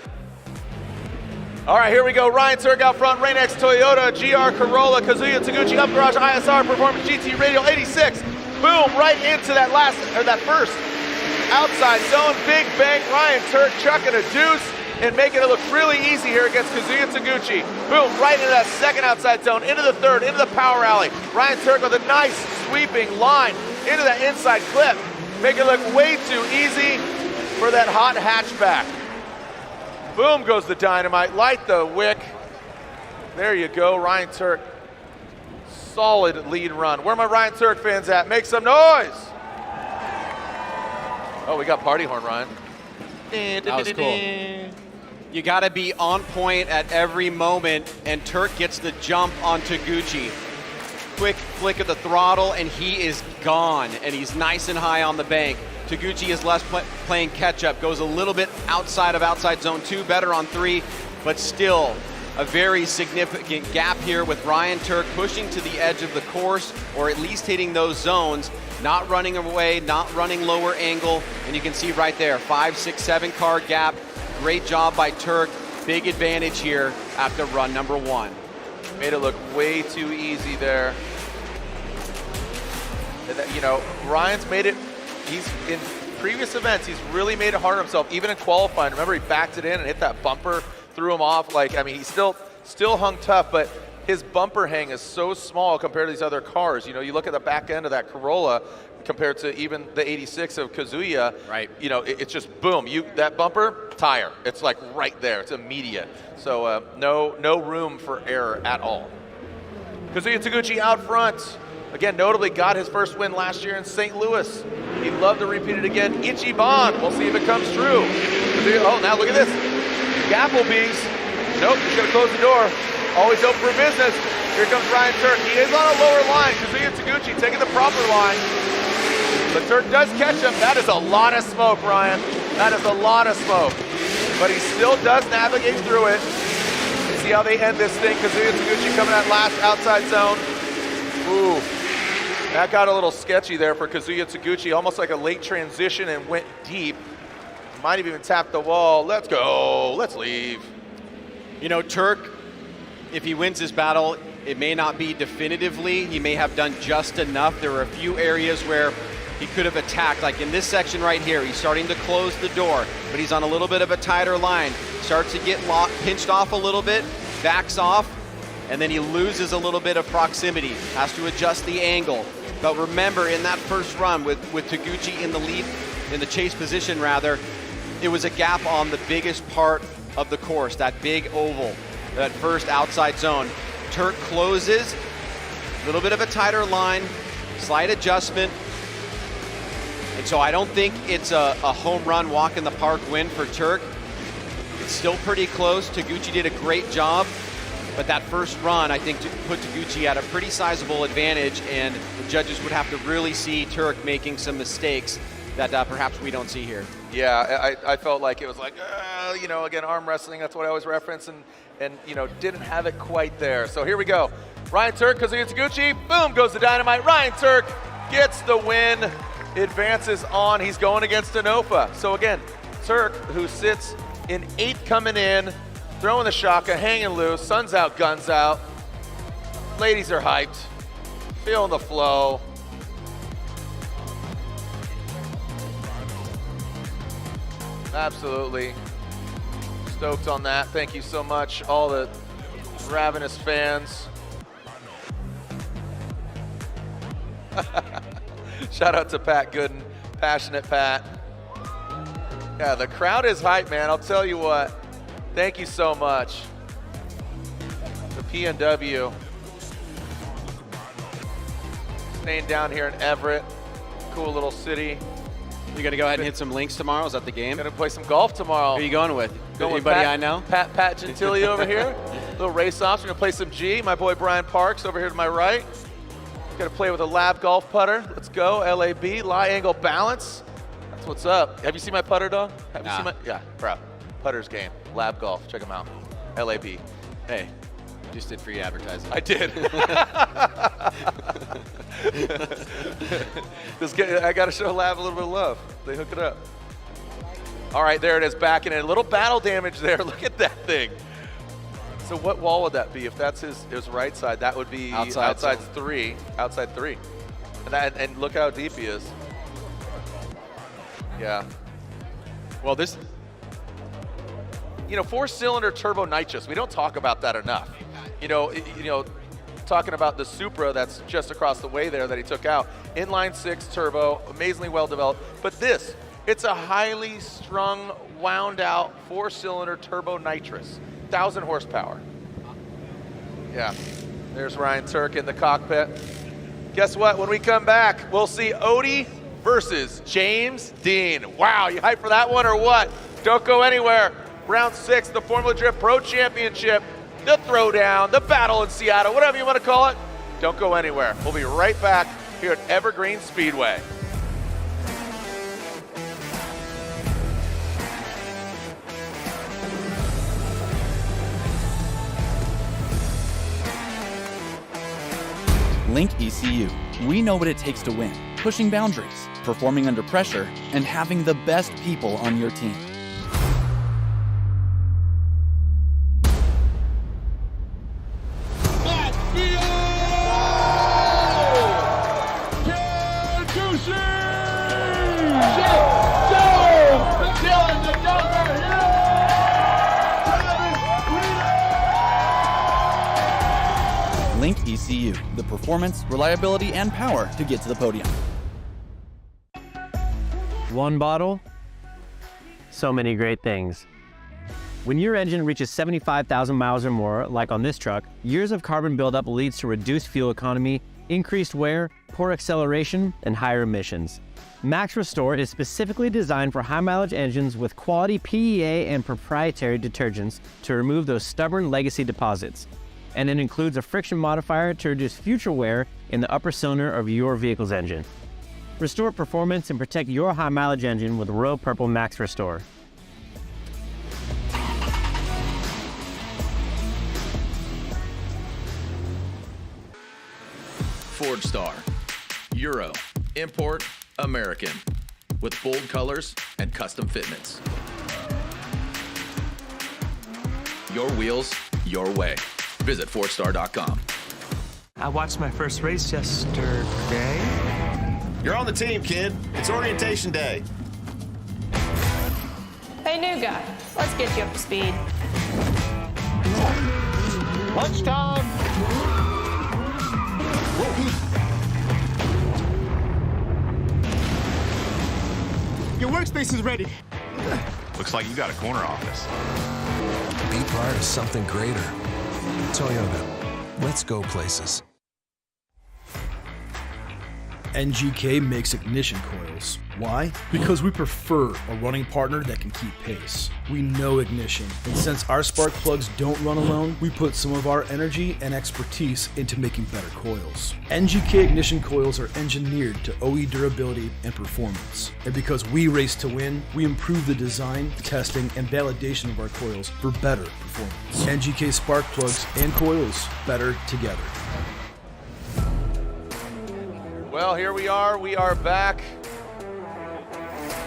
[SPEAKER 8] All right, here we go. Ryan Tuerck out front, Rain-X Toyota, GR Corolla, Kazuya Taguchi, Up Garage, ISR, Performance GT Radial 86. Boom, right into that first outside zone. Big bang, Ryan Tuerck chucking a deuce and making it look really easy here against Kazuya Taguchi. Boom, right into that second outside zone, into the third, into the power alley. Ryan Tuerck with a nice sweeping line into that inside clip. Make it look way too easy for that hot hatchback. Boom goes the dynamite, light the wick. There you go, Ryan Tuerck. Solid lead run. Where are my Ryan Tuerck fans at? Make some noise. Oh, we got party horn, Ryan.
[SPEAKER 14] That was cool. You got to be on point at every moment, and Tuerck gets the jump on Taguchi. Quick flick of the throttle, and he is gone, and he's nice and high on the bank. Taguchi is less playing catch-up, goes a little bit outside of outside zone 2, better on 3, but still a very significant gap here with Ryan Tuerck pushing to the edge of the course, or at least hitting those zones, not running away, not running lower angle, and you can see right there, 5, 6, 7 car gap. Great job by Tuerck. Big advantage here after run number 1.
[SPEAKER 8] Made it look way too easy there. Ryan's made it. He's in previous events, he's really made it hard on himself, even in qualifying. Remember, he backed it in and hit that bumper, threw him off. He still hung tough, but his bumper hang is so small compared to these other cars. You look at the back end of that Corolla compared to even the 86 of Kazuya.
[SPEAKER 14] Right.
[SPEAKER 8] It's just boom. That bumper, tire. It's like right there. It's immediate. So no room for error at all. Kazuya Taguchi out front. Again, notably got his first win last year in St. Louis. He'd love to repeat it again. Ichiban, we'll see if it comes true. Oh, now look at this. Applebee's. Nope, he's gonna close the door. Always open for business. Here comes Ryan Tuerck. He is on a lower line. Kazuya Taguchi taking the proper line. But Tuerck does catch him. That is a lot of smoke, Ryan. That is a lot of smoke. But he still does navigate through it. See how they end this thing. Kazuya Taguchi coming out last outside zone. Ooh. That got a little sketchy there for Kazuya Taguchi, almost like a late transition and went deep. Might have even tapped the wall. Let's go, let's leave.
[SPEAKER 14] Tuerck, if he wins this battle, it may not be definitively. He may have done just enough. There were a few areas where he could have attacked, like in this section right here. He's starting to close the door, but he's on a little bit of a tighter line. Starts to get pinched off a little bit, backs off, and then he loses a little bit of proximity, has to adjust the angle. But remember, in that first run with Taguchi in the lead, in the chase position rather, it was a gap on the biggest part of the course, that big oval, that first outside zone. Tuerck closes, a little bit of a tighter line, slight adjustment. And so I don't think it's a home run, walk in the park win for Tuerck. It's still pretty close. Taguchi did a great job. But that first run, I think, put Taguchi at a pretty sizable advantage, and the judges would have to really see Tuerck making some mistakes that perhaps we don't see here.
[SPEAKER 8] Yeah, I felt like it was like, again, arm wrestling, that's what I always reference, and didn't have it quite there. So here we go. Ryan Tuerck, Kazuya Taguchi, boom goes the dynamite. Ryan Tuerck gets the win, advances on. He's going against Denofa. So again, Tuerck, who sits in 8th coming in, throwing the shotgun, hanging loose, sun's out, guns out. Ladies are hyped, feeling the flow. Absolutely stoked on that. Thank you so much, all the ravenous fans. Shout out to Pat Gooden, Passionate Pat. Yeah, the crowd is hyped, man. I'll tell you what. Thank you so much. The PNW. Staying down here in Everett. Cool little city.
[SPEAKER 14] You gonna go ahead and hit some links tomorrow? Is that the game?
[SPEAKER 8] Gonna play some golf tomorrow.
[SPEAKER 14] Who are you going with?
[SPEAKER 8] Anybody
[SPEAKER 14] I know?
[SPEAKER 8] Pat Gentili over here. Little race offs. We're gonna play some G. My boy Brian Parks over here to my right. Gonna play with a lab golf putter. Let's go. LAB, lie angle balance. That's what's up. Have you seen my putter, dog? Have you seen my? Yeah, bro. Putter's game. Lab golf. Check them out. LAB.
[SPEAKER 14] Hey, just did free advertising.
[SPEAKER 8] I did. I got to show Lab a little bit of love. They hook it up. All right, there it is, back in it. A little battle damage there. Look at that thing. So what wall would that be? If that's his right side, that would be outside three. Outside three. And look how deep he is. Yeah.
[SPEAKER 14] Well, this,
[SPEAKER 8] you know, 4-cylinder turbo nitrous. We don't talk about that enough. You know, talking about the Supra that's just across the way there that he took out. Inline 6 turbo, amazingly well developed. But this, it's a highly strung, wound out 4-cylinder turbo nitrous, 1,000 horsepower. Yeah. There's Ryan Tuerck in the cockpit. Guess what? When we come back, we'll see Odie versus James Dean. Wow, you hyped for that one or what? Don't go anywhere. Round 6, the Formula Drift Pro Championship, the throwdown, the battle in Seattle, whatever you want to call it. Don't go anywhere. We'll be right back here at Evergreen Speedway.
[SPEAKER 3] Link ECU. We know what it takes to win. Pushing boundaries, performing under pressure, and having the best people on your team. Link ECU, the performance, reliability, and power to get to the podium.
[SPEAKER 4] One bottle, so many great things. When your engine reaches 75,000 miles or more, like on this truck, years of carbon buildup leads to reduced fuel economy, increased wear, poor acceleration, and higher emissions. Max Restore is specifically designed for high-mileage engines with quality PEA and proprietary detergents to remove those stubborn legacy deposits. And it includes a friction modifier to reduce future wear in the upper cylinder of your vehicle's engine. Restore performance and protect your high-mileage engine with Royal Purple Max Restore.
[SPEAKER 22] Ford Star. Euro. Import. American. With bold colors and custom fitments. Your wheels, your way. Visit Fordstar.com.
[SPEAKER 20] I watched my first race yesterday.
[SPEAKER 13] You're on the team, kid. It's orientation day.
[SPEAKER 18] Hey, new guy. Let's get you up to speed.
[SPEAKER 13] Lunchtime!
[SPEAKER 21] Your workspace is ready.
[SPEAKER 13] Looks like you got a corner office.
[SPEAKER 9] Be part of something greater. Toyota. Let's go places.
[SPEAKER 23] NGK makes ignition coils. Why? Because we prefer a running partner that can keep pace. We know ignition, and since our spark plugs don't run alone, we put some of our energy and expertise into making better coils. NGK ignition coils are engineered to OE durability and performance. And because we race to win, we improve the design, testing, and validation of our coils for better performance. NGK spark plugs and coils, better together.
[SPEAKER 8] Well, here we are back.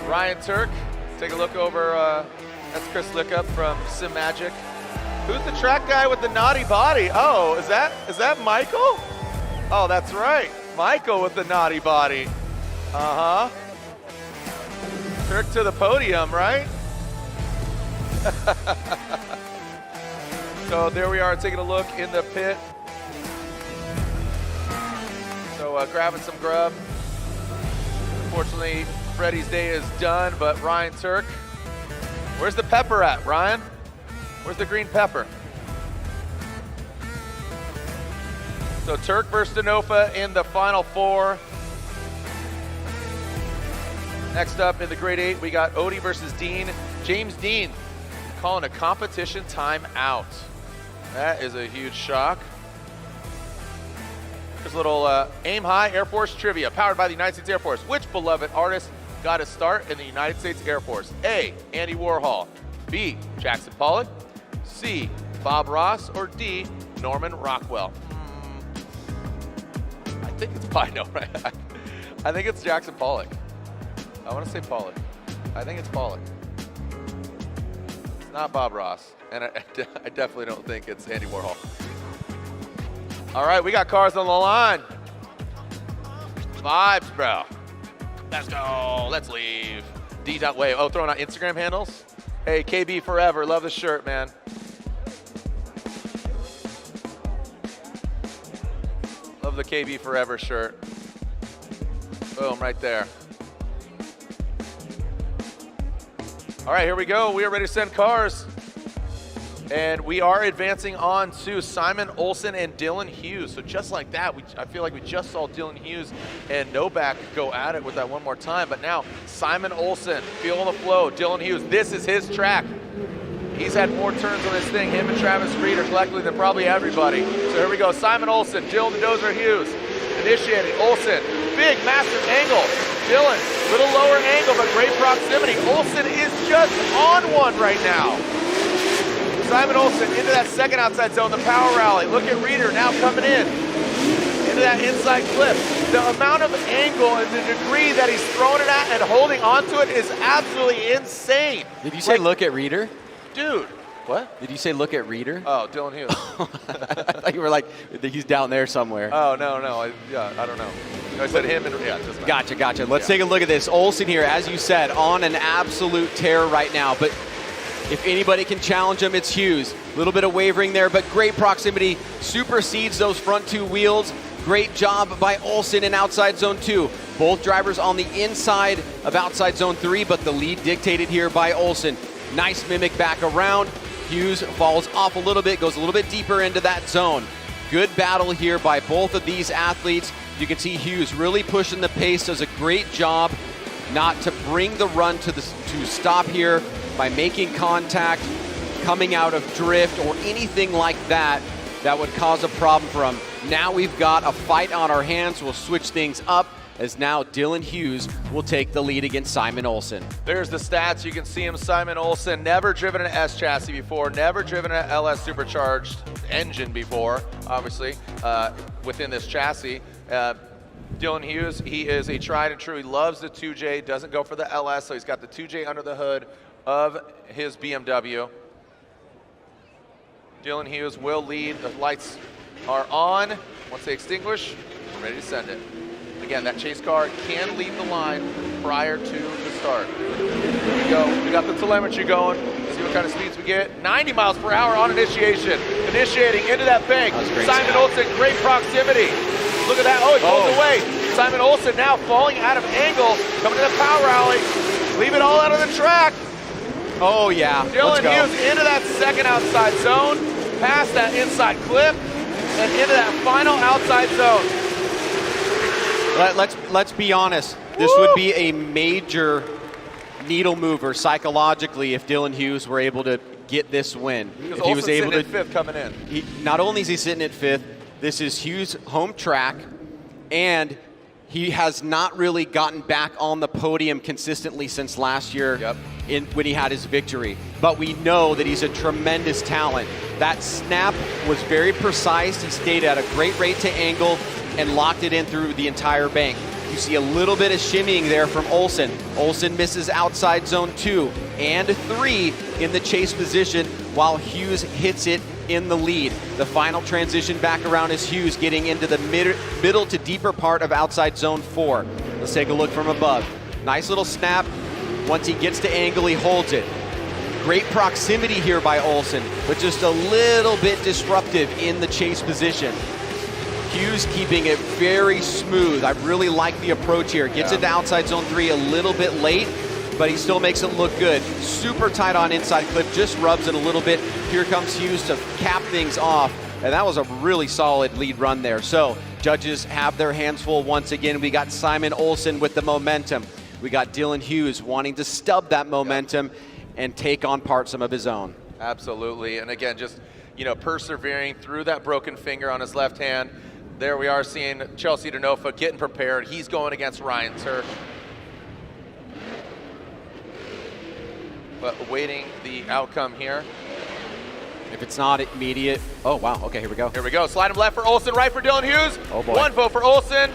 [SPEAKER 8] Ryan Tuerck, take a look over, that's Chris Lickup from Sim Magic. Who's the track guy with the naughty body? Oh, is that Michael? Oh, that's right, Michael with the naughty body. Uh-huh. Tuerck to the podium, right? So there we are, taking a look in the pit. So grabbing some grub. Unfortunately, Freddie's day is done, but Ryan Tuerck. Where's the pepper at, Ryan? Where's the green pepper? So Tuerck versus Denofa in the final four. Next up in the grade 8, we got Odie versus Dean. James Dean calling a competition timeout. That is a huge shock. Here's a little Aim High Air Force trivia, powered by the United States Air Force. Which beloved artist got his start in the United States Air Force? A, Andy Warhol. B, Jackson Pollock. C, Bob Ross, or D, Norman Rockwell? I think it's Pino, right? I think it's Jackson Pollock. I want to say Pollock. I think it's Pollock. It's not Bob Ross, and I definitely don't think it's Andy Warhol. All right, we got cars on the line. Vibes, bro. Let's go. Let's leave. D.Wave. Oh, throwing out Instagram handles? Hey, KB forever. Love the shirt, man. Love the KB forever shirt. Boom, right there. All right, here we go. We are ready to send cars. And we are advancing on to Simon Olsen and Dylan Hughes. So just like that, I feel like we just saw Dylan Hughes and Noback go at it with that one more time. But now Simon Olsen, feeling the flow. Dylan Hughes, this is his track. He's had more turns on this thing, him and Travis Reeder collectively, than probably everybody. So here we go, Simon Olsen, Dylan the Dozer Hughes, initiating. Olsen, big, massive angle. Dylan, little lower angle, but great proximity. Olsen is just on one right now. Simon Olsen into that second outside zone, the power rally. Look at Reeder now coming in. Into that inside clip. The amount of angle and the degree that he's throwing it at and holding onto it is absolutely insane.
[SPEAKER 14] Did you say look at Reeder?
[SPEAKER 8] Dude. What?
[SPEAKER 14] Did you say look at Reeder?
[SPEAKER 8] Oh, Dylan Hughes.
[SPEAKER 14] I thought you were like, he's down there somewhere.
[SPEAKER 8] Oh, no. I don't know. I said him and, yeah. Just
[SPEAKER 14] Gotcha. Let's take a look at this. Olsen here, as you said, on an absolute tear right now. But if anybody can challenge him, it's Hughes. A little bit of wavering there, but great proximity. Supersedes those front two wheels. Great job by Olsen in outside zone 2. Both drivers on the inside of outside zone 3, but the lead dictated here by Olsen. Nice mimic back around. Hughes falls off a little bit, goes a little bit deeper into that zone. Good battle here by both of these athletes. You can see Hughes really pushing the pace, does a great job not to bring the run to stop here by making contact, coming out of drift, or anything like that that would cause a problem for him. Now we've got a fight on our hands. We'll switch things up as now Dylan Hughes will take the lead against Simon Olsen.
[SPEAKER 8] There's the stats. You can see him, Simon Olsen, never driven an S chassis before, never driven an LS supercharged engine before, obviously, within this chassis. Dylan Hughes, he is a tried and true. He loves the 2J, doesn't go for the LS, so he's got the 2J under the hood of his BMW. Dylan Hughes will lead. The lights are on. Once they extinguish, we're ready to send it. Again, that chase car can leave the line prior to the start. Here we go. We got the telemetry going. See what kind of speeds we get. 90 miles per hour on initiation. Initiating into that bank. Simon Olsen, great proximity. Look at that. Oh, he pulls away. Simon Olsen now falling out of angle. Coming to the power rally. Leave it all out of the track.
[SPEAKER 14] Oh, yeah.
[SPEAKER 8] Dylan Hughes into that second outside zone. Past that inside clip. And into that final outside zone.
[SPEAKER 14] Let's be honest. This would be a major needle mover psychologically if Dylan Hughes were able to get this win.
[SPEAKER 8] Because
[SPEAKER 14] if he was able to,
[SPEAKER 8] fifth coming in.
[SPEAKER 14] Not only is he sitting at 5th, this is Hughes' home track, and he has not really gotten back on the podium consistently since last year when he had his victory. But we know that he's a tremendous talent. That snap was very precise. He stayed at a great rate to angle and locked it in through the entire bank. You see a little bit of shimmying there from Olsen. Olsen misses outside zone 2 and 3 in the chase position while Hughes hits it in the lead. The final transition back around is Hughes getting into the middle to deeper part of outside zone 4. Let's take a look from above. Nice little snap. Once he gets to angle, he holds it. Great proximity here by Olsen, but just a little bit disruptive in the chase position. Hughes keeping it very smooth. I really like the approach here. Gets into outside zone 3 a little bit late, but he still makes it look good. Super tight on inside clip, just rubs it a little bit. Here comes Hughes to cap things off, and that was a really solid lead run there. So judges have their hands full once again. We got Simon Olsen with the momentum. We got Dylan Hughes wanting to stub that momentum and take on parts of his own.
[SPEAKER 8] Absolutely, and again, just persevering through that broken finger on his left hand. There we are seeing Chelsea Denofa getting prepared. He's going against Ryan Tuerck. But awaiting the outcome here.
[SPEAKER 14] If it's not immediate, oh wow, okay, here we go.
[SPEAKER 8] Here we go, slide him left for Olsen, right for Dylan Hughes.
[SPEAKER 14] Oh boy.
[SPEAKER 8] 1 vote for Olsen.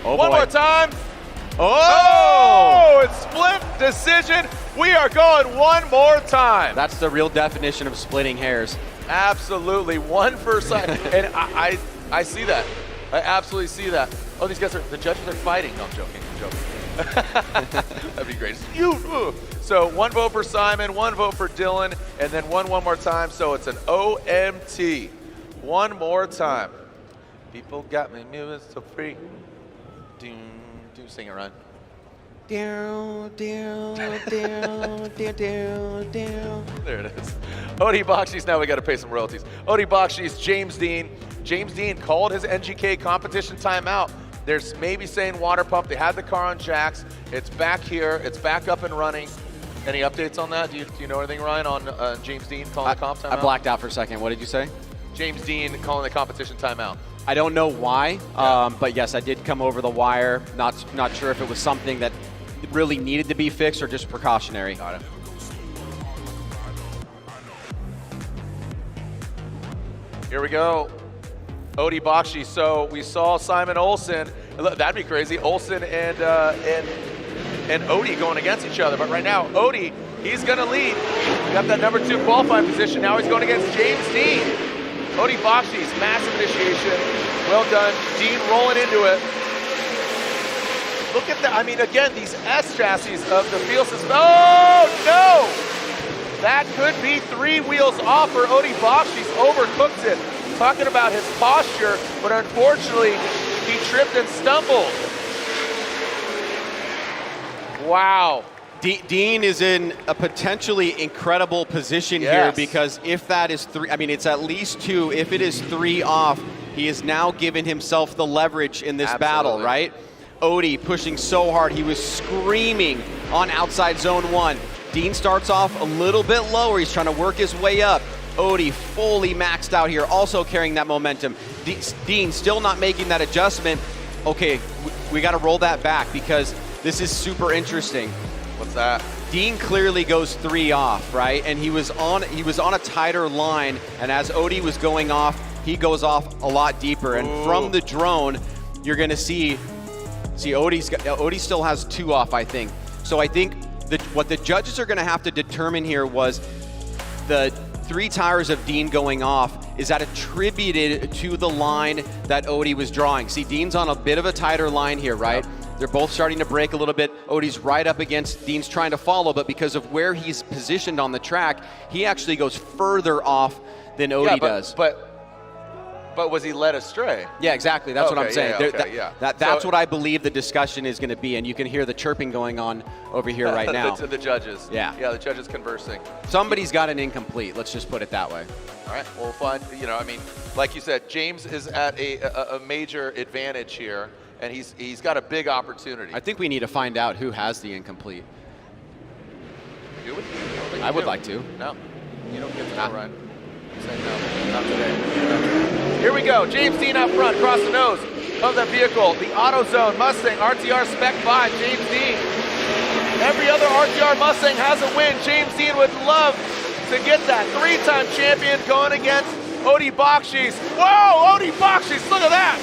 [SPEAKER 14] Oh
[SPEAKER 8] One
[SPEAKER 14] boy.
[SPEAKER 8] more time.
[SPEAKER 14] Oh!
[SPEAKER 8] It's split decision. We are going one more time.
[SPEAKER 14] That's the real definition of splitting hairs.
[SPEAKER 8] Absolutely, one for side. And I see that. I absolutely see that. Oh, these guys the judges are fighting. No, I'm joking. That'd be great. So 1 vote for Simon, 1 vote for Dylan, and then one more time. So it's an OMT. One more time. People got me moving so free. Do sing it, Ryan.
[SPEAKER 14] There
[SPEAKER 8] There it is. Odie Bakchis, now we got to pay some royalties. Odie Bakchis, James Dean. James Dean called his NGK competition timeout. There's maybe saying water pump. They had the car on jacks. It's back here. It's back up and running. Any updates on that? Do you know anything, Ryan, on James Dean calling the comp timeout?
[SPEAKER 14] I blacked out for a second. What did you say?
[SPEAKER 8] James Dean calling the competition timeout.
[SPEAKER 14] I don't know why, but yes, I did come over the wire. Not sure if it was something that really needed to be fixed or just precautionary.
[SPEAKER 8] Got it. Here we go. Odie Bakchis. So we saw Simon Olsen. That'd be crazy. Olsen and Odie going against each other. But right now, Odie, he's going to lead. Got that number 2 qualifying position. Now he's going against James Dean. Odie Bakchis, massive initiation. Well done. Dean rolling into it. Look at that. I mean, again, these S chassis of the field system. Oh, no! That could be 3 wheels off for Odie Bakchis. Overcooked it. Talking about his posture, but unfortunately, he tripped and stumbled. Wow.
[SPEAKER 14] Dean is in a potentially incredible position here because if that is 3, I mean, it's at least 2. If it is 3 off, he has now given himself the leverage in this battle, right? Odie pushing so hard. He was screaming on outside zone 1. Dean starts off a little bit lower. He's trying to work his way up. Odie fully maxed out here, also carrying that momentum. Dean still not making that adjustment. Okay, we got to roll that back because this is super interesting.
[SPEAKER 8] What's that?
[SPEAKER 14] Dean clearly goes 3 off, right? And he was on a tighter line, and as Odie was going off, he goes off a lot deeper. And from the drone, you're going to see Odie still has 2 off, I think. So I think what the judges are going to have to determine here was the 3 tires of Dean going off, is that attributed to the line that Odie was drawing? See, Dean's on a bit of a tighter line here, right? They're both starting to break a little bit. Odie's right up against Dean's trying to follow, but because of where he's positioned on the track, he actually goes further off than Odie does.
[SPEAKER 8] But was he led astray?
[SPEAKER 14] Yeah, exactly. That's what I'm saying. That's
[SPEAKER 8] So
[SPEAKER 14] what I believe the discussion is going to be, and you can hear the chirping going on over here right now.
[SPEAKER 8] The judges.
[SPEAKER 14] Yeah,
[SPEAKER 8] the judges conversing.
[SPEAKER 14] Somebody's got an incomplete. Let's just put it that way.
[SPEAKER 8] All right, we'll find. I mean, like you said, James is at a major advantage here, and he's got a big opportunity.
[SPEAKER 14] I think we need to find out who has the incomplete.
[SPEAKER 8] Do we?
[SPEAKER 14] I would like to.
[SPEAKER 8] No, you don't get to know, Ryan. Say no, not today. Here we go. James Dean up front, across the nose of that vehicle. The AutoZone Mustang RTR Spec 5, James Dean. Every other RTR Mustang has a win. James Dean would love to get that. 3-time champion going against Odie Bakchis. Whoa, Odie Bakchis, look at that.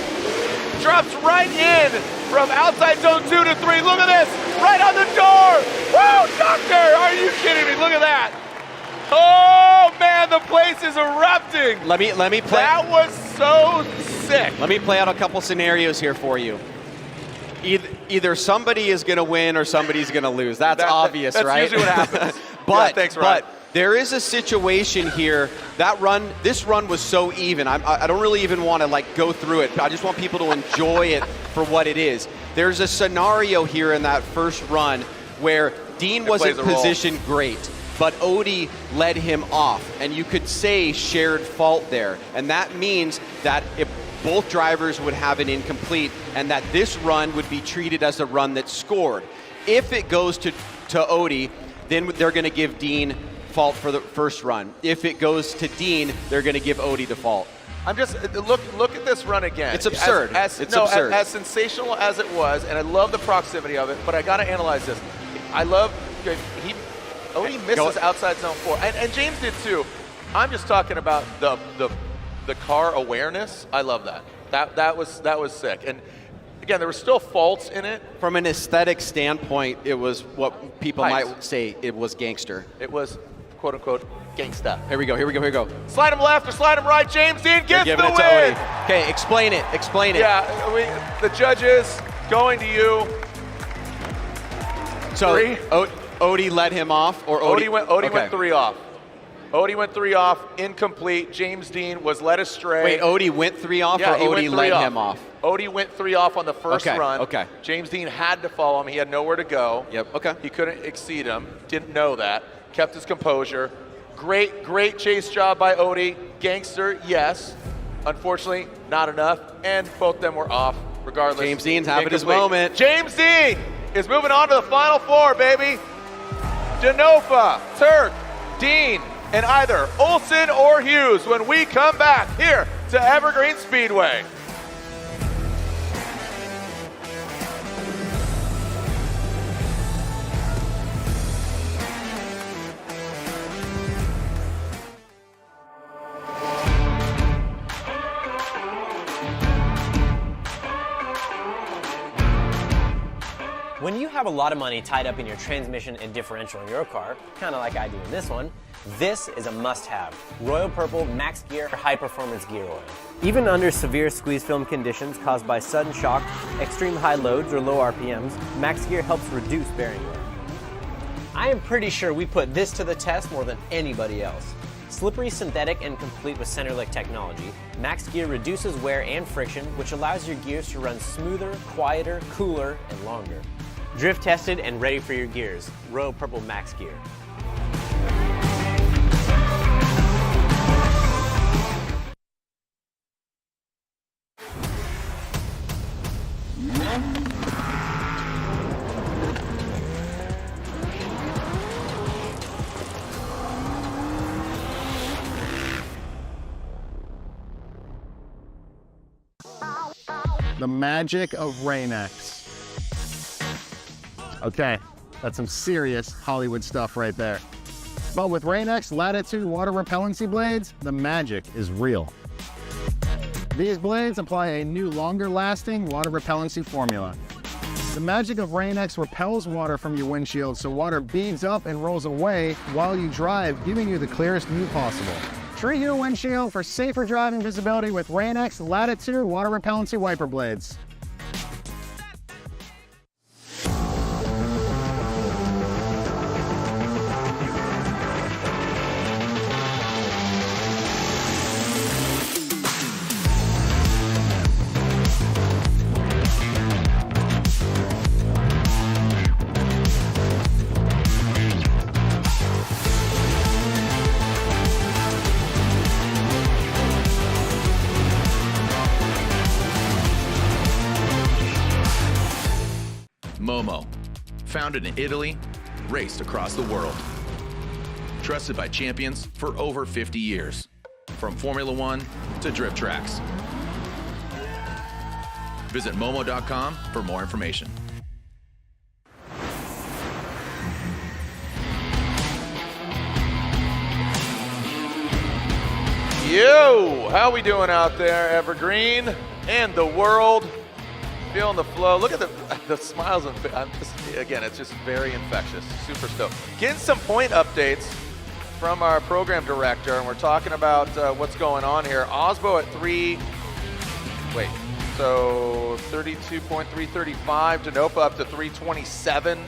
[SPEAKER 8] Drops right in from outside zone 2 to 3. Look at this, right on the door. Whoa, doctor, are you kidding me? Look at that. Oh man, the place is erupting.
[SPEAKER 14] Let me play.
[SPEAKER 8] That was so sick.
[SPEAKER 14] Let me play out a couple scenarios here for you. Either somebody is going to win or somebody's going to lose. That's obvious,
[SPEAKER 8] that's
[SPEAKER 14] right?
[SPEAKER 8] That's usually what happens.
[SPEAKER 14] But there is a situation here. This run was so even. I don't really even want to go through it. I just want people to enjoy it for what it is. There's a scenario here in that first run where Dean wasn't positioned great, but Odie led him off, and you could say shared fault there. And that means that if both drivers would have an incomplete, and that this run would be treated as a run that scored. If it goes to Odie, then they're going to give Dean fault for the first run. If it goes to Dean, they're going to give Odie the fault.
[SPEAKER 8] I'm just look at this run again.
[SPEAKER 14] It's absurd.
[SPEAKER 8] It's absurd. As sensational as it was, and I love the proximity of it, but I got to analyze this. I love Odie misses outside zone 4, and James did too. I'm just talking about the car awareness. I love that. That was sick. And again, there were still faults in it.
[SPEAKER 14] From an aesthetic standpoint, it was what people
[SPEAKER 8] Nice.
[SPEAKER 14] might say it was gangster.
[SPEAKER 8] It was quote unquote gangsta.
[SPEAKER 14] Here we go.
[SPEAKER 8] Slide him left or slide him right. James Dean
[SPEAKER 14] They're
[SPEAKER 8] gets the
[SPEAKER 14] giving it to
[SPEAKER 8] win.
[SPEAKER 14] Odie. Okay, explain it.
[SPEAKER 8] Yeah, the judges going to you.
[SPEAKER 14] So
[SPEAKER 8] Three.
[SPEAKER 14] Odie led him off, or
[SPEAKER 8] Odie went
[SPEAKER 14] okay.
[SPEAKER 8] 3 off. Odie went 3 off, incomplete. James Dean was led astray.
[SPEAKER 14] Wait, Odie went 3 off,
[SPEAKER 8] Yeah,
[SPEAKER 14] or
[SPEAKER 8] he went
[SPEAKER 14] Odie
[SPEAKER 8] 3
[SPEAKER 14] led
[SPEAKER 8] off.
[SPEAKER 14] him off?
[SPEAKER 8] Odie went 3 off on the first run.
[SPEAKER 14] Okay.
[SPEAKER 8] James Dean had to follow him. He had nowhere to go.
[SPEAKER 14] Yep. Okay.
[SPEAKER 8] He couldn't exceed him. Didn't know that. Kept his composure. Great chase job by Odie. Gangster, yes. Unfortunately, not enough. And both of them were off, regardless.
[SPEAKER 14] James Dean's having his
[SPEAKER 8] Incomplete.
[SPEAKER 14] moment.
[SPEAKER 8] James Dean is moving on to the final 4, baby. Denofa, Tuerck, Dean, and either Olsen or Hughes when we come back here to Evergreen Speedway.
[SPEAKER 4] When you have a lot of money tied up in your transmission and differential in your car, kind of like I do in this one, this is a must-have. Royal Purple Max Gear High Performance Gear Oil. Even under severe squeeze film conditions caused by sudden shock, extreme high loads, or low RPMs, Max Gear helps reduce bearing wear. I am pretty sure we put this to the test more than anybody else. Slippery, synthetic, and complete with Centerlick technology, Max Gear reduces wear and friction, which allows your gears to run smoother, quieter, cooler, and longer. Drift tested and ready for your gears. Royal Purple Max Gear.
[SPEAKER 2] The magic of Rain-X. Okay, that's some serious Hollywood stuff right there. But with Rain-X Latitude water repellency blades, the magic is real. These blades apply a new longer lasting water repellency formula. The magic of Rain-X repels water from your windshield so water beads up and rolls away while you drive, giving you the clearest view possible. Treat your windshield for safer driving visibility with Rain-X Latitude water repellency wiper blades.
[SPEAKER 22] Momo, founded in Italy, raced across the world. Trusted by champions for over 50 years, from Formula One to drift tracks. Visit momo.com for more information.
[SPEAKER 8] Yo, how we doing out there, Evergreen and the world? Feeling the flow. Look at the smiles. Again, it's just very infectious. Super stoked. Getting some point updates from our program director, and we're talking about what's going on here. Aasbo at 32.335. Denofa up to 327.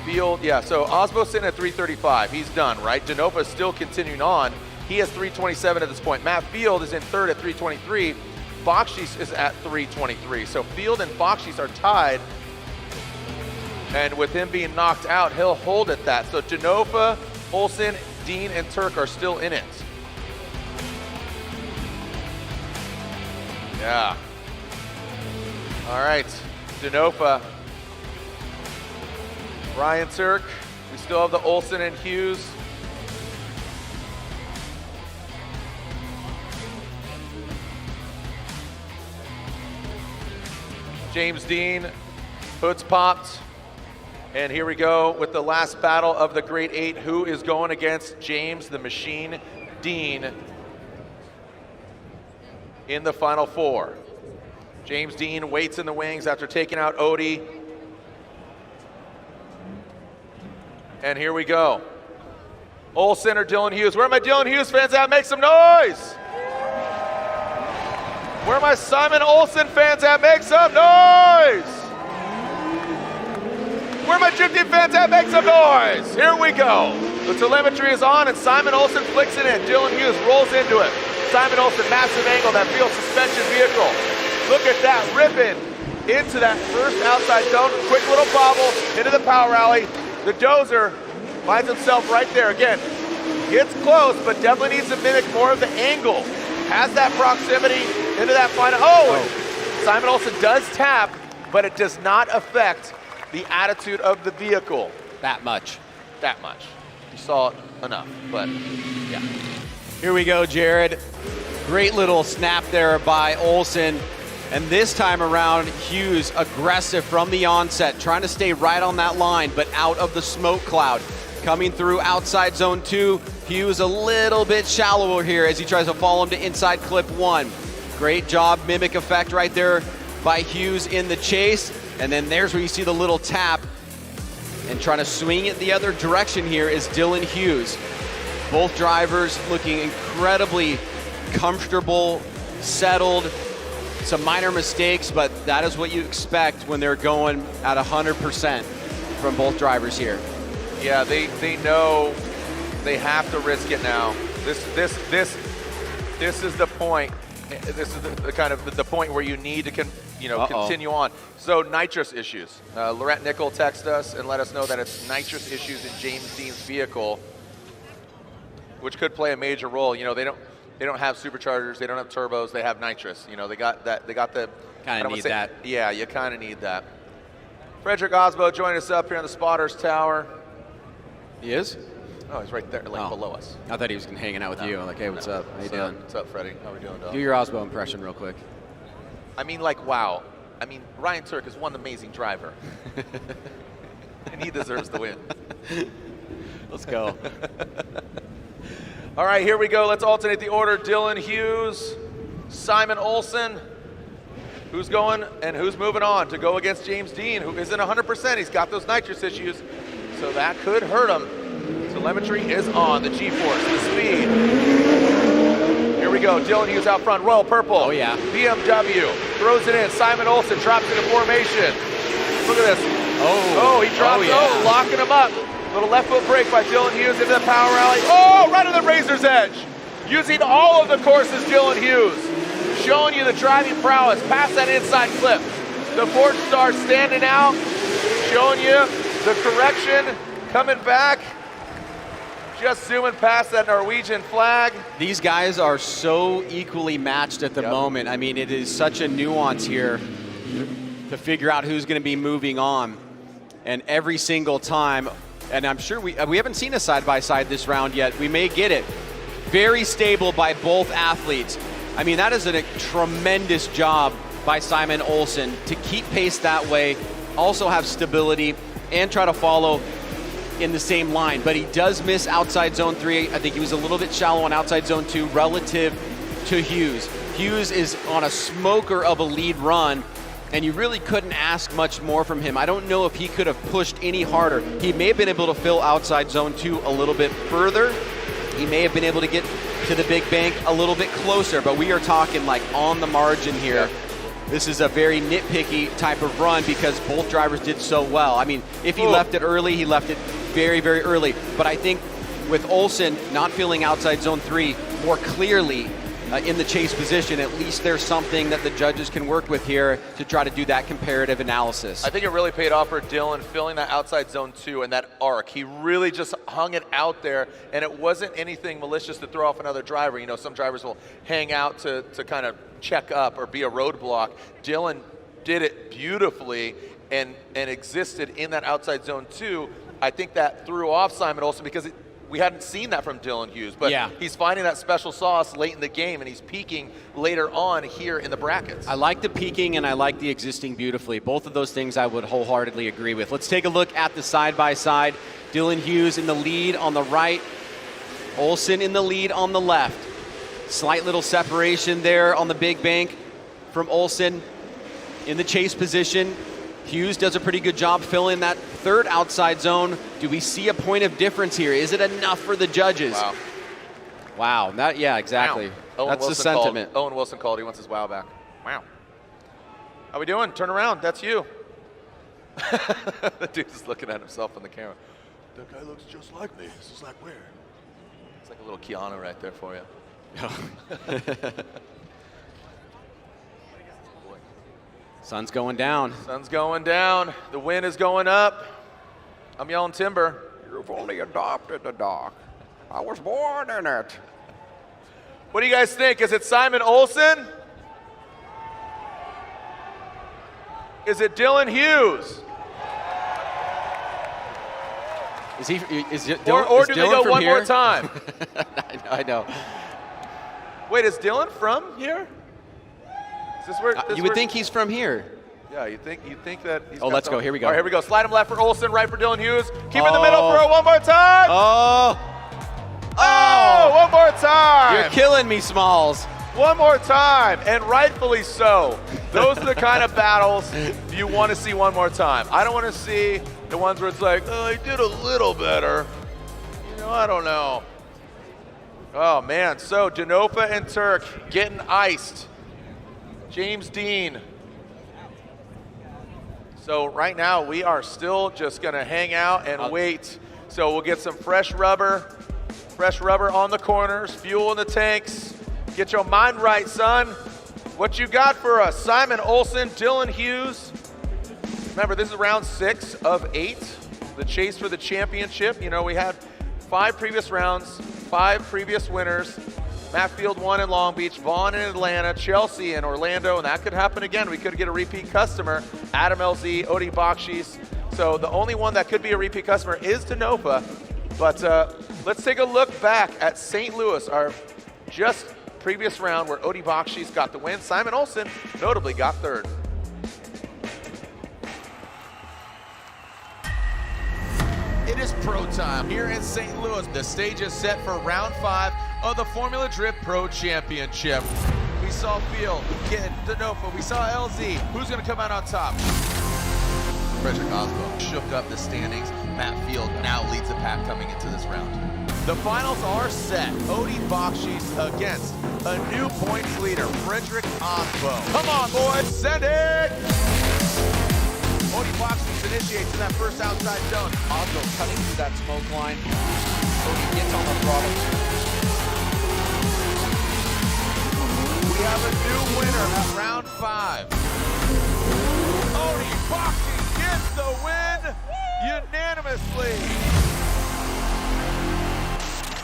[SPEAKER 8] Field, yeah, so Aasbo sitting at 335. He's done, right? Denofa is still continuing on. He has 327 at this point. Matt Field is in third at 323. Bakchis is at 323. So Field and Bakchis are tied. And with him being knocked out, he'll hold at that. So Denofa, Olsen, Dean, and Tuerck are still in it. Yeah. All right, Denofa. Ryan Tuerck. We still have the Olsen and Hughes. James Dean, hood's popped. And here we go with the last battle of the Great Eight. Who is going against James the Machine Dean in the final 4. James Dean waits in the wings after taking out Odie. And here we go. Olsen or Dylan Hughes. Where are my Dylan Hughes fans at? Make some noise! Where are my Simon Olsen fans at? Make some noise! Where are my drifting fans at? Make some noise! Here we go. The telemetry is on and Simon Olsen flicks it in. Dylan Hughes rolls into it. Simon Olsen, massive angle, that field suspension vehicle. Look at that, ripping into that first outside zone. Quick little bobble into the power alley. The dozer finds himself right there. Again, gets close, but definitely needs to mimic more of the angle. Has that proximity into that final. Simon Olsen does tap, but it does not affect the attitude of the vehicle.
[SPEAKER 14] That much.
[SPEAKER 8] That much. You saw it enough, but yeah.
[SPEAKER 14] Here we go, Jared. Great little snap there by Olsen. And this time around, Hughes aggressive from the onset, trying to stay right on that line, but out of the smoke cloud. Coming through outside zone 2, Hughes a little bit shallower here as he tries to follow him to inside clip 1. Great job, mimic effect right there by Hughes in the chase. And then there's where you see the little tap. And trying to swing it the other direction here is Dylan Hughes. Both drivers looking incredibly comfortable, settled. Some minor mistakes, but that is what you expect when they're going at 100% from both drivers here.
[SPEAKER 8] Yeah, they know they have to risk it now. This is the point. This is the kind of the point where you need to continue on. So nitrous issues. Lorette Nickel texted us and let us know that it's nitrous issues in James Dean's vehicle, which could play a major role. You know, they don't have superchargers, they don't have turbos, they have nitrous. You know, they got the
[SPEAKER 14] kind of need that.
[SPEAKER 8] Yeah, you kind of need that. Frederick Aasbo joining us up here on the spotters tower.
[SPEAKER 14] He is?
[SPEAKER 8] Oh, he's right there, below us.
[SPEAKER 14] I thought he was hanging out with you. Like, hey, what's up? How you doing?
[SPEAKER 8] What's up, Freddie? How we doing, dog?
[SPEAKER 14] Do your Aasbo impression real quick.
[SPEAKER 8] I mean, like, wow. I mean, Ryan Tuerck is one amazing driver. And he deserves the win.
[SPEAKER 14] Let's go.
[SPEAKER 8] All right, here we go. Let's alternate the order. Dylan Hughes, Simon Olsen. Who's going and who's moving on to go against James Dean, who isn't 100%. He's got those nitrous issues, so that could hurt him. Telemetry is on. The G-force, the speed. Here we go. Dylan Hughes out front. Royal Purple.
[SPEAKER 14] Oh, yeah.
[SPEAKER 8] BMW throws it in. Simon Olsen drops into formation. Look at this. Oh, he drops. Oh, locking him up. Little left foot brake by Dylan Hughes into the power alley. Oh, right on the razor's edge. Using all of the courses, Dylan Hughes. Showing you the driving prowess past that inside clip. The Ford Star standing out. Showing you the correction. Coming back. Just zooming past that Norwegian flag.
[SPEAKER 14] These guys are so equally matched at the moment. I mean, it is such a nuance here to figure out who's going to be moving on. And every single time, and I'm sure we haven't seen a side-by-side this round yet. We may get it. Very stable by both athletes. I mean, that is a tremendous job by Simon Olsen to keep pace that way, also have stability, and try to follow in the same line. But he does miss outside zone 3. I think he was a little bit shallow on outside zone 2 relative to Hughes. Hughes is on a smoker of a lead run, and you really couldn't ask much more from him. I don't know if he could have pushed any harder. He may have been able to fill outside zone 2 a little bit further. He may have been able to get to the big bank a little bit closer, but we are talking like on the margin here. This is a very nitpicky type of run because both drivers did so well. I mean, if he left it early, he left it very, very early. But I think with Olsen not filling outside zone 3 more clearly in the chase position, at least there's something that the judges can work with here to try to do that comparative analysis.
[SPEAKER 8] I think it really paid off for Dylan filling that outside zone 2 and that arc. He really just hung it out there, and it wasn't anything malicious to throw off another driver. You know, some drivers will hang out to kind of check up or be a roadblock. Dylan did it beautifully and existed in that outside zone 2. I think that threw off Simon Olsen because we hadn't seen that from Dylan Hughes, but he's finding that special sauce late in the game, and he's peaking later on here in the brackets.
[SPEAKER 14] I like the peaking, and I like the existing beautifully. Both of those things I would wholeheartedly agree with. Let's take a look at the side-by-side. Dylan Hughes in the lead on the right. Olsen in the lead on the left. Slight little separation there on the big bank from Olsen in the chase position. Hughes does a pretty good job filling that third outside zone. Do we see a point of difference here? Is it enough for the judges?
[SPEAKER 8] Wow.
[SPEAKER 14] Wow. That, yeah, exactly.
[SPEAKER 8] Wow.
[SPEAKER 14] That's the sentiment.
[SPEAKER 8] Owen Wilson called. He wants his wow back. Wow. How we doing? Turn around. That's you. The dude's looking at himself on the camera. That guy looks just like me. This is like where? It's like a little Keanu right there for you.
[SPEAKER 14] Sun's going down.
[SPEAKER 8] Sun's going down. The wind is going up. I'm yelling timber. You've only adopted the dock. I was born in it. What do you guys think? Is it Simon Olsen? Is it Dylan Hughes?
[SPEAKER 14] Is he?
[SPEAKER 8] Or do they go one more time?
[SPEAKER 14] I know.
[SPEAKER 8] Wait, is Dylan from here? Is this where?
[SPEAKER 14] You would think he's from here.
[SPEAKER 8] Yeah, you think that. He's
[SPEAKER 14] let's go. Here we go.
[SPEAKER 8] All right, here we go. Slide him left for Olsen, right for Dylan Hughes. Keep in the middle for one more time. One more time.
[SPEAKER 14] You're killing me, Smalls.
[SPEAKER 8] One more time, and rightfully so. Those are the kind of battles you want to see one more time. I don't want to see the ones where it's like, oh, I did a little better. You know, I don't know. Oh, man. So Denofa and Tuerck getting iced. James Dean. So right now we are still just going to hang out and wait. So we'll get some fresh rubber on the corners, fuel in the tanks. Get your mind right, son. What you got for us? Simon Olsen, Dylan Hughes. Remember, this is round 6 of 8. The chase for the championship. You know, we had 5 previous rounds, 5 previous winners. Matt Field won in Long Beach, Vaughn in Atlanta, Chelsea in Orlando, and that could happen again. We could get a repeat customer, Adam LZ, Odi Bakchis. So the only one that could be a repeat customer is Denofa. But let's take a look back at St. Louis, our just previous round where Odi Bakchis got the win. Simon Olsen notably got 3rd.
[SPEAKER 22] It is pro time here in St. Louis. The stage is set for round 5 of the Formula Drift Pro Championship. We saw Field, Kid, Denofa, we saw LZ. Who's gonna come out on top? Aasbo shook up the standings. Matt Field now leads the pack coming into this round. The finals are set. Odi Bakchis against a new points leader, Aasbo. Come on, boys, send it! Odi Bakchis initiates in that first outside zone.
[SPEAKER 14] Aasbo cutting through that smoke line. Odi gets on the throttle.
[SPEAKER 22] We have a new winner at round 5.
[SPEAKER 8] Odi Bakchis gets the win unanimously.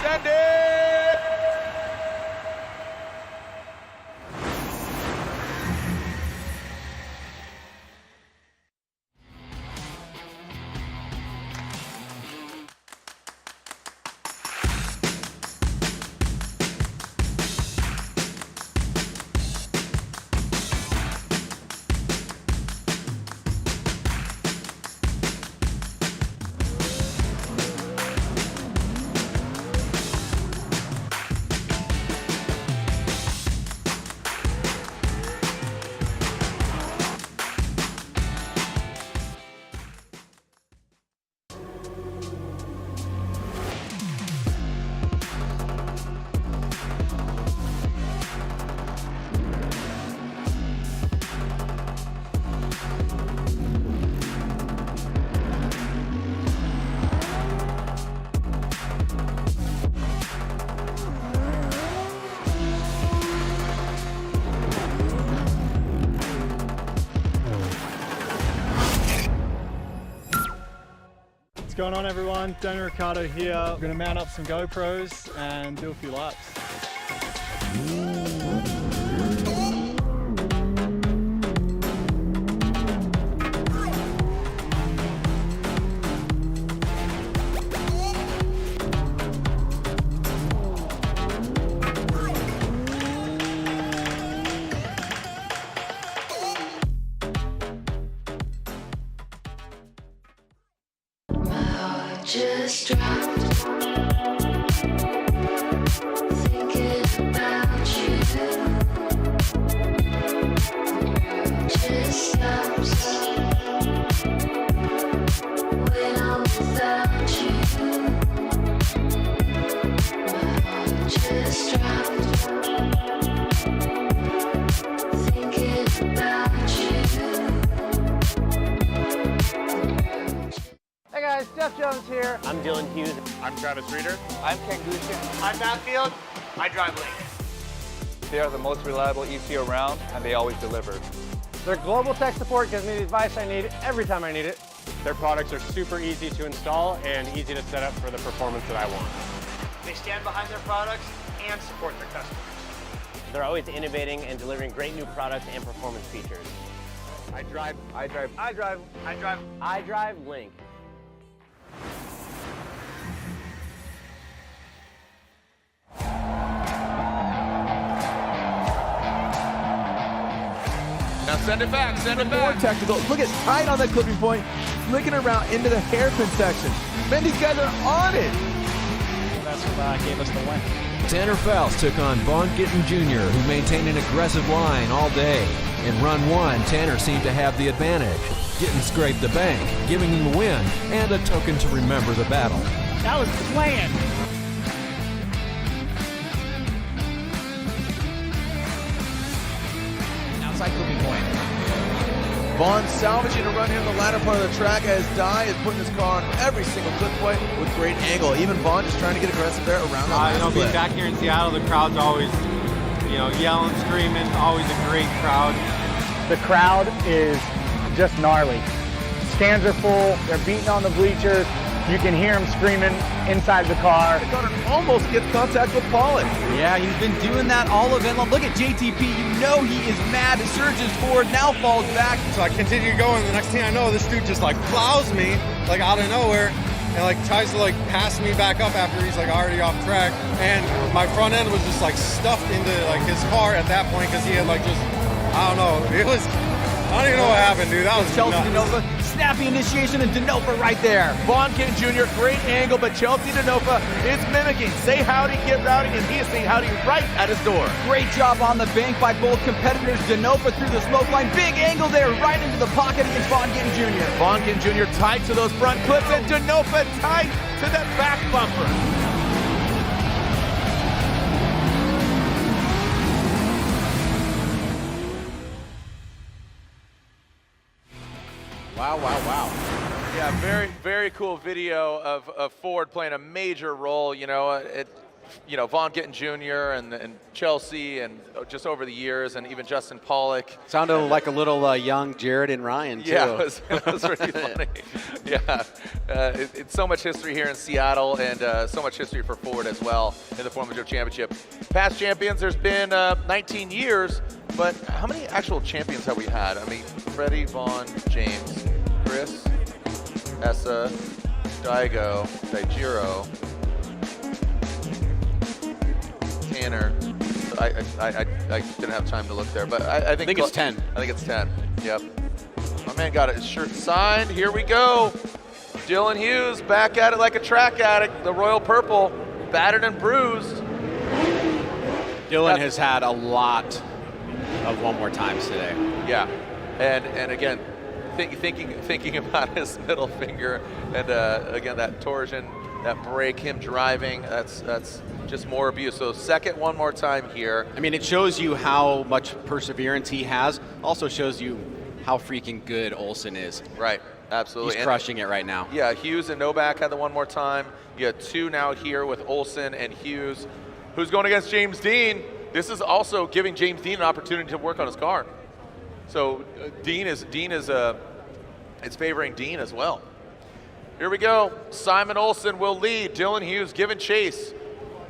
[SPEAKER 8] Send it!
[SPEAKER 1] What's going on, everyone? Daniel Ricciardo here. We're going to mount up some GoPros and do a few laps.
[SPEAKER 15] Just dropped.
[SPEAKER 12] guys, Jeff Jones here.
[SPEAKER 4] I'm Dylan Hughes.
[SPEAKER 12] I'm Travis Reeder.
[SPEAKER 15] I'm Taguchi.
[SPEAKER 12] I'm Matt Field.
[SPEAKER 15] I drive Link.
[SPEAKER 16] They are the most reliable EC around, and they always deliver.
[SPEAKER 12] Their global tech support gives me the advice I need every time I need it.
[SPEAKER 17] Their products are super easy to install and easy to set up for the performance that I want.
[SPEAKER 15] They stand behind their products and support their customers.
[SPEAKER 4] They're always innovating and delivering great new products and performance features.
[SPEAKER 17] I drive
[SPEAKER 4] Link.
[SPEAKER 22] Now send it back, send it
[SPEAKER 25] More
[SPEAKER 22] back.
[SPEAKER 25] technical. Look at tight on that clipping point, flicking around into the hairpin section. Man, these guys are on it.
[SPEAKER 1] That's what gave us the win.
[SPEAKER 26] Tanner Faust took on Vaughn Gittin Jr., who maintained an aggressive line all day. In run one, Tanner seemed to have the advantage. Gittin scraped the bank, giving him the win and a token to remember the battle.
[SPEAKER 21] That was planned.
[SPEAKER 25] Outside clipping point.
[SPEAKER 22] Vaughn salvaging a run here in the latter part of the track as Dye is putting his car on every single clip point with great angle. Even Vaughn just trying to get aggressive there around the last clip.
[SPEAKER 27] Being back here in Seattle, the crowd's always, yelling, screaming, always a great crowd.
[SPEAKER 21] The crowd is just gnarly. Stands are full, they're beating on the bleachers. You can hear them screaming inside the car.
[SPEAKER 22] Almost gets contact with Pollock.
[SPEAKER 28] Yeah, he's been doing that all event long. Look at JTP, he is mad, surges forward, now falls back.
[SPEAKER 29] So I continue going, the next thing I know, this dude just plows me, out of nowhere, and tries to pass me back up after he's already off track. And my front end was just stuffed into his car at that point because he had I don't know, I don't even know what happened, dude. That was
[SPEAKER 28] Chelsea
[SPEAKER 29] nuts.
[SPEAKER 28] Denofa, snappy initiation, and Denofa right there.
[SPEAKER 22] Vaughn Gittin Jr., great angle, but Chelsea Denofa is mimicking. Say howdy, get rowdy, and he is saying howdy right at his door.
[SPEAKER 28] Great job on the bank by both competitors. Denofa through the smoke line. Big angle there, right into the pocket against Vaughn Gittin Jr.
[SPEAKER 22] Vaughn Gittin Jr. tied to those front clips, and Denofa tied to that back bumper.
[SPEAKER 25] Wow.
[SPEAKER 22] Yeah, very, very cool video of Ford playing a major role, Vaughn Gittin Jr. and Chelsea and just over the years, and even Justin Pollock.
[SPEAKER 14] Sounded like a little young Jared and Ryan, too.
[SPEAKER 22] Yeah, it was really funny. Yeah, it's so much history here in Seattle, and so much history for Ford as well in the Formula Joe Championship. Past champions, there's been 19 years, but how many actual champions have we had? I mean, Freddie, Vaughn, James, Chris, Essa, Daigo, Daijiro, Tanner. I didn't have time to look there, but I think
[SPEAKER 14] it's 10.
[SPEAKER 22] I think it's 10. Yep. My man got his shirt signed. Here we go. Dylan Hughes back at it like a track addict. The Royal Purple, battered and bruised.
[SPEAKER 14] Dylan has had a lot of one more times today.
[SPEAKER 22] Yeah, and again, thinking about his middle finger, and again that torsion, that break, him driving. That's just more abuse. So second one more time here.
[SPEAKER 14] I mean, it shows you how much perseverance he has. Also shows you how freaking good Olsen is.
[SPEAKER 22] Right, absolutely.
[SPEAKER 14] He's crushing it right now.
[SPEAKER 22] Yeah, Hughes and Noback had the one more time. You got two now here with Olsen and Hughes. Who's going against James Dean? This is also giving James Dean an opportunity to work on his car. So it's favoring Dean as well. Here we go. Simon Olsen will lead. Dylan Hughes giving chase.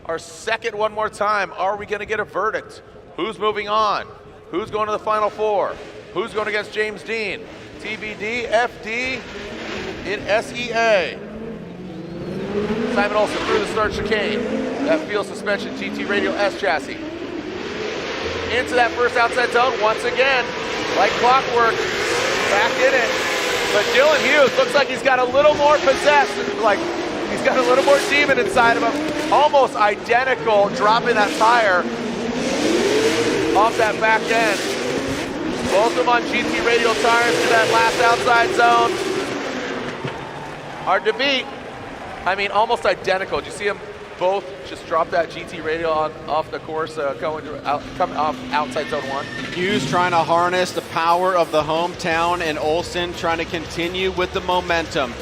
[SPEAKER 22] Our second one more time. Are we going to get a verdict? Who's moving on? Who's going to the Final Four? Who's going against James Dean? TBD, FD, in SEA. Simon Olsen through the start chicane. That field suspension, GT Radial S chassis. Into that first outside zone once again, like clockwork, back in it. But Dylan Hughes looks like he's got a little more possessed, like he's got a little more demon inside of him. Almost identical, dropping that tire off that back end. Both of them on GT Radial tires to that last outside zone. Hard to beat. I mean, almost identical. Did you see them both just drop that GT Radial off the course, coming off outside zone one?
[SPEAKER 14] Hughes trying to harness the power of the hometown, and Olsen trying to continue with the momentum.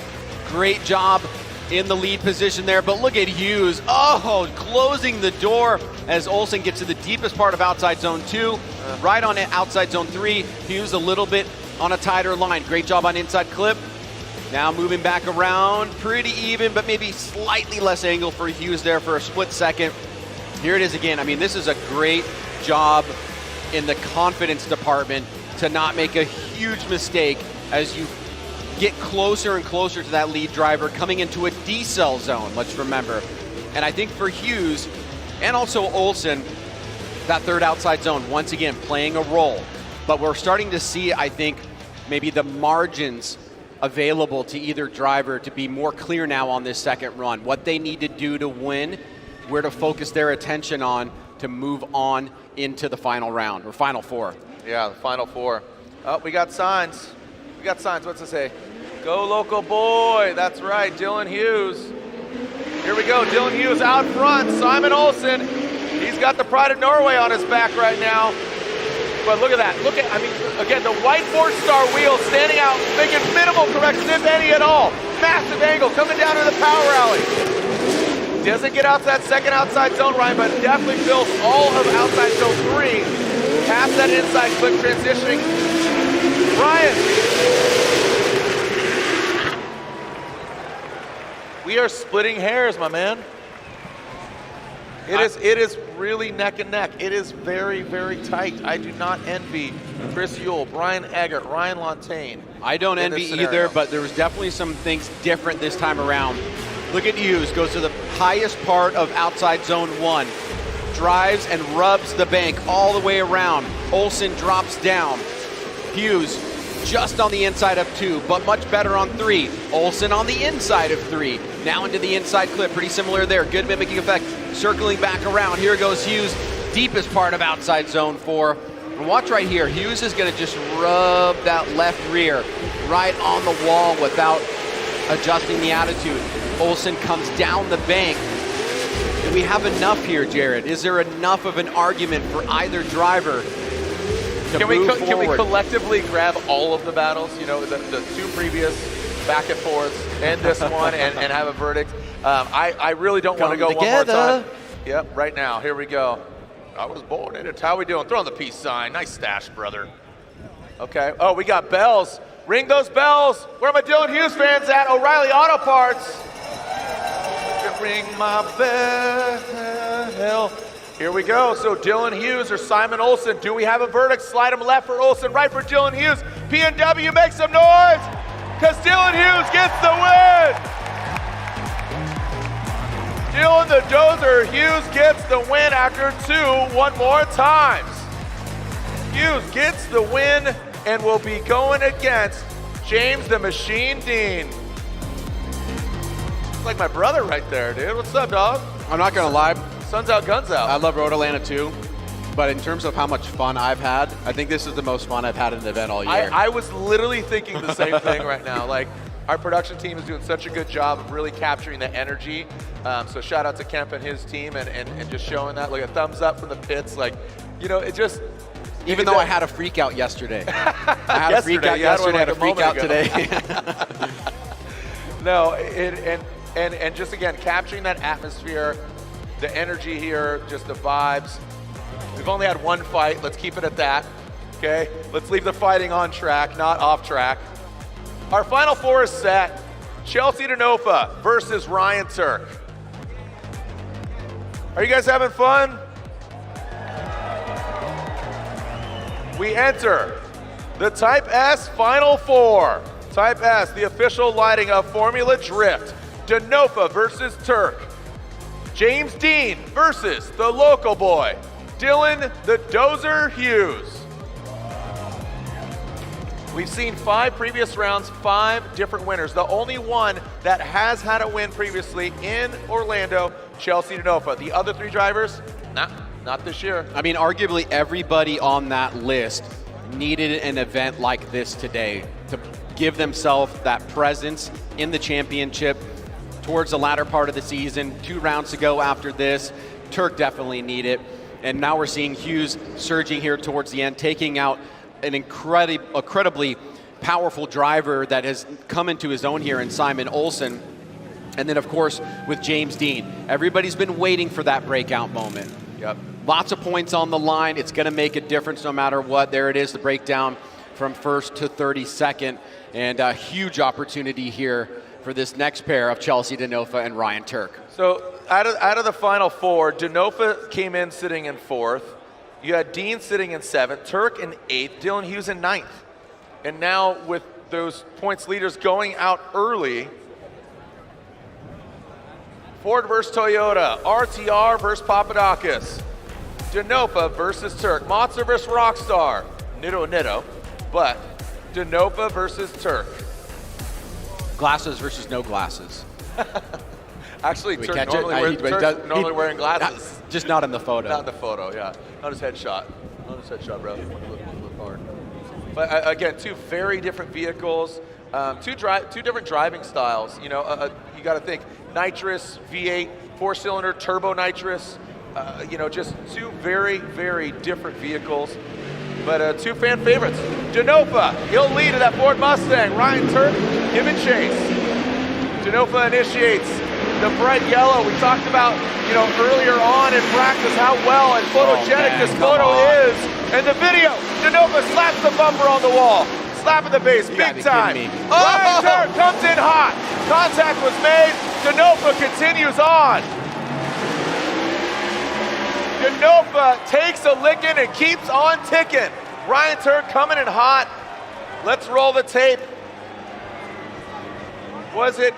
[SPEAKER 14] great job in the lead position there, but look at Hughes. Oh, closing the door as Olsen gets to the deepest part of outside zone 2. Right on outside zone 3. Hughes a little bit on a tighter line. Great job on inside clip. Now moving back around, pretty even, but maybe slightly less angle for Hughes there for a split second. Here it is again. I mean, this is a great job in the confidence department to not make a huge mistake as you get closer and closer to that lead driver coming into a decel zone, let's remember. And I think for Hughes and also Olsen, that third outside zone, once again, playing a role. But we're starting to see, I think, maybe the margins available to either driver to be more clear now on this second run. What they need to do to win, where to focus their attention on to move on into the final round, or final 4.
[SPEAKER 22] Yeah, the final 4. Oh, we got signs. We got signs. What's it say? Go local boy. That's right, Dylan Hughes. Here we go, Dylan Hughes out front. Simon Olsen. He's got the pride of Norway on his back right now. But look at that. Look at, I mean, again, the white 4-star wheel standing out, making minimal corrections, if any at all. Massive angle coming down to the power alley. Doesn't get out to that second outside zone, Ryan, but definitely fills all of outside zone 3. Past that inside clip, transitioning. Ryan. We are splitting hairs, my man. It is really neck and neck. It is very, very tight. I do not envy Chris Yule, Brian Eggert, Ryan Lontaine.
[SPEAKER 14] I don't envy either, but there was definitely some things different this time around. Look at Hughes, goes to the highest part of outside zone 1, drives and rubs the bank all the way around. Olsen drops down. Hughes just on the inside of 2, but much better on 3. Olsen on the inside of 3. Now into the inside clip, pretty similar there. Good mimicking effect, circling back around. Here goes Hughes, deepest part of outside zone 4. And watch right here, Hughes is gonna just rub that left rear right on the wall without adjusting the attitude. Olsen comes down the bank. Do we have enough here, Jared? Is there enough of an argument for either driver to
[SPEAKER 22] Can
[SPEAKER 14] move
[SPEAKER 22] we
[SPEAKER 14] forward?
[SPEAKER 22] collectively grab all of the battles, you know, the 2 previous back and forths, and this one, and have a verdict? I really don't want to go
[SPEAKER 14] together.
[SPEAKER 22] one more time. Yep, right now, here we go. I was born in it. How we doing? Throw on the peace sign. Nice stash, brother. Okay, oh, we got bells. Ring those bells. Where are my Dylan Hughes fans at? O'Reilly Auto Parts. Ring my bell. Here we go. So Dylan Hughes or Simon Olsen. Do we have a verdict? Slide him left for Olsen, right for Dylan Hughes. P&W, make some noise, because Dylan Hughes gets the win. Dylan the Dozer Hughes gets the win after 2 one more times. Hughes gets the win and will be going against James the Machine Dean. Like my brother right there, dude. What's up, dog?
[SPEAKER 14] I'm not gonna lie.
[SPEAKER 22] Sun's out, guns out.
[SPEAKER 14] I love Road Atlanta too, but in terms of how much fun I've had, I think this is the most fun I've had in an event all year.
[SPEAKER 22] I was literally thinking the same thing right now. Like, our production team is doing such a good job of really capturing the energy. So shout out to Kemp and his team and just showing that. Like a thumbs up from the pits. Like, you know, it just.
[SPEAKER 14] Even though I had a freak out yesterday. I had a freak out yesterday, had a freak out today.
[SPEAKER 22] No, and just again, capturing that atmosphere, the energy here, just the vibes. We've only had one fight. Let's keep it at that, okay? Let's leave the fighting on track, not off track. Our final 4 is set. Chelsea Denofa versus Ryan Tuerck. Are you guys having fun? We enter the Type S Final 4. Type S, the official lighting of Formula Drift. Denofa versus Tuerck. James Dean versus the local boy, Dylan the Dozer Hughes. We've seen 5 previous rounds, 5 different winners. The only one that has had a win previously in Orlando, Chelsea Denofa. The other 3 drivers, not this year.
[SPEAKER 14] I mean, arguably everybody on that list needed an event like this today to give themselves that presence in the championship towards the latter part of the season. 2 rounds to go after this. Tuerck definitely need it. And now we're seeing Hughes surging here towards the end, taking out an incredibly powerful driver that has come into his own here in Simon Olsen. And then, of course, with James Dean. Everybody's been waiting for that breakout moment.
[SPEAKER 8] Yep.
[SPEAKER 14] Lots of points on the line. It's going to make a difference no matter what. There it is, the breakdown from first to 32nd. And a huge opportunity here for this next pair of Chelsea Denofa and Ryan Tuerck.
[SPEAKER 8] So out of the final four, Denofa came in sitting in 4th. You had Dean sitting in 7th, Tuerck in 8th, Dylan Hughes in 9th. And now with those points leaders going out early, Ford versus Toyota, RTR versus Papadakis, Denofa versus Tuerck, Motzer versus Rockstar, Nitto, but Denofa versus Tuerck.
[SPEAKER 14] Glasses versus no glasses.
[SPEAKER 8] Actually, Tuerck normally wearing glasses.
[SPEAKER 14] Just not in the photo.
[SPEAKER 8] Not in the photo, yeah. Not his headshot. Not his headshot, bro. Look hard. But again, two very different vehicles, two different driving styles. You know, you got to think nitrous V8, 4-cylinder turbo nitrous. You know, just two very, very different vehicles. But two fan favorites. Denofa, he'll lead in that Ford Mustang. Ryan Tuerck giving chase. Denofa initiates the bright yellow. We talked about, you know, earlier on in practice how well and photogenic this photo is. And the video, Denofa slaps the bumper on the wall. Slapping the base, big time. Ryan Tuerck comes in hot. Contact was made. Denofa continues on. Denofa takes a licking and keeps on ticking. Ryan Tuerck coming in hot. Let's roll the tape. Was it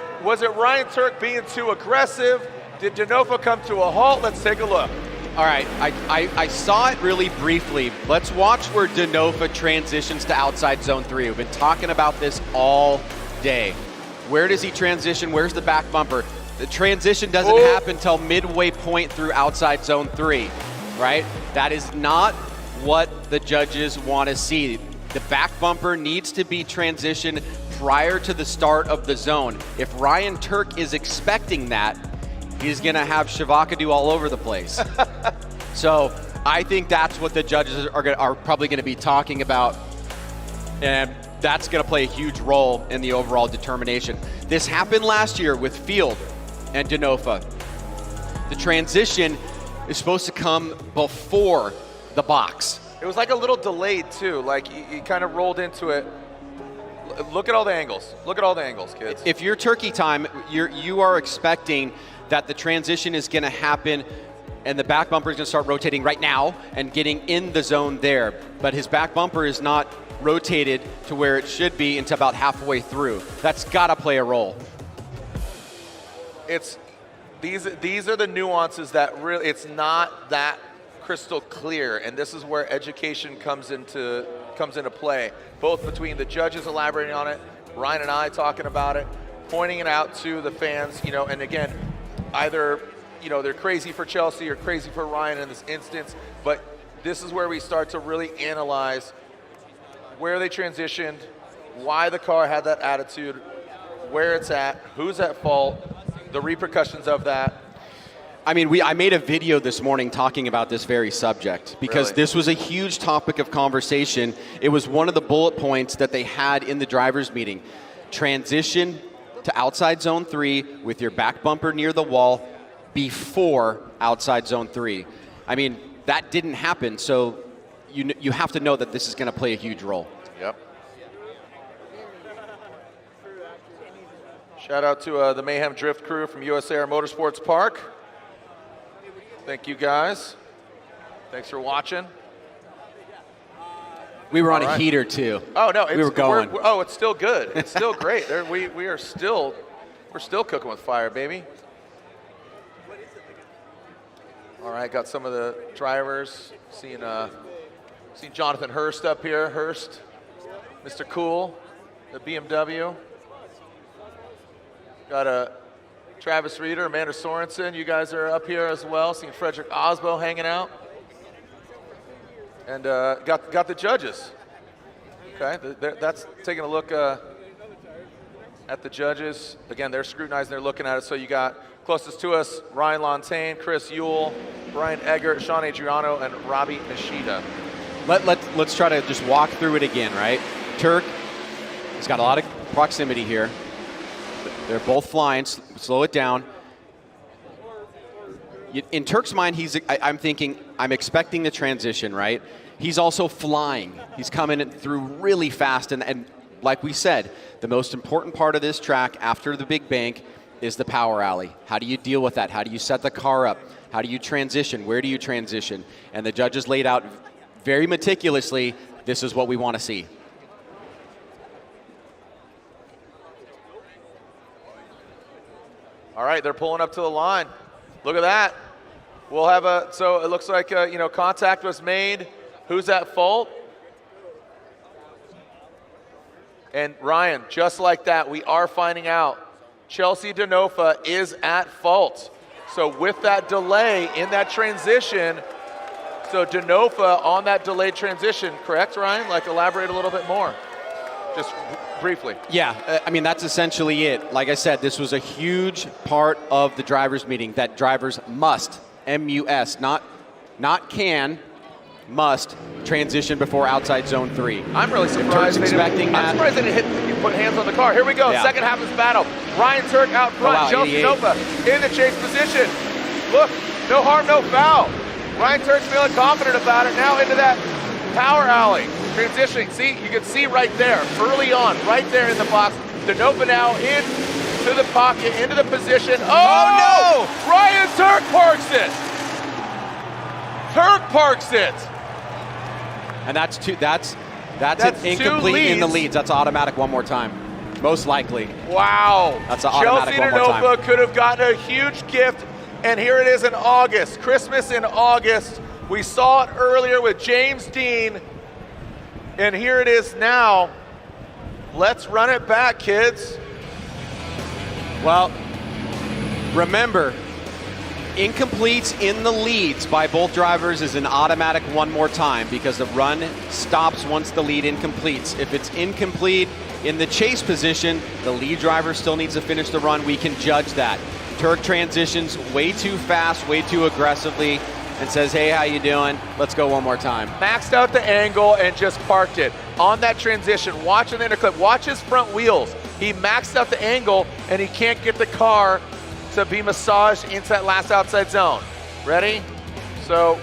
[SPEAKER 8] Ryan Tuerck being too aggressive? Did Denofa come to a halt? Let's take a look.
[SPEAKER 14] All right, I saw it really briefly. Let's watch where Denofa transitions to outside zone 3. We've been talking about this all day. Where does he transition? Where's the back bumper? The transition doesn't happen until midway point through outside zone 3, right? That is not what the judges want to see. The back bumper needs to be transitioned prior to the start of the zone. If Ryan Tuerck is expecting that, he's going to have Shavakadu all over the place. So I think that's what the judges are probably going to be talking about, and that's going to play a huge role in the overall determination. This happened last year with Field and Denofa. The transition is supposed to come before the box.
[SPEAKER 8] It was like a little delayed too, like you kind of rolled into it. Look at all the angles. Look at all the angles, kids.
[SPEAKER 14] If you're turkey time, you are expecting that the transition is going to happen and the back bumper is going to start rotating right now and getting in the zone there. But his back bumper is not rotated to where it should be until about halfway through. That's got to play a role.
[SPEAKER 8] These are the nuances that really, it's not that crystal clear, and this is where education comes into play, both between the judges elaborating on it, Ryan and I talking about it, pointing it out to the fans, you know, and again, either, you know, they're crazy for Chelsea or crazy for Ryan in this instance, but this is where we start to really analyze where they transitioned, why the car had that attitude, where it's at, who's at fault, the repercussions of that.
[SPEAKER 14] I mean, I made a video this morning talking about this very subject because this was a huge topic of conversation. It was one of the bullet points that they had in the drivers' meeting. Transition to outside zone 3 with your back bumper near the wall before outside zone 3. I mean, that didn't happen, so you have to know that this is going to play a huge role.
[SPEAKER 8] Yep. Shout out to the Mayhem Drift crew from USAR Motorsports Park. Thank you guys. Thanks for watching.
[SPEAKER 14] We were on a heater too.
[SPEAKER 8] Oh no,
[SPEAKER 14] we were going.
[SPEAKER 8] It's still we're still great. We're still cooking with fire, baby. All right, got some of the drivers. Seen Jonathan Hurst up here. Hurst, Mr. Cool, the BMW. Got Travis Reeder, Amanda Sorensen, you guys are up here as well. Seen Frederick Aasbo hanging out. And got the judges. Okay, that's taking a look at the judges. Again, they're scrutinizing, they're looking at it. So you got closest to us, Ryan Lontaine, Chris Ewell, Brian Eggert, Sean Adriano, and Robbie Nishida.
[SPEAKER 14] Let's try to just walk through it again, right? Tuerck He's got a lot of proximity here. They're both flying. Slow it down. In Tuerck's mind, I'm expecting the transition, right? He's also flying. He's coming through really fast, and like we said, the most important part of this track after the big bank is the power alley. How do you deal with that? How do you set the car up? How do you transition? Where do you transition? And the judges laid out very meticulously, this is what we want to see.
[SPEAKER 8] All right, they're pulling up to the line. Look at that. We'll have so it looks like, contact was made. Who's at fault? And Ryan, just like that, we are finding out Chelsea Denofa is at fault. So with that delay in that transition, so Denofa on that delayed transition, correct, Ryan? Like, elaborate a little bit more, just briefly.
[SPEAKER 14] Yeah, I mean, that's essentially it. Like I said, this was a huge part of the drivers' meeting that drivers must, M-U-S, not can, must transition before outside zone 3.
[SPEAKER 8] I'm really surprised. I'm surprised they didn't put hands on the car. Here we go. Yeah. Second half of this battle. Ryan Tuerck out front. Chelsea Denofa in the chase position. Look, no harm, no foul. Ryan Tuerck's feeling confident about it. Now into that power alley. Transitioning. See, you can see right there, early on, right there in the box. Denofa now into the pocket, into the position. Oh no! Ryan Tuerck parks it. Tuerck parks it.
[SPEAKER 14] And that's an incomplete in the leads. That's automatic one more time. Most likely.
[SPEAKER 8] Wow.
[SPEAKER 14] That's an automatic one more time.
[SPEAKER 8] Chelsea Denofa could have gotten a huge gift, and here it is in August. Christmas in August. We saw it earlier with James Dean, and here it is now. Let's run it back, kids.
[SPEAKER 14] Well, remember, incompletes in the leads by both drivers is an automatic one more time because the run stops once the lead incompletes. If it's incomplete in the chase position, the lead driver still needs to finish the run. We can judge that. Tuerck transitions way too fast, way too aggressively, and says, hey, how you doing? Let's go one more time.
[SPEAKER 8] Maxed out the angle and just parked it. On that transition, watch an interclip, watch his front wheels. He maxed out the angle and he can't get the car to be massaged into that last outside zone. Ready? So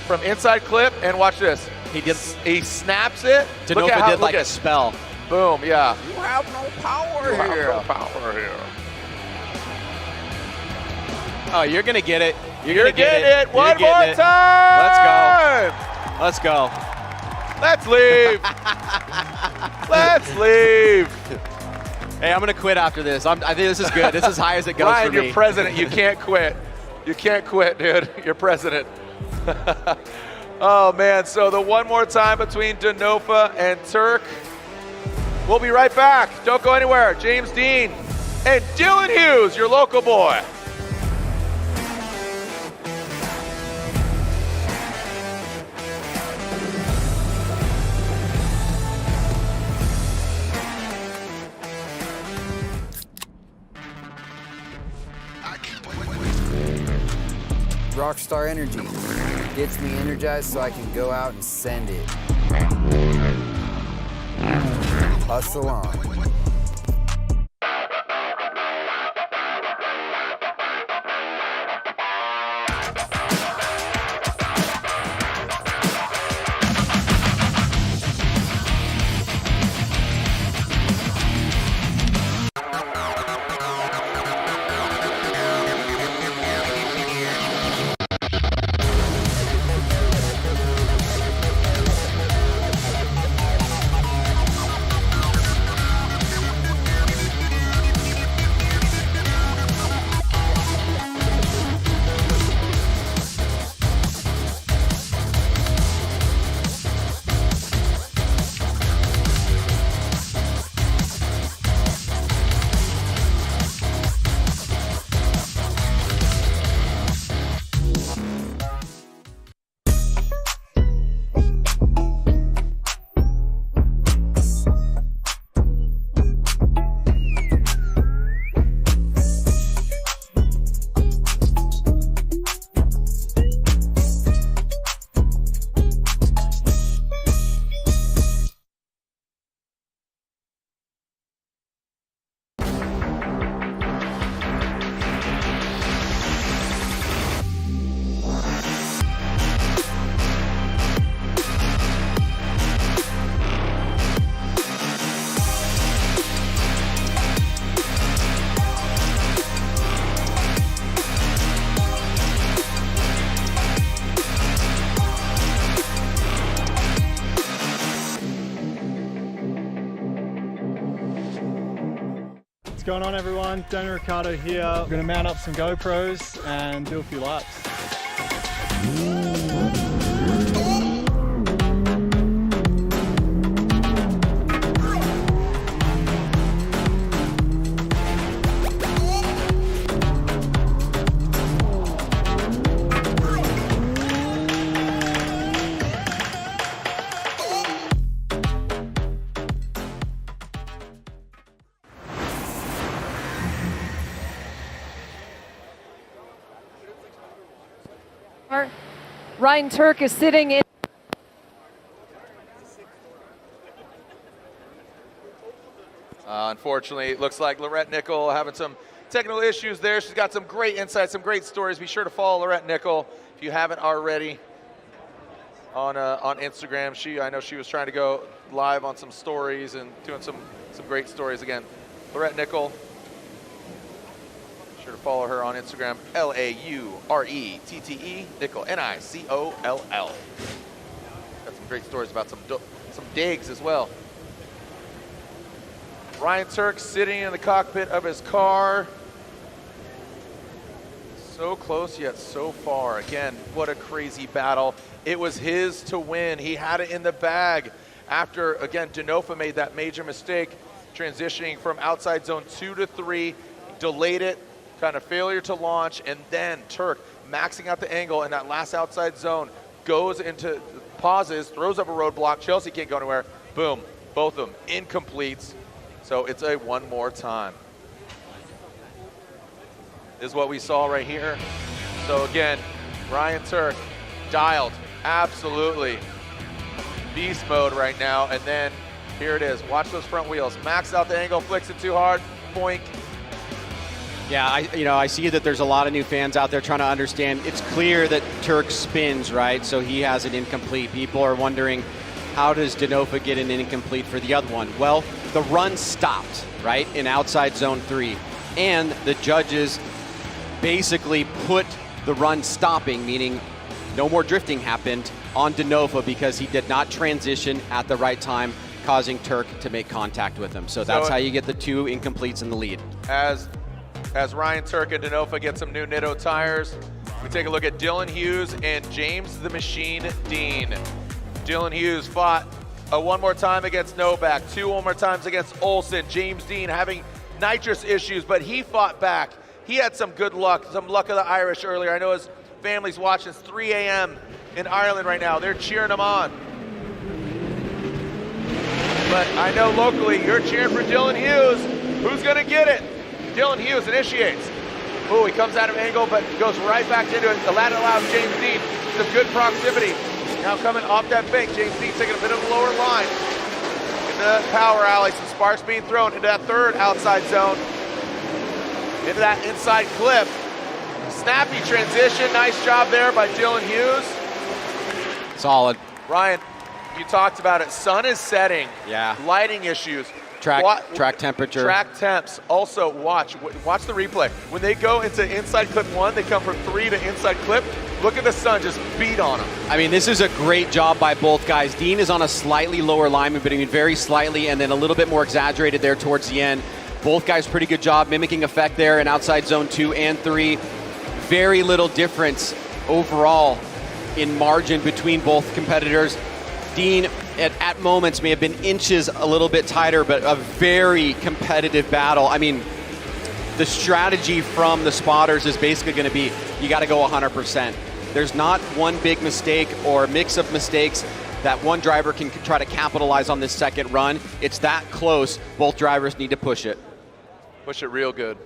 [SPEAKER 8] from inside clip, and watch this. He snaps it.
[SPEAKER 14] Denofa did like a spell.
[SPEAKER 8] Boom, yeah.
[SPEAKER 22] You have no power here.
[SPEAKER 8] You have no power here.
[SPEAKER 14] Oh, you're gonna get it.
[SPEAKER 8] You're getting it. One more time.
[SPEAKER 14] Let's go.
[SPEAKER 8] Let's leave. Let's leave.
[SPEAKER 14] Hey, I'm gonna quit after this. I think this is good. This is as high as it goes
[SPEAKER 8] Ryan,
[SPEAKER 14] for me.
[SPEAKER 8] you're president. You can't quit. You can't quit, dude. You're president. Oh man. So the one more time between Denofa and Tuerck. We'll be right back. Don't go anywhere. James Dean and Dylan Hughes, your local boy.
[SPEAKER 3] Rockstar Energy gets me energized so I can go out and send it. Hustle on.
[SPEAKER 1] going on, everyone? Daniel Ricciardo here. I'm going to mount up some GoPros and do a few laps.
[SPEAKER 5] Ryan Tuerck is sitting in.
[SPEAKER 22] Unfortunately, it looks like Lorette Nickel having some technical issues there. She's got some great insights, some great stories. Be sure to follow Lorette Nickel if you haven't already on Instagram. I know she was trying to go live on some stories and doing some great stories. Again, Lorette Nickel. Be sure to follow her on Instagram, L-A-U-R-E-T-T-E, Nickel, N-I-C-O-L-L. Got some great stories about some digs as well. Ryan Tuerck sitting in the cockpit of his car. So close yet so far. Again, what a crazy battle. It was his to win. He had it in the bag after, again, Denofa made that major mistake, transitioning from outside zone 2 to 3, delayed it, kind of failure to launch, and then Tuerck maxing out the angle in that last outside zone, goes into, pauses, throws up a roadblock. Chelsea can't go anywhere. Boom, both of them incompletes. So it's a one more time. This is what we saw right here. So again, Ryan Tuerck dialed, absolutely beast mode right now. And then here it is. Watch those front wheels. Max out the angle, flicks it too hard, boink.
[SPEAKER 14] Yeah, I see that there's a lot of new fans out there trying to understand. It's clear that Tuerck spins, right? So he has it incomplete. People are wondering, how does Denofa get an incomplete for the other one? Well, the run stopped, right, in outside zone 3. And the judges basically put the run stopping, meaning no more drifting happened, on Denofa because he did not transition at the right time, causing Tuerck to make contact with him. So that's how you get the 2 incompletes in the lead.
[SPEAKER 22] As Ryan Tuerck and Denofa get some new Nitto tires, we take a look at Dylan Hughes and James the Machine Dean. Dylan Hughes fought one more time against Noback, 2 more times against Olsen. James Dean having nitrous issues, but he fought back. He had some good luck, some luck of the Irish earlier. I know his family's watching. It's 3 a.m. in Ireland right now. They're cheering him on. But I know locally you're cheering for Dylan Hughes. Who's gonna get it? Dylan Hughes initiates. Ooh, he comes out of angle, but goes right back into it. That allows James Dean some good proximity. Now coming off that bank, James Dean taking a bit of a lower line. In the power alley, some sparks being thrown into that 3rd outside zone. Into that inside clip. Snappy transition, nice job there by Dylan Hughes.
[SPEAKER 14] Solid.
[SPEAKER 22] Ryan, you talked about it, sun is setting.
[SPEAKER 14] Yeah.
[SPEAKER 22] Lighting issues.
[SPEAKER 14] Track temperature.
[SPEAKER 22] Track temps. Also, watch the replay. When they go into inside clip 1, they come from 3 to inside clip. Look at the sun just beat on them.
[SPEAKER 14] I mean, this is a great job by both guys. Dean is on a slightly lower line, but I mean very slightly, and then a little bit more exaggerated there towards the end. Both guys, pretty good job mimicking effect there in outside zone 2 and 3. Very little difference overall in margin between both competitors. Dean, at moments, may have been inches a little bit tighter, but a very competitive battle. I mean, the strategy from the spotters is basically going to be, you got to go 100%. There's not one big mistake or mix of mistakes that one driver can try to capitalize on this second run. It's that close. Both drivers need to push it.
[SPEAKER 22] Push it real good.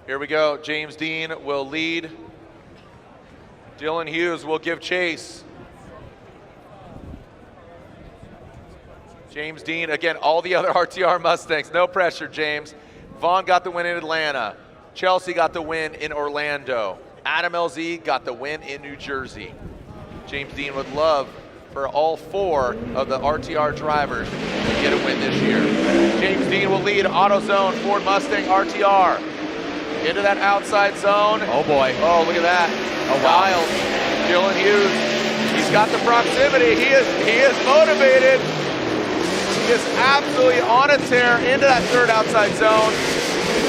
[SPEAKER 22] Here we go. James Dean will lead. Dylan Hughes will give chase. James Dean, again, all the other RTR Mustangs. No pressure, James. Vaughn got the win in Atlanta. Chelsea got the win in Orlando. Adam LZ got the win in New Jersey. James Dean would love for all 4 of the RTR drivers to get a win this year. James Dean will lead AutoZone Ford Mustang RTR. Into that outside zone.
[SPEAKER 14] Oh boy.
[SPEAKER 22] Oh, look at that.
[SPEAKER 14] Oh, wow.
[SPEAKER 22] Wild. Dylan Hughes, he's got the proximity. He is motivated. He is absolutely on a tear into that 3rd outside zone.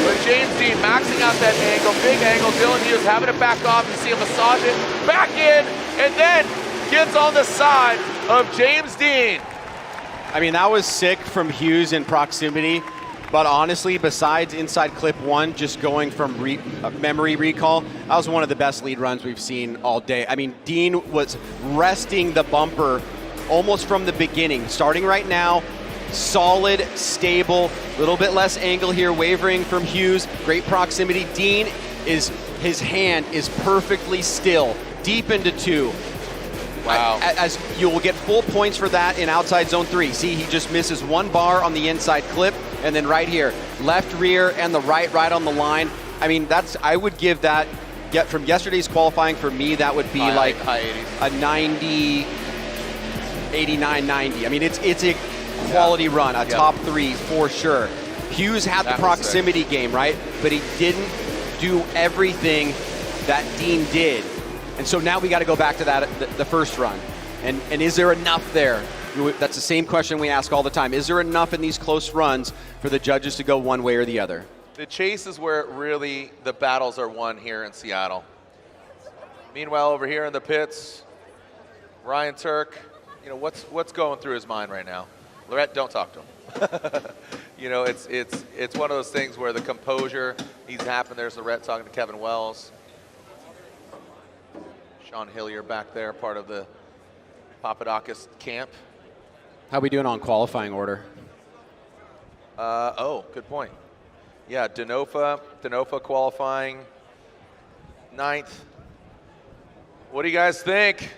[SPEAKER 8] But James Dean maxing out that angle, big angle. Dylan Hughes having it back off. You see him massage it back in, and then gets on the side of James Dean.
[SPEAKER 14] I mean, that was sick from Hughes in proximity, but honestly, besides inside clip 1, just going from memory recall, that was one of the best lead runs we've seen all day. I mean, Dean was resting the bumper almost from the beginning. Starting right now, solid, stable, a little bit less angle here, wavering from Hughes, great proximity. Dean, his hand is perfectly still, deep into 2.
[SPEAKER 8] Wow.
[SPEAKER 14] As you will get full points for that in outside zone 3. See, he just misses 1 bar on the inside clip, and then right here, left rear and the right on the line. I mean, I would give that, from yesterday's qualifying, for me, that would be high 80s. A 90, 89, 90. I mean, it's a quality run, a top 3 for sure. Hughes had the proximity game, right? But he didn't do everything that Dean did. And so now we got to go back to that, the first run. And is there enough there? That's the same question we ask all the time. Is there enough in these close runs for the judges to go one way or the other?
[SPEAKER 22] The chase is where really the battles are won here in Seattle. Meanwhile, over here in the pits, Ryan Tuerck, you know, what's going through his mind right now? Lorette, don't talk to him. You know, it's one of those things where the composure needs to happen. There's Lorette talking to Kevin Wells. Sean Hillier back there, part of the Papadakis camp.
[SPEAKER 14] How we doing on qualifying order?
[SPEAKER 22] Oh, good point. Yeah, Denofa qualifying 9th. What do you guys think?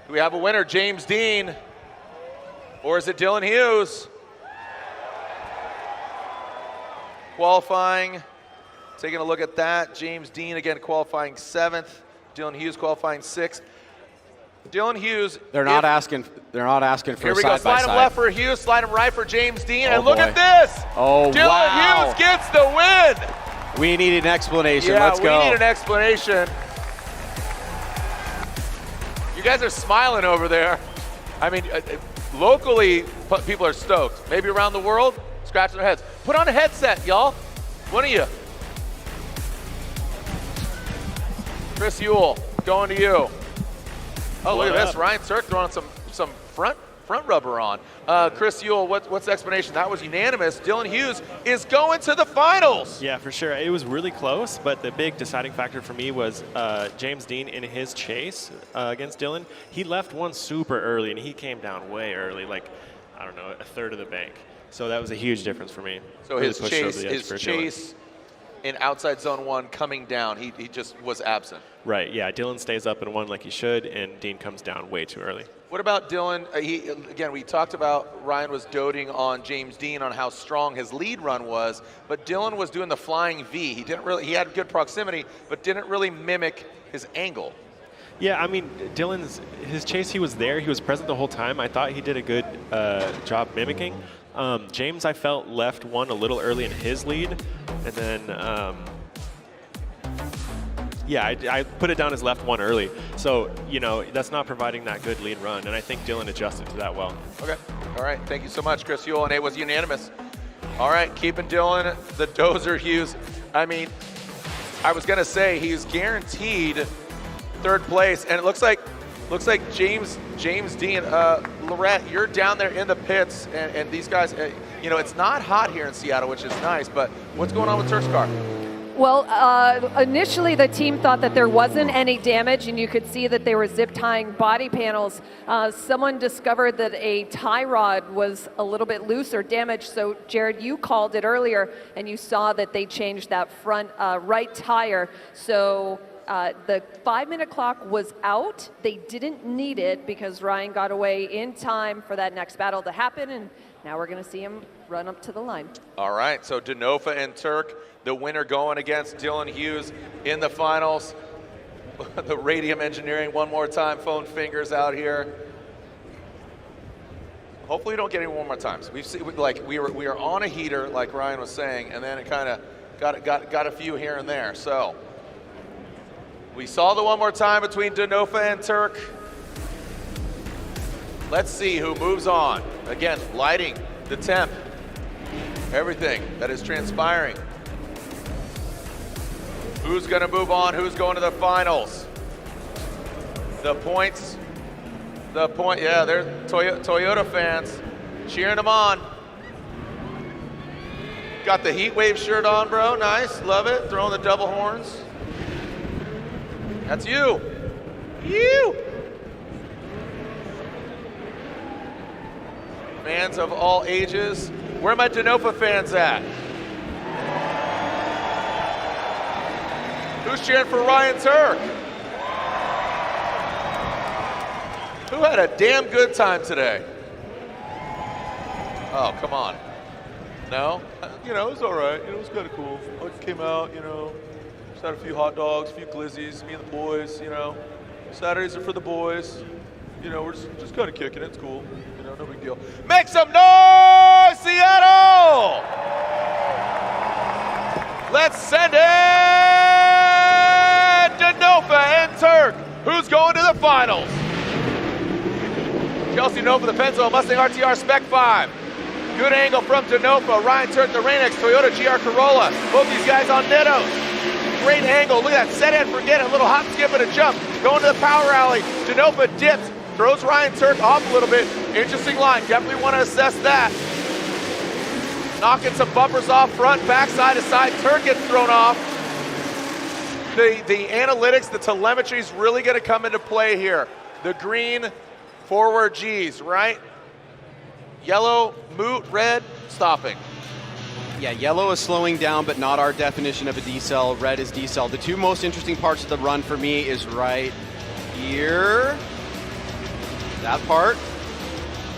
[SPEAKER 22] Do we have a winner, James Dean, or is it Dylan Hughes? Qualifying, taking a look at that. James Dean again qualifying 7th. Dylan Hughes qualifying 6th. Dylan Hughes.
[SPEAKER 14] They're not asking for
[SPEAKER 22] here
[SPEAKER 14] a
[SPEAKER 22] we go.
[SPEAKER 14] side-by-side.
[SPEAKER 22] Slide him left for Hughes, slide him right for James Dean,
[SPEAKER 14] Oh,
[SPEAKER 22] and look
[SPEAKER 14] boy.
[SPEAKER 22] at this.
[SPEAKER 14] Oh,
[SPEAKER 22] Dylan
[SPEAKER 14] wow.
[SPEAKER 22] Hughes gets the win.
[SPEAKER 14] We need an explanation.
[SPEAKER 22] Yeah,
[SPEAKER 14] Let's go.
[SPEAKER 22] we need an explanation. You guys are smiling over there. I mean, locally, people are stoked. Maybe around the world, scratching their heads. Put on a headset, y'all. One of you. Chris Ewell, going to you. Oh, look at this. Ryan Tuerck throwing some front rubber on. Chris Ewell, what's the explanation? That was unanimous. Dylan Hughes is going to the finals.
[SPEAKER 5] Yeah, for sure. It was really close, but the big deciding factor for me was James Dean in his chase against Dylan. He left one super early, and he came down way early, like, I don't know, a third of the bank. So that was a huge difference for me.
[SPEAKER 22] So
[SPEAKER 5] Really
[SPEAKER 22] his
[SPEAKER 5] pushed over
[SPEAKER 22] chase,
[SPEAKER 5] the edge for Dylan.
[SPEAKER 22] in outside zone 1 coming down, he just was absent.
[SPEAKER 5] Right, yeah. Dylan stays up in 1 like he should, and Dean comes down way too early.
[SPEAKER 22] What about Dylan? Again, we talked about Ryan was doting on James Dean on how strong his lead run was, but Dylan was doing the flying V. He had good proximity, but didn't really mimic his angle.
[SPEAKER 5] Yeah, I mean, his chase, he was there. He was present the whole time. I thought he did a good job mimicking. James, I felt, left one a little early in his lead, and then, yeah, I put it down as left one early. So, you know, that's not providing that good lead run, and I think Dylan adjusted to that well.
[SPEAKER 22] Okay, all right, thank you so much, Chris Ewell, and it was unanimous. All right, keeping Dylan, the Dozer Hughes. I mean, I was gonna say he's guaranteed 3rd place, and it looks like James Dean, Lorette, you're down there in the pits, and these guys, you know, it's not hot here in Seattle, which is nice, but what's going on with Tuerck's car?
[SPEAKER 6] Well, initially the team thought that there wasn't any damage, and you could see that they were zip tying body panels. Someone discovered that a tie rod was a little bit loose or damaged. So, Jared, you called it earlier, and you saw that they changed that front right tire. So the 5-minute clock was out. They didn't need it because Ryan got away in time for that next battle to happen, and now we're going to see him run up to the line.
[SPEAKER 22] All right, so Denofa and Tuerck, the winner going against Dylan Hughes in the finals. The Radium Engineering one more time, phone fingers out here. Hopefully we don't get any more times. We've seen, like, we are on a heater, like Ryan was saying, and then it kind of got a few here and there. So we saw the one more time between Denofa and Tuerck. Let's see who moves on. Again, lighting, the temp, everything that is transpiring
[SPEAKER 8] Who's going to move on? Who's going to the finals? The points. Yeah, they're Toyota fans cheering them on. Got the Heat Wave shirt on, bro. Nice, love it. Throwing the double horns. That's you. You. Fans of all ages. Where are my Denofa fans at? Who's cheering for Ryan Tuerck? Who had a damn good time today? Oh, come on. No? You know, it was all right. You know, it was kind of cool. I came out, you know, just had a few hot dogs, a few glizzies, me and the boys, you know. Saturdays are for the boys. You know, we're just kind of kicking it. It's cool. You know, no big deal. Make some noise, Seattle! Let's send it! Denofa and Tuerck. Who's going to the finals? Chelsea Nova, the Penzo Mustang RTR Spec 5. Good angle from Denofa. Ryan Tuerck, the Rain-X Toyota GR Corolla. Both these guys on Nettos. Great angle. Look at that. Set and forget it. A little hop, skip, and a jump. Going to the power alley. Denofa dips. Throws Ryan Tuerck off a little bit. Interesting line. Definitely want to assess that. Knocking some bumpers off front, back side to side. Tuerck gets thrown off. The analytics, the telemetry is really going to come into play here. The green forward G's, right? Yellow, moot, red, stopping.
[SPEAKER 14] Yeah, yellow is slowing down, but not our definition of a decel. Red is decel. The two most interesting parts of the run for me is right here, that part,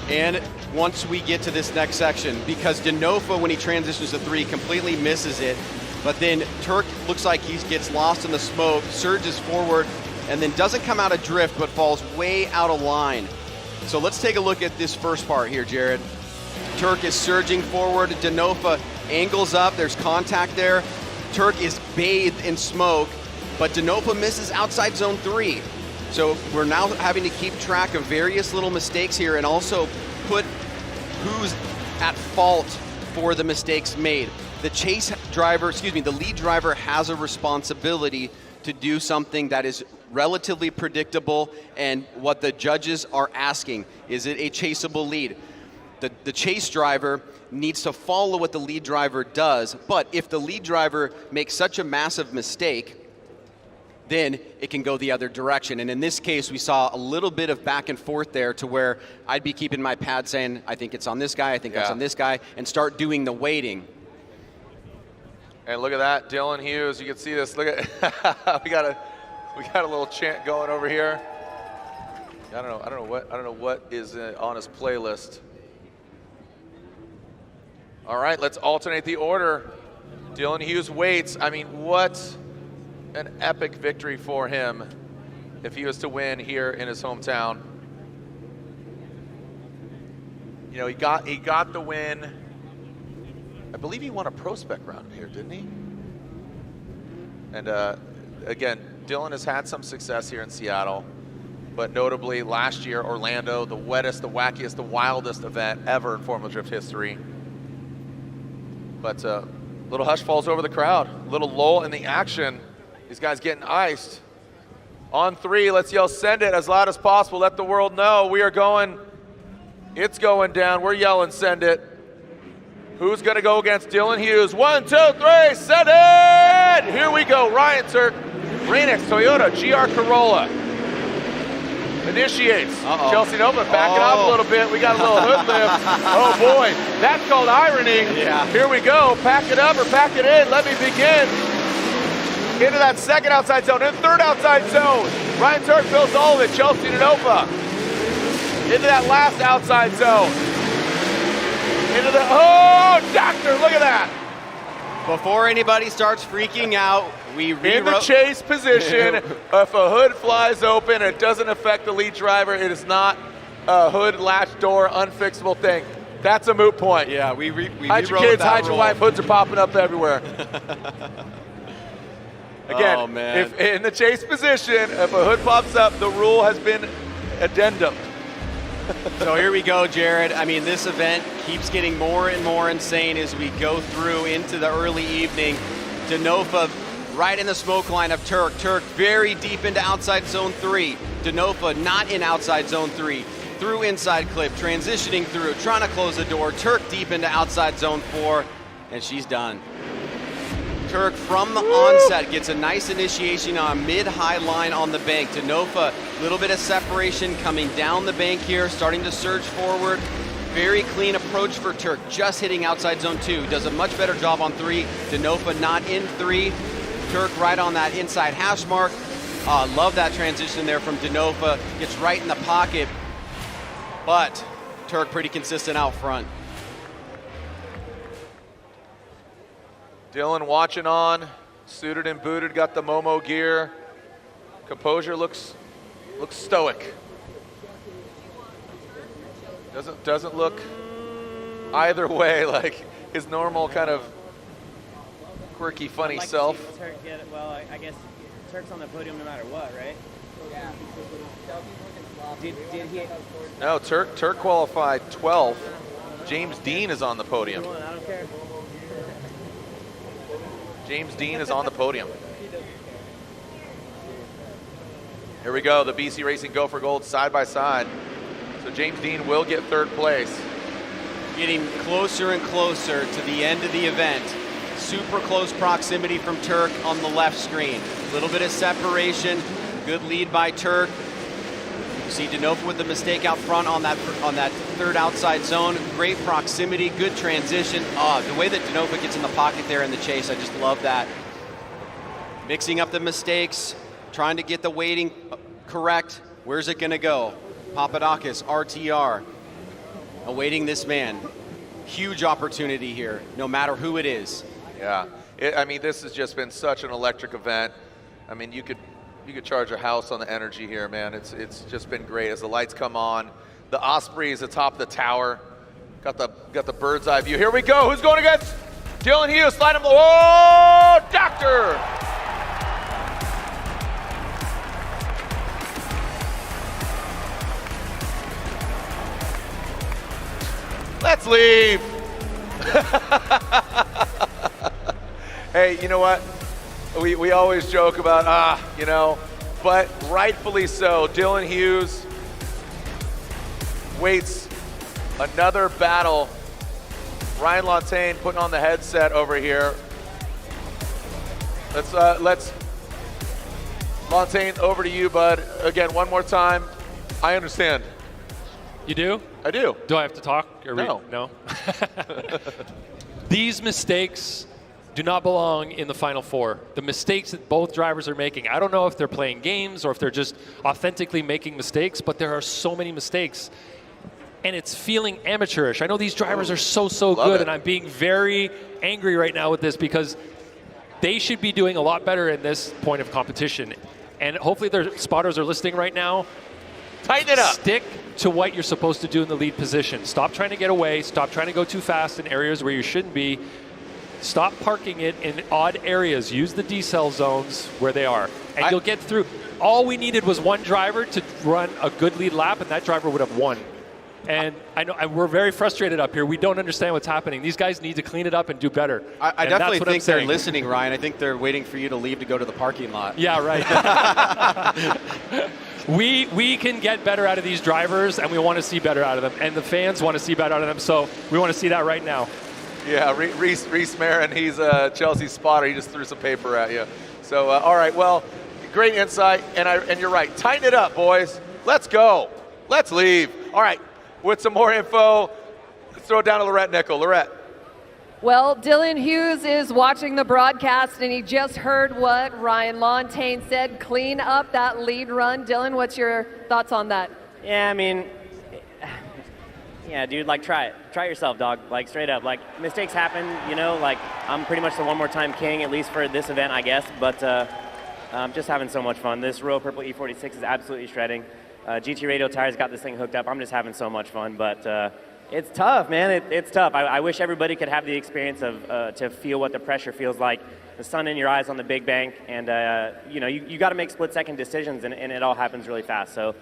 [SPEAKER 14] and once we get to this next section, because Denofa, when he transitions to 3, completely misses it, but then Tuerck looks like he gets lost in the smoke, surges forward, and then doesn't come out of drift, but falls way out of line. So let's take a look at this first part here, Jared. Tuerck is surging forward. Denofa angles up. There's contact there. Tuerck is bathed in smoke, but Denofa misses outside zone 3. So we're now having to keep track of various little mistakes here and also put who's at fault for the mistakes made. The chase driver, the lead driver has a responsibility to do something that is relatively predictable and what the judges are asking. Is it a chaseable lead? The chase driver needs to follow what the lead driver does, but if the lead driver makes such a massive mistake, then it can go the other direction. And in this case, we saw a little bit of back and forth there to where I'd be keeping my pad saying, I think it's on this guy, I think it's on this guy, and start doing the weighting.
[SPEAKER 8] And look at that, Dylan Hughes, you can see this, look at, we got a little chant going over here. I don't know what is on his playlist. All right, let's alternate the order. Dylan Hughes waits. I mean, what an epic victory for him if he was to win here in his hometown. You know, he got the win. I believe he won a pro spec round here, didn't he? And again, Dylan has had some success here in Seattle, but notably last year, Orlando, the wettest, the wackiest, the wildest event ever in Formula Drift history. But little hush falls over the crowd, little lull in the action. These guys getting iced. On 3, let's yell send it as loud as possible. Let the world know we are going, it's going down. We're yelling send it. Who's gonna go against Dylan Hughes? 1, 2, 3, send it! Here we go, Ryan Tuerck, Rain-X Toyota GR Corolla. Initiates. Chelsea Nova backing up a little bit. We got a little hood lift. Oh boy, that's called irony.
[SPEAKER 14] Yeah.
[SPEAKER 8] Here we go, pack it up or pack it in. Let me begin. Into that second outside zone, and third outside zone. Ryan Tuerck fills all of it, Chelsea Nova. Into that last outside zone. Into the, doctor, look at that.
[SPEAKER 14] Before anybody starts freaking out, we
[SPEAKER 8] in the chase position. If a hood flies open, it doesn't affect the lead driver. It is not a hood latch door unfixable thing. That's a moot point.
[SPEAKER 14] Yeah, we
[SPEAKER 8] hide your kids, hide your wife. Hoods are popping up everywhere. Again, if in the chase position, if a hood pops up, the rule has been addendum.
[SPEAKER 14] So here we go, Jared. I mean, this event keeps getting more and more insane as we go through into the early evening. Denofa right in the smoke line of Tuerck. Tuerck very deep into outside zone 3. Denofa not in outside zone 3. Through inside clip, transitioning through, trying to close the door. Tuerck deep into outside zone 4, and she's done. Tuerck from the onset gets a nice initiation on mid-high line on the bank. Denofa, a little bit of separation coming down the bank here, starting to surge forward. Very clean approach for Tuerck, just hitting outside zone 2. Does a much better job on 3. Denofa not in 3. Tuerck right on that inside hash mark. Love that transition there from Denofa. Gets right in the pocket. But Tuerck pretty consistent out front.
[SPEAKER 8] Dylan watching on, suited and booted, got the Momo gear. Composure looks stoic. Doesn't look either way like his normal kind of quirky, funny
[SPEAKER 7] I'd like
[SPEAKER 8] self.
[SPEAKER 7] to see Tuerck get it. Well, I guess Tuerck's on the podium no matter what, right? Yeah. Did he?
[SPEAKER 8] No, Tuerck qualified 12th. James Dean is on the podium.
[SPEAKER 7] I don't care.
[SPEAKER 8] James Dean is on the podium. Here we go, the BC Racing Go for Gold side by side. So James Dean will get 3rd place.
[SPEAKER 14] Getting closer and closer to the end of the event. Super close proximity from Tuerck on the left screen. A little bit of separation, good lead by Tuerck. You see Denofa with the mistake out front on that 3rd outside zone. Great proximity, good transition. The way that Denofa gets in the pocket there in the chase, I just love that. Mixing up the mistakes, trying to get the weighting correct. Where's it gonna go? Papadakis, RTR, awaiting this man. Huge opportunity here, no matter who it is.
[SPEAKER 8] Yeah, I mean, this has just been such an electric event. I mean, you could charge a house on the energy here, man. It's just been great as the lights come on. The Osprey is atop the tower. Got the bird's eye view. Here we go. Who's going against Dylan Hughes? Slide him. Oh, doctor! Let's leave. Hey, you know what? We always joke about, you know, but rightfully so. Dylan Hughes waits another battle. Ryan Lontaine putting on the headset over here. Let's Lontaine, over to you, bud. Again, one more time. I understand.
[SPEAKER 9] You do?
[SPEAKER 8] I do.
[SPEAKER 9] Do I have to talk?
[SPEAKER 8] No.
[SPEAKER 9] No? These mistakes do not belong in the Final Four. The mistakes that both drivers are making, I don't know if they're playing games or if they're just authentically making mistakes, but there are so many mistakes. And it's feeling amateurish. I know these drivers are so good, and I'm being very angry right now with this because they should be doing a lot better in this point of competition. And hopefully their spotters are listening right now.
[SPEAKER 8] Tighten it up.
[SPEAKER 9] Stick to what you're supposed to do in the lead position. Stop trying to get away. Stop trying to go too fast in areas where you shouldn't be. Stop parking it in odd areas. Use the decel zones where they are, and you'll get through. All we needed was one driver to run a good lead lap, and that driver would have won. And I know we're very frustrated up here. We don't understand what's happening. These guys need to clean it up and do better.
[SPEAKER 14] I definitely think they're listening, Ryan. I think they're waiting for you to leave to go to the parking lot.
[SPEAKER 9] Yeah, right. We can get better out of these drivers, and we want to see better out of them. And the fans want to see better out of them, so we want to see that right now.
[SPEAKER 8] Yeah, Reese Marin, he's a Chelsea spotter. He just threw some paper at you. So, all right, well, great insight, and you're right. Tighten it up, boys. Let's go. Let's leave. All right, with some more info, let's throw it down to Lorette Nickel. Lorette.
[SPEAKER 6] Well, Dylan Hughes is watching the broadcast, and he just heard what Ryan Lontaine said, clean up that lead run. Dylan, what's your thoughts on that?
[SPEAKER 7] Yeah, I mean, yeah, dude, like, try it. Try it yourself, dog. Like, straight up. Like, mistakes happen, you know, like, I'm pretty much the one more time king, at least for this event, I guess, but I'm just having so much fun. This Royal Purple E46 is absolutely shredding. GT Radio Tires got this thing hooked up. I'm just having so much fun, but it's tough, man. It's tough. I wish everybody could have the experience of to feel what the pressure feels like, the sun in your eyes on the big bank, and you know, you got to make split-second decisions, and it all happens really fast. So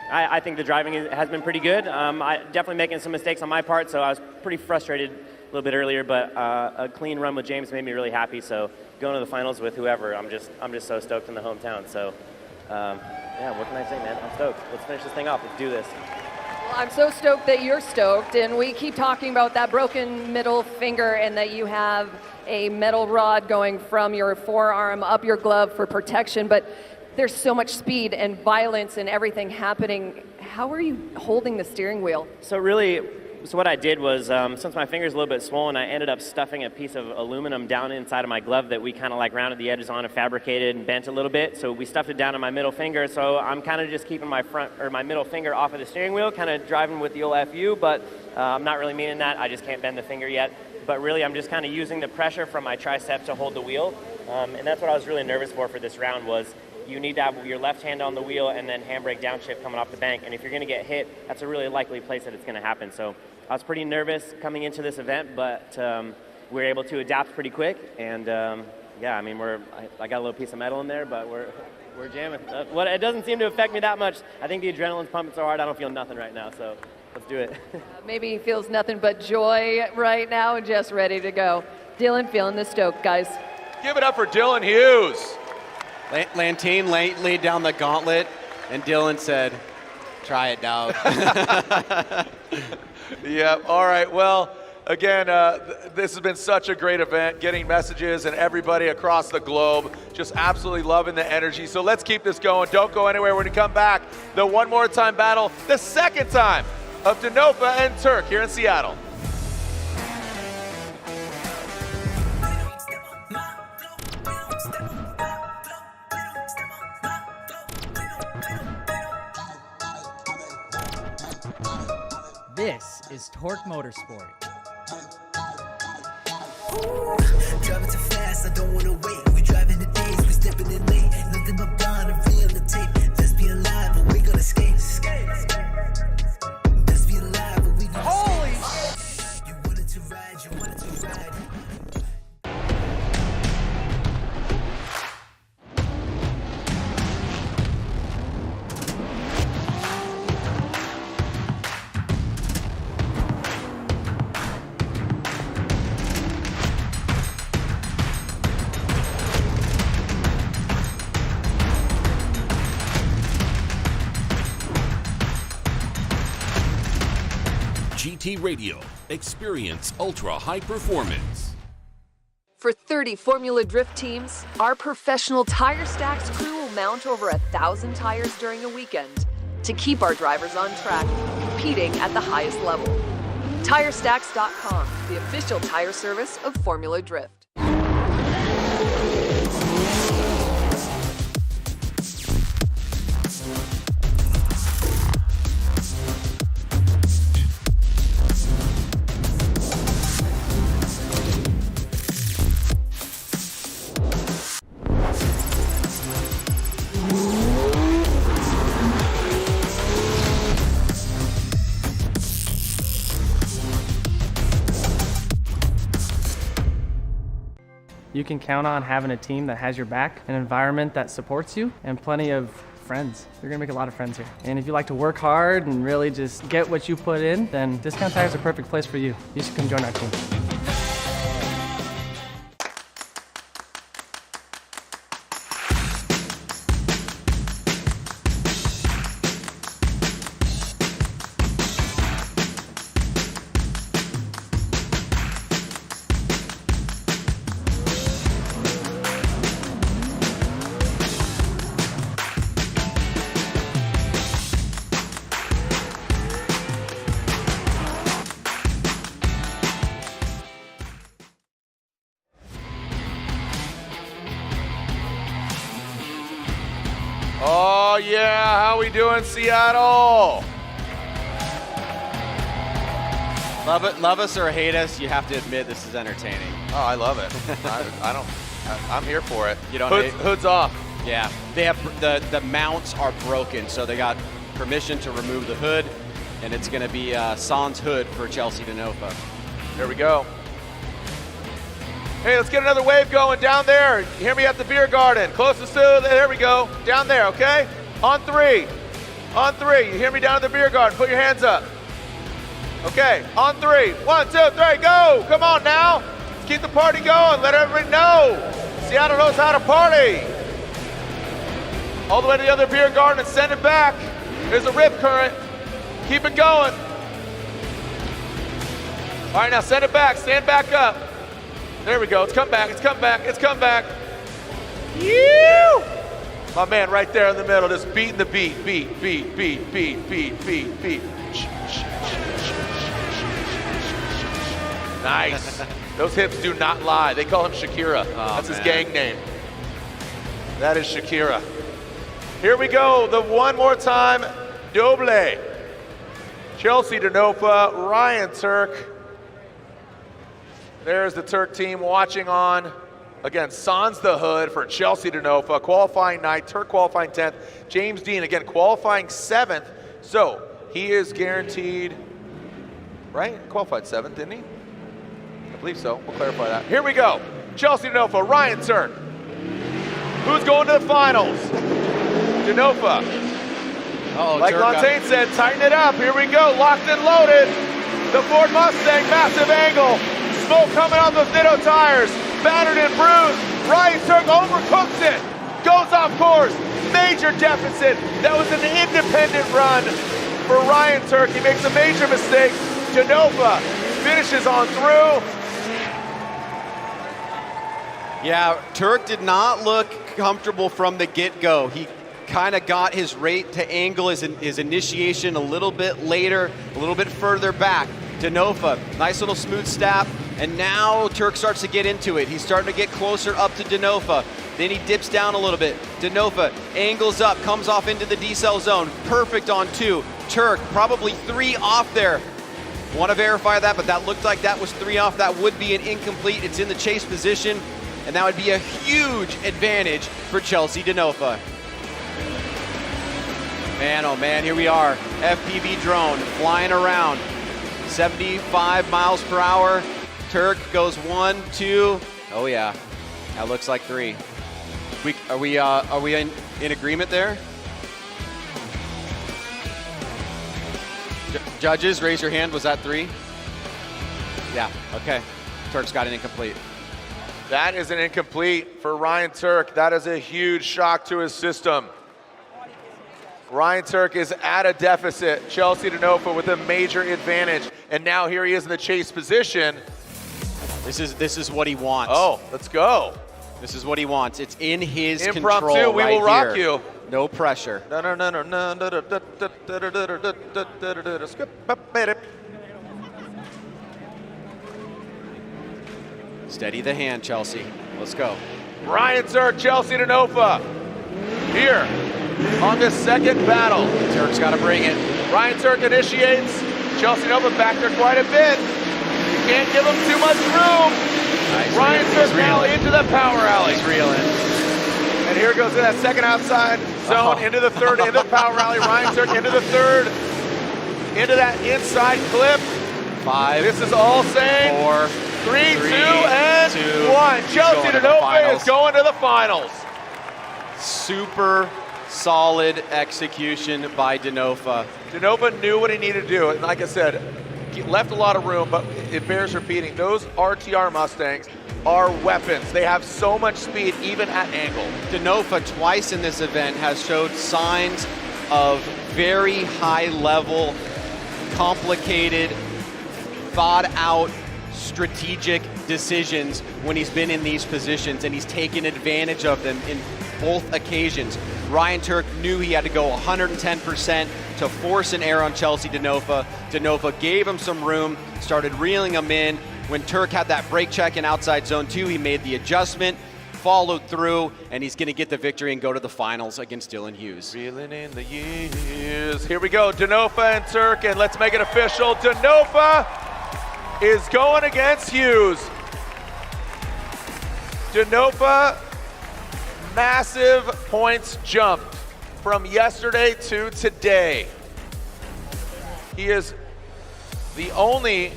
[SPEAKER 7] I think the driving has been pretty good. I definitely making some mistakes on my part, so I was pretty frustrated a little bit earlier, but a clean run with James made me really happy. So going to the finals with whoever, I'm just so stoked in the hometown. So, yeah, what can I say, man? I'm stoked. Let's finish this thing off. Let's do this.
[SPEAKER 6] Well, I'm so stoked that you're stoked, and we keep talking about that broken middle finger and that you have a metal rod going from your forearm up your glove for protection, but there's so much speed and violence and everything happening. How are you holding the steering wheel?
[SPEAKER 7] So what I did was, since my finger's a little bit swollen, I ended up stuffing a piece of aluminum down inside of my glove that we kind of like rounded the edges on and fabricated and bent a little bit. So we stuffed it down on my middle finger. So I'm kind of just keeping my middle finger off of the steering wheel, kind of driving with the old FU, but I'm not really meaning that. I just can't bend the finger yet. But really, I'm just kind of using the pressure from my tricep to hold the wheel. And that's what I was really nervous for this round was, you need to have your left hand on the wheel and then handbrake downshift coming off the bank. And if you're going to get hit, that's a really likely place that it's going to happen. So I was pretty nervous coming into this event, but we were able to adapt pretty quick. And yeah, I mean, I got a little piece of metal in there, but we're jamming. It doesn't seem to affect me that much. I think the adrenaline's pumping so hard, I don't feel nothing right now. So let's do it.
[SPEAKER 6] Maybe he feels nothing but joy right now and just ready to go. Dylan feeling the stoke, guys.
[SPEAKER 8] Give it up for Dylan Hughes.
[SPEAKER 14] Lantane laid down the gauntlet, and Dylan said, try it, dog.
[SPEAKER 8] Yeah, all right. Well, again, this has been such a great event, getting messages and everybody across the globe just absolutely loving the energy. So let's keep this going. Don't go anywhere. We're going to come back. The one more time battle, the second time of Denofa and Tuerck here in Seattle.
[SPEAKER 2] This is Tuerck Motorsport.
[SPEAKER 10] Driving too fast, I don't wanna wait. We driving the days, we stepping in late. Nothing but blind and real the tape. Let's be alive, but we gonna skate. Let's be alive, but we gonna
[SPEAKER 2] Holy
[SPEAKER 10] skate. You wanted to ride, you wanted to ride.
[SPEAKER 11] GT Radio. Experience ultra high performance.
[SPEAKER 6] For 30 Formula Drift teams, our professional Tire Stacks crew will mount over 1,000 tires during a weekend to keep our drivers on track, competing at the highest level. TireStacks.com, the official tire service of Formula Drift.
[SPEAKER 2] You can count on having a team that has your back, an environment that supports you, and plenty of friends. You're gonna make a lot of friends here. And if you like to work hard and really just get what you put in, then Discount Tire is a perfect place for you. You should come join our team.
[SPEAKER 8] Oh yeah, how we doing, Seattle?
[SPEAKER 14] Love us or hate us, you have to admit this is entertaining.
[SPEAKER 8] Oh, I love it. I'm here for it.
[SPEAKER 14] You don't
[SPEAKER 8] Hood's off.
[SPEAKER 14] Yeah, they have the mounts are broken, so they got permission to remove the hood, and it's going to be sans hood for Chelsea Denofa.
[SPEAKER 8] There we go. Hey, let's get another wave going down there. You hear me at the beer garden. Closest to, there we go. Down there, okay? On three. On three. You hear me down at the beer garden. Put your hands up. Okay, on three. 1, 2, 3, go. Come on now. Let's keep the party going. Let everybody know. Seattle knows how to party. All the way to the other beer garden and send it back. There's a rip current. Keep it going. All right, now send it back. Stand back up. There we go. It's come back. It's come back. It's come back. You! My man right there in the middle, just beating the beat. Beat, beat, beat, beat, beat, beat, beat. Nice. Those hips do not lie. They call him Shakira. That's his gang name. That is Shakira. Here we go. The one more time. Doble. Chelsea Denofa, Ryan Tuerck. There's the Tuerck team watching on. Again, Sans the Hood for Chelsea Denofa, qualifying 9th, Tuerck qualifying 10th. James Dean, again, qualifying 7th. So he is guaranteed, right? Qualified 7th, didn't he? I believe so. We'll clarify that. Here we go. Chelsea Denofa, Ryan Tuerck. Who's going to the finals? Denofa. Like Montaigne said, tighten it up. Here we go. Locked and loaded. The Ford Mustang, massive angle. Smoke coming out those Ditto tires. Battered and bruised. Ryan Tuerck overcooks it. Goes off course. Major deficit. That was an independent run for Ryan Tuerck. He makes a major mistake. Denofa finishes on through.
[SPEAKER 14] Yeah, Tuerck did not look comfortable from the get-go. He kind of got his rate to angle his initiation a little bit later, a little bit further back. Denofa, nice little smooth step, and now Tuerck starts to get into it. He's starting to get closer up to Denofa. Then he dips down a little bit. Denofa angles up, comes off into the decel zone. Perfect on 2. Tuerck probably 3 off there. Want to verify that, but that looked like that was 3 off. That would be an incomplete. It's in the chase position, and that would be a huge advantage for Chelsea Denofa. Man, oh man, here we are. FPV drone flying around. 75 miles per hour. Tuerck goes 1, 2. Oh yeah, that looks like 3. Are we in agreement there? Judges, raise your hand. Was that 3? Yeah. Okay. Tuerck's got an incomplete.
[SPEAKER 8] That is an incomplete for Ryan Tuerck. That is a huge shock to his system. Ryan Tuerck is at a deficit. Chelsea Denofa with a major advantage. And now here he is in the chase position.
[SPEAKER 14] This is what he wants.
[SPEAKER 8] Oh, let's go.
[SPEAKER 14] This is what he wants. It's in his
[SPEAKER 8] Impromptu,
[SPEAKER 14] control
[SPEAKER 8] we
[SPEAKER 14] right
[SPEAKER 8] will rock
[SPEAKER 14] here.
[SPEAKER 8] you.
[SPEAKER 14] No pressure. Steady the hand, Chelsea. Let's go.
[SPEAKER 8] Ryan Tuerck, Chelsea Denofa. Here on this second battle.
[SPEAKER 14] Tuerck's got to bring it.
[SPEAKER 8] Ryan Tuerck initiates. Chelsea Denofa back there quite a bit. You can't give him too much room.
[SPEAKER 14] Nice.
[SPEAKER 8] Ryan Tuerck now into the power alley.
[SPEAKER 14] He's reeling.
[SPEAKER 8] And here goes to that second outside zone, into the third, into the power rally. Ryan Tuerck into the third, into that inside clip.
[SPEAKER 14] 5.
[SPEAKER 8] This is Olsen.
[SPEAKER 14] 4.
[SPEAKER 8] 3, 2, and 1. Chelsea Denofa is going to the finals.
[SPEAKER 14] Super solid execution by Denofa.
[SPEAKER 8] Denofa knew what he needed to do. And like I said, he left a lot of room, but it bears repeating. Those RTR Mustangs are weapons. They have so much speed, even at angle.
[SPEAKER 14] Denofa twice in this event has showed signs of very high level, complicated, thought out, strategic decisions when he's been in these positions, and he's taken advantage of them in both occasions. Ryan Tuerck knew he had to go 110% to force an error on Chelsea Denofa. Denofa gave him some room, started reeling him in. When Tuerck had that brake check in outside zone 2, he made the adjustment, followed through, and he's going to get the victory and go to the finals against Dylan Hughes.
[SPEAKER 8] Reeling in the years. Here we go, Denofa and Tuerck, and let's make it official. Denofa is going against Hughes. Denofa, massive points jump from yesterday to today. He is the only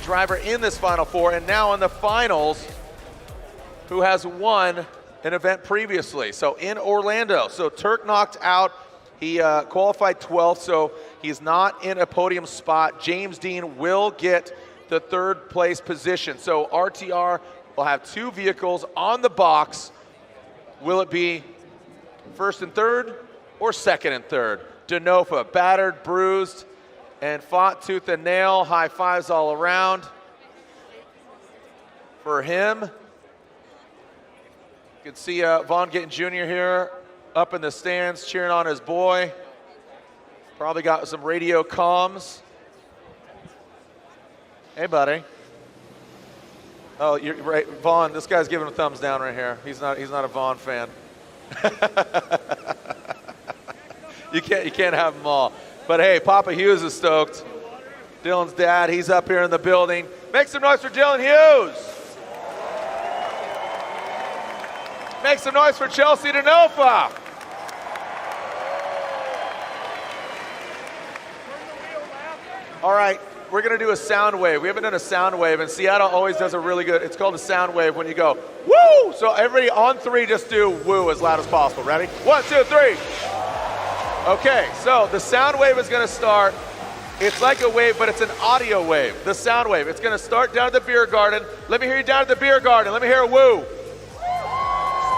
[SPEAKER 8] driver in this Final Four and now in the finals who has won an event previously. So in Orlando. So Tuerck knocked out. He qualified 12th, so he's not in a podium spot. James Dean will get the 3rd place position. So RTR will have 2 vehicles on the box. Will it be first and third or second and third? Denofa, battered, bruised, and fought tooth and nail. High fives all around for him. You can see Vaughn Gittin Jr. here up in the stands cheering on his boy. Probably got some radio comms. Hey, buddy. Oh, you're right, Vaughn. This guy's giving a thumbs down right here. He's not a Vaughn fan. You can't have them all. But hey, Papa Hughes is stoked. Dylan's dad, he's up here in the building. Make some noise for Dylan Hughes. Make some noise for Chelsea Denofa. All right, we're gonna do a sound wave. We haven't done a sound wave, and Seattle always does a really good, it's called a sound wave when you go, woo! So everybody on 3, just do woo as loud as possible. Ready? 1, 2, 3. Okay, so the sound wave is gonna start. It's like a wave, but it's an audio wave, the sound wave. It's gonna start down at the beer garden. Let me hear you down at the beer garden. Let me hear a woo.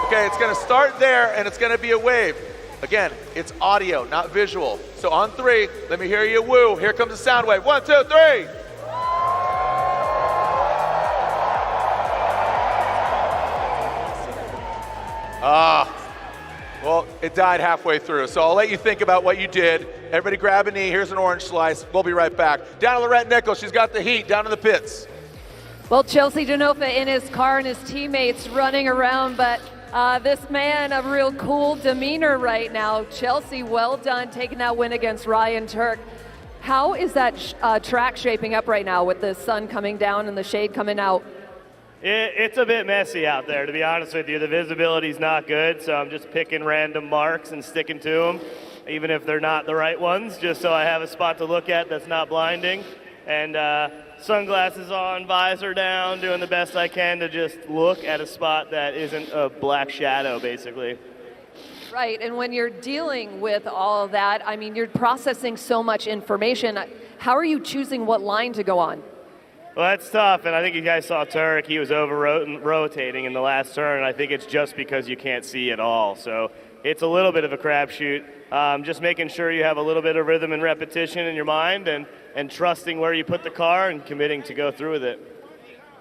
[SPEAKER 8] Okay, it's gonna start there, and it's gonna be a wave. Again, it's audio, not visual. So on 3, let me hear you woo. Here comes the sound wave. 1, 2, 3. Well, it died halfway through. So I'll let you think about what you did. Everybody grab a knee. Here's an orange slice. We'll be right back. Down to Lorette Nichols. She's got the heat down in the pits.
[SPEAKER 6] Well, Chelsea Denofa in his car and his teammates running around, but this man, a real cool demeanor right now. Chelsea, well done, taking that win against Ryan Tuerck. How is that track shaping up right now with the sun coming down and the shade coming out?
[SPEAKER 12] It's a bit messy out there, to be honest with you. The visibility's not good, so I'm just picking random marks and sticking to them, even if they're not the right ones, just so I have a spot to look at that's not blinding. And sunglasses on, visor down, doing the best I can to just look at a spot that isn't a black shadow, basically.
[SPEAKER 6] Right, and when you're dealing with all of that, I mean, you're processing so much information. How are you choosing what line to go on?
[SPEAKER 12] Well, that's tough, and I think you guys saw Tuerck. He was over-rotating in the last turn, and I think it's just because you can't see at all. So it's a little bit of a crapshoot. Just making sure you have a little bit of rhythm and repetition in your mind and trusting where you put the car and committing to go through with it.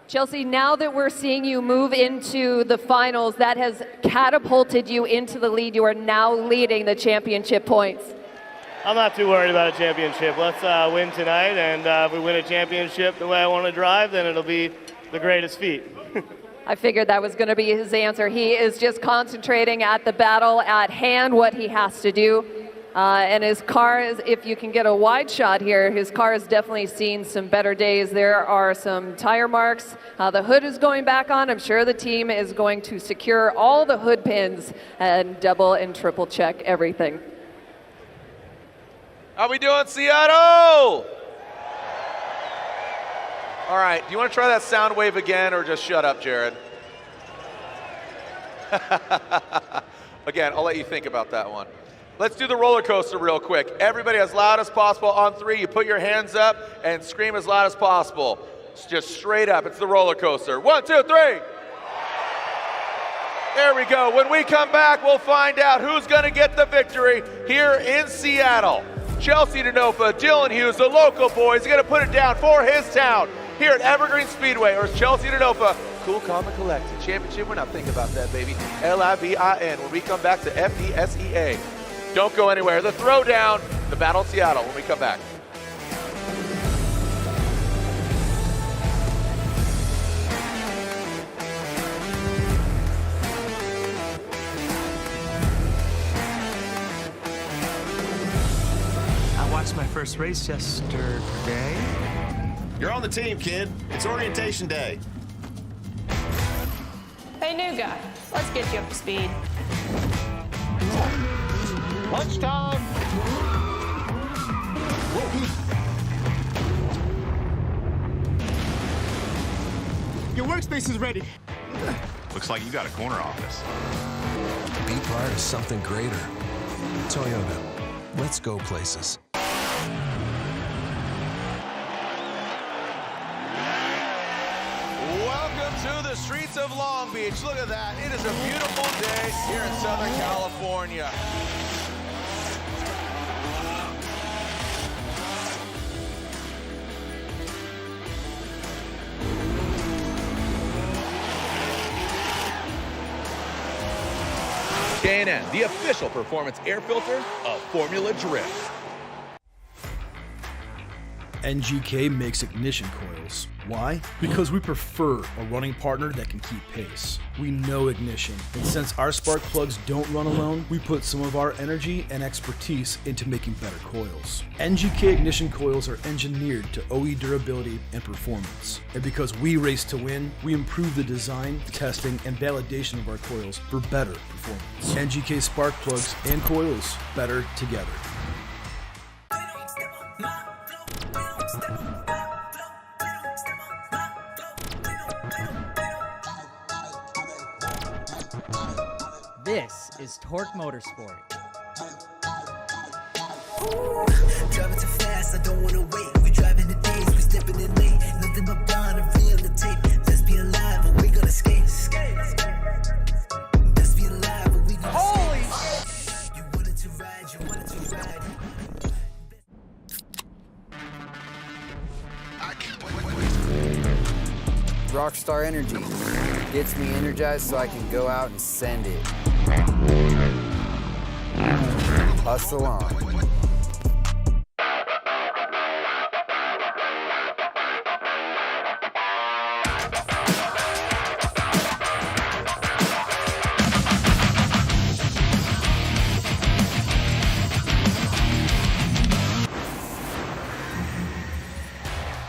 [SPEAKER 6] Chelsea, now that we're seeing you move into the finals, that has catapulted you into the lead. You are now leading the championship points.
[SPEAKER 12] I'm not too worried about a championship. Let's win tonight, and if we win a championship the way I want to drive, then it'll be the greatest feat.
[SPEAKER 6] I figured that was going to be his answer. He is just concentrating at the battle at hand, what he has to do. And his car is, if you can get a wide shot here, his car has definitely seen some better days. There are some tire marks. The hood is going back on. I'm sure the team is going to secure all the hood pins and double and triple check everything.
[SPEAKER 8] How we doing, Seattle? All right, do you want to try that sound wave again or just shut up, Jared? Again, I'll let you think about that one. Let's do the roller coaster real quick. Everybody as loud as possible on 3. You put your hands up and scream as loud as possible. It's just straight up. It's the roller coaster. 1, 2, 3. There we go. When we come back, we'll find out who's going to get the victory here in Seattle. Chelsea Denofa, Dylan Hughes, the local boy, is going to put it down for his town here at Evergreen Speedway, or Chelsea Denofa, cool, calm, and collected. Championship, we're not thinking about that, baby. L-I-V-I-N, when we come back to F-E-S-E-A. Don't go anywhere. The throwdown, the battle of Seattle, when we come back.
[SPEAKER 13] I watched my first race yesterday.
[SPEAKER 15] You're on the team, kid. It's orientation day.
[SPEAKER 16] Hey, new guy, let's get you up to speed.
[SPEAKER 15] Lunchtime!
[SPEAKER 13] Your workspace is ready.
[SPEAKER 15] Looks like you got a corner office.
[SPEAKER 26] Be part of something greater. Toyota. Let's go places.
[SPEAKER 22] Welcome to the streets of Long Beach. Look at that. It is a beautiful day here in Southern California.
[SPEAKER 25] K&N, the official performance air filter of Formula Drift.
[SPEAKER 4] NGK makes ignition coils. Why? Because we prefer a running partner that can keep pace. We know ignition, and since our spark plugs don't run alone, we put some of our energy and expertise into making better coils. NGK ignition coils are engineered to OE durability and performance. And because we race to win, we improve the design, testing, and validation of our coils for better performance. NGK spark plugs and coils, better together.
[SPEAKER 17] This is Tuerck Motorsport.
[SPEAKER 10] Driving too fast, I don't wanna wait. We driving the days, we stepping in late. Nothing but blonde and real the tape. Let's be alive, but we gonna skate. Let's be alive, but we gonna skate. You wanted to ride, you wanted to ride.
[SPEAKER 3] Rockstar energy gets me energized so I can go out and send it. Hustle on.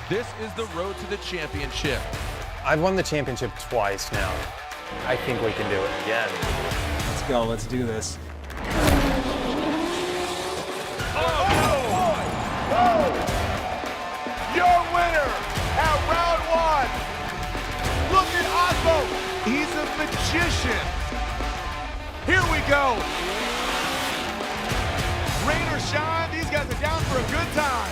[SPEAKER 22] This is the road to the championship.
[SPEAKER 18] I've won the championship twice now. I think we can do it again.
[SPEAKER 17] Let's go, let's do this.
[SPEAKER 8] Your winner at round one. Look at Aasbo. He's a magician. Here we go. Rain or shine, these guys are down for a good time.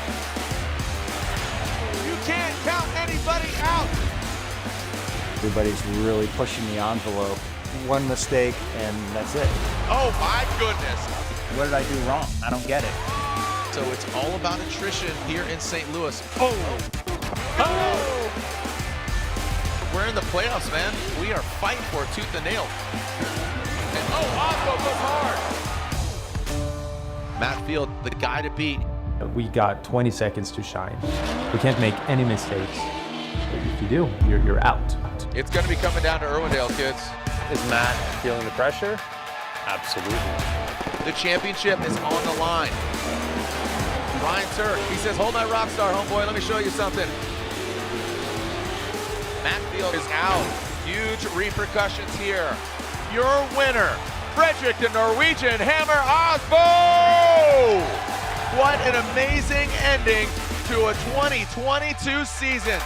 [SPEAKER 8] You can't count anybody out.
[SPEAKER 17] Everybody's really pushing the envelope. One mistake, and that's it.
[SPEAKER 22] Oh my goodness.
[SPEAKER 17] What did I do wrong? I don't get it.
[SPEAKER 22] So it's all about attrition here in St. Louis. We're in the playoffs, man. We are fighting for it tooth and nail. And Aasbo goes hard. Matt Field, the guy to beat.
[SPEAKER 17] We got 20 seconds to shine. We can't make any mistakes. If you do, you're out.
[SPEAKER 22] It's going to be coming down to Irwindale, kids.
[SPEAKER 18] Is Matt feeling the pressure? Absolutely.
[SPEAKER 22] The championship is on the line. Ryan Tuerck, he says, hold my rock star, homeboy, let me show you something. Matt Field is out. Huge repercussions here. Your winner, Frederick the Norwegian Hammer Aasbo! What an amazing ending to a 2022 season.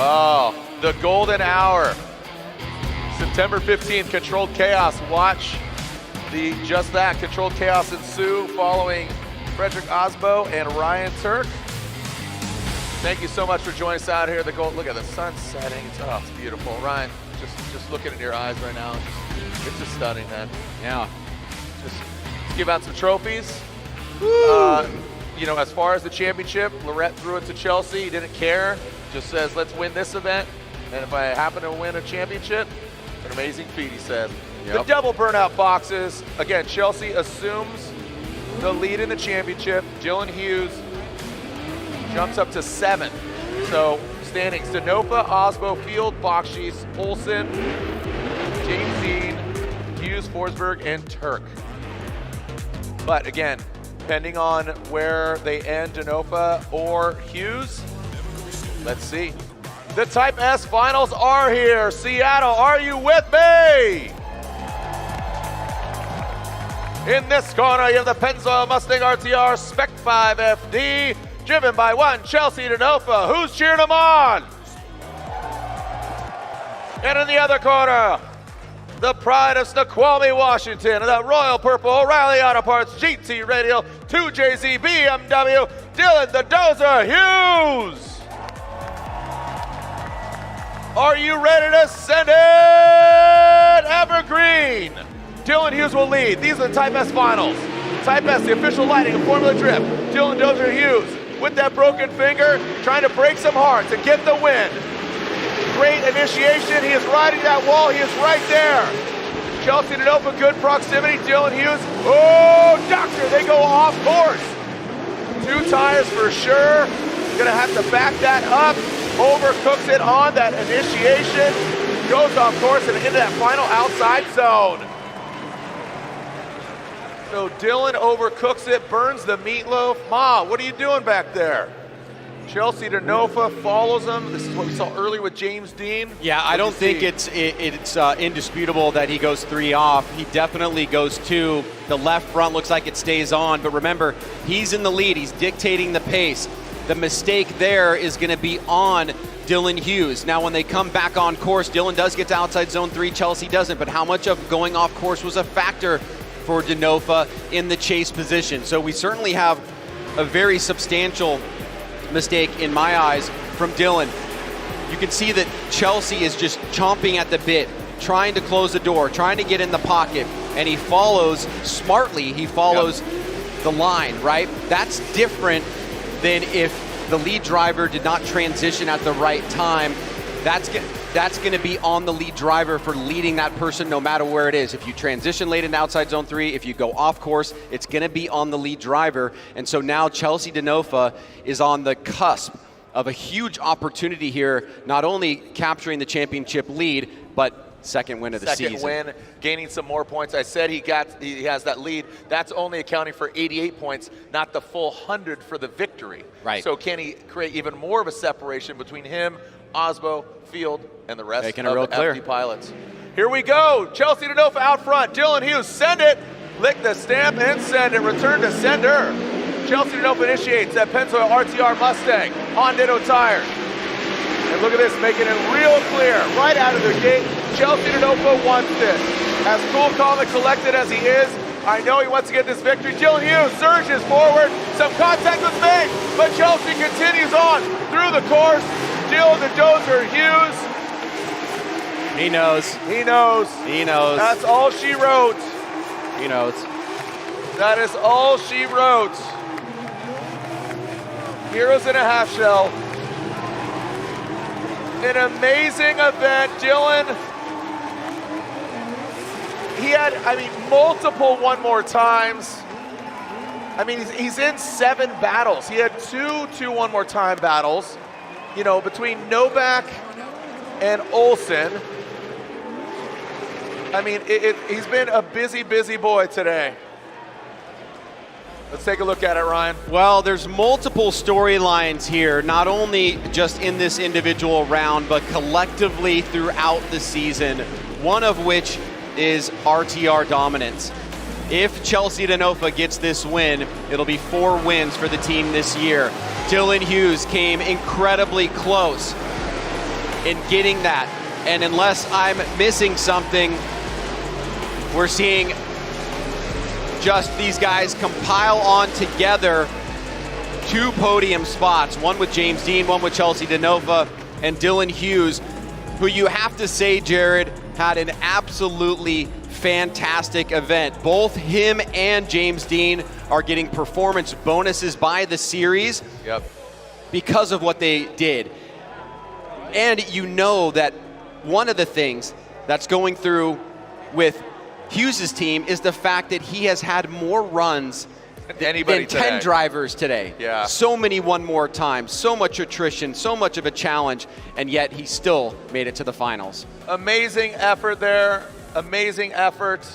[SPEAKER 22] Oh, the golden hour. September 15th, Controlled Chaos. Watch the just that, Controlled Chaos ensue following Frederick Aasbo and Ryan Tuerck. Thank you so much for joining us out here at the gold. Look at the sun setting. It's beautiful. Ryan, just looking in your eyes right now. It's just stunning, man. Yeah. Just give out some trophies. You know, as far as the championship, Lorette threw it to Chelsea. He didn't care. Just says, let's win this event. And if I happen to win a championship, an amazing feat, he said. Yep. The double burnout boxes. Again, Chelsea assumes the lead in the championship. Dylan Hughes jumps up to 7. So standings, Denofa, Aasbo, Field, Bakchis, Olsen, James Dean, Hughes, Forsberg, and Tuerck. But again, depending on where they end, Denofa or Hughes, let's see. The Type S finals are here. Seattle, are you with me? In this corner, you have the Pennzoil Mustang RTR Spec 5 FD, driven by one Chelsea Denofa. Who's cheering them on? And in the other corner,
[SPEAKER 8] the pride of Snoqualmie, Washington, and the Royal Purple O'Reilly Auto Parts GT Radial 2JZ BMW, Dylan the Dozer Hughes. Are you ready to send it? Evergreen. Dylan Hughes will lead. These are the Type S finals. Type S, the official lighting of Formula Drift. Dylan Dozer Hughes with that broken finger, trying to break some hearts and get the win. Great initiation. He is riding that wall. He is right there. Chelsea Denofa, good proximity. Dylan Hughes. Oh, doctor, they go off course. 2 tires for sure. Gonna have to back that up. Overcooks it on that initiation. Goes off course and into that final outside zone. So Dylan overcooks it, burns the meatloaf. Ma, what are you doing back there? Chelsea Denofa follows him. This is what we saw earlier with James Dean.
[SPEAKER 14] Yeah, I don't think it's indisputable that he goes 3 off. He definitely goes 2. The left front looks like it stays on, but remember, he's in the lead. He's dictating the pace. The mistake there is going to be on Dylan Hughes. Now, when they come back on course, Dylan does get to outside zone 3, Chelsea doesn't, but how much of going off course was a factor for Denofa in the chase position? So we certainly have a very substantial mistake in my eyes from Dylan. You can see that Chelsea is just chomping at the bit, trying to close the door, trying to get in the pocket, and he follows smartly. He follows the line, right? That's different than if the lead driver did not transition at the right time. That's going to be on the lead driver for leading that person no matter where it is. If you transition late in outside zone 3, if you go off course, it's going to be on the lead driver. And so now Chelsea Denofa is on the cusp of a huge opportunity here, not only capturing the championship lead, but second win of the season.
[SPEAKER 8] Second win, gaining some more points. I said he has that lead. That's only accounting for 88 points, not the full 100 for the victory.
[SPEAKER 14] Right.
[SPEAKER 8] So can he create even more of a separation between him, Aasbo, Field, and the rest
[SPEAKER 14] Making
[SPEAKER 8] of
[SPEAKER 14] it real
[SPEAKER 8] the
[SPEAKER 14] clear.
[SPEAKER 8] FD pilots? Here we go. Chelsea Denofa out front. Dylan Hughes, send it. Lick the stamp and send it. Return to sender. Chelsea Denofa initiates that Pennzoil RTR Mustang on Ditto tires. And look at this, making it real clear right out of the gate. Chelsea Denofa wants this. As cool, calm, and collected as he is, I know he wants to get this victory. Dylan Hughes surges forward. Some contact was made, but Chelsea continues on through the course. Dylan the Dozer Hughes.
[SPEAKER 14] He knows.
[SPEAKER 8] He knows.
[SPEAKER 14] He knows.
[SPEAKER 8] That's all she wrote.
[SPEAKER 14] He knows.
[SPEAKER 8] That is all she wrote. Heroes in a half shell. An amazing event, Dylan. He had, multiple one more times. He's in 7 battles. He had 2 one more time battles, between Noback and Olsen. He's been a busy, busy boy today. Let's take a look at it, Ryan.
[SPEAKER 14] Well, there's multiple storylines here, not only just in this individual round, but collectively throughout the season, one of which is RTR dominance. If Chelsea Denofa gets this win, it'll be 4 wins for the team this year. Dylan Hughes came incredibly close in getting that. And unless I'm missing something, we're seeing just these guys compile on together 2 podium spots, one with James Dean, one with Chelsea Denofa, and Dylan Hughes, who you have to say, Jared, had an absolutely fantastic event. Both him and James Dean are getting performance bonuses by the series because of what they did. And you know that one of the things that's going through with Hughes' team is the fact that he has had more runs than 10 drivers today.
[SPEAKER 8] Yeah.
[SPEAKER 14] So many one more times, so much attrition, so much of a challenge, and yet he still made it to the finals.
[SPEAKER 8] Amazing effort there. Amazing effort.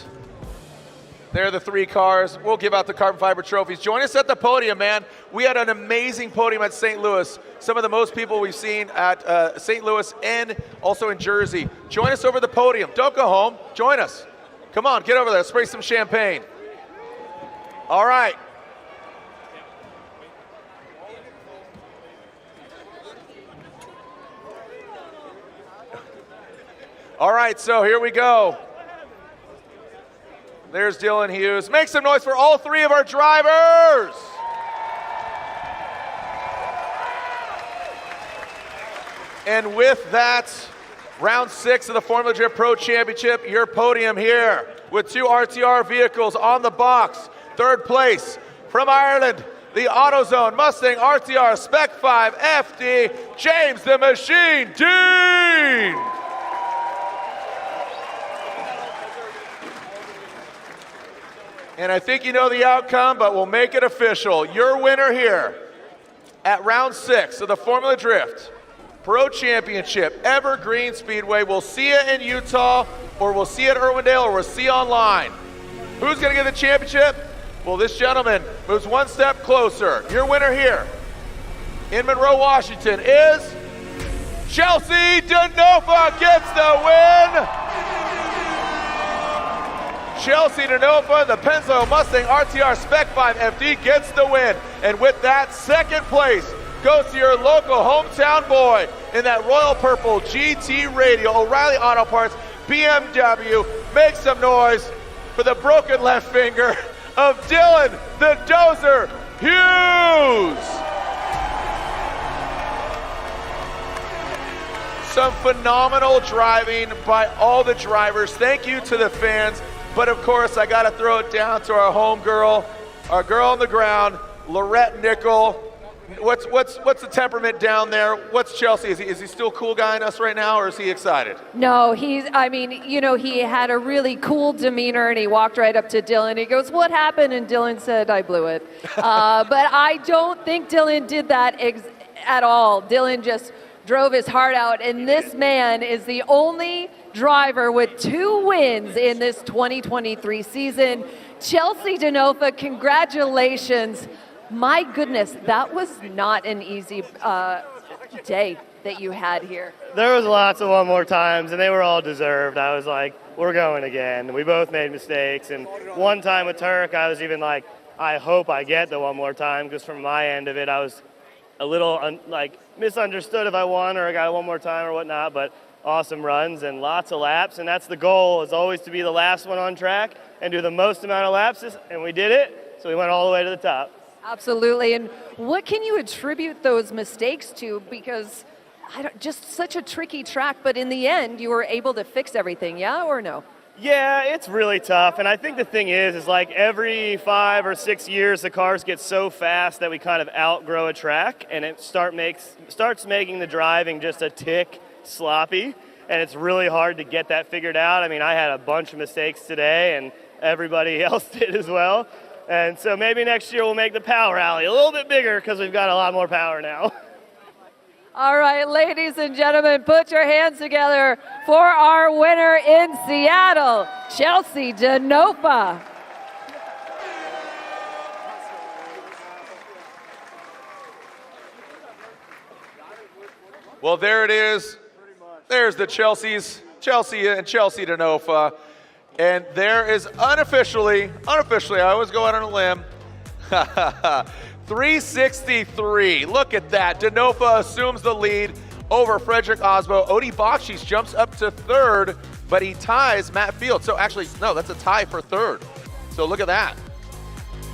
[SPEAKER 8] There are the 3 cars. We'll give out the carbon fiber trophies. Join us at the podium, man. We had an amazing podium at St. Louis. Some of the most people we've seen at St. Louis and also in Jersey. Join us over the podium. Don't go home. Join us. Come on, get over there. Spray some champagne. All right. All right, so here we go. There's Dylan Hughes. Make some noise for all three of our drivers. And with that, round 6 of the Formula Drift Pro Championship, your podium here with 2 RTR vehicles on the box. Third place from Ireland, the AutoZone Mustang RTR Spec 5 FD, James the Machine Dean. And I think you know the outcome, but we'll make it official. Your winner here at round 6 of the Formula Drift Pro Championship, Evergreen Speedway. We'll see you in Utah, or we'll see you at Irwindale, or we'll see you online. Who's gonna get the championship? Well, this gentleman moves one step closer. Your winner here in Monroe, Washington is Chelsea Denofa gets the win. Chelsea Denofa, the Penzo Mustang RTR Spec 5 FD gets the win. And with that, second place goes to your local hometown boy in that royal purple GT Radio, O'Reilly Auto Parts, BMW. Make some noise for the broken left finger of Dylan the Dozer Hughes. Some phenomenal driving by all the drivers. Thank you to the fans. But of course, I gotta throw it down to our home girl, our girl on the ground, Lorette Nickel. What's the temperament down there? What's Chelsea? Is he still cool guying us right now, or is he excited?
[SPEAKER 6] No, he had a really cool demeanor, and he walked right up to Dylan. He goes, "What happened?" And Dylan said, "I blew it." But I don't think Dylan did that at all. Dylan just drove his heart out, and this man is the only driver with 2 wins in this 2023 season. Chelsea Denofa, congratulations. My goodness, that was not an easy day that you had here.
[SPEAKER 12] There was lots of one more times, and they were all deserved. I was like, we're going again. We both made mistakes, and one time with Tuerck, I was even like, I hope I get the one more time, because from my end of it, I was a little misunderstood if I won or I got one more time or whatnot, but awesome runs and lots of laps, and that's the goal, is always to be the last one on track and do the most amount of laps, and we did it, so we went all the way to the top.
[SPEAKER 6] Absolutely. And what can you attribute those mistakes to? Because just such a tricky track, but in the end, you were able to fix everything, yeah or no?
[SPEAKER 12] Yeah, it's really tough. And I think the thing is like every 5 or 6 years, the cars get so fast that we kind of outgrow a track, and it starts making the driving just a tick sloppy. And it's really hard to get that figured out. I mean, I had a bunch of mistakes today, and everybody else did as well. And so maybe next year we'll make the power alley a little bit bigger, because we've got a lot more power now.
[SPEAKER 6] All right, ladies and gentlemen, put your hands together for our winner in Seattle, Chelsea Denofa.
[SPEAKER 8] Well, there it is. There's the Chelsea and Chelsea Denofa. And there is unofficially, I always go out on a limb, 363. Look at that. Denofa assumes the lead over Frederick Aasbo. Bakchis jumps up to 3rd, but he ties Matt Field. So actually, no, that's a tie for 3rd. So look at that.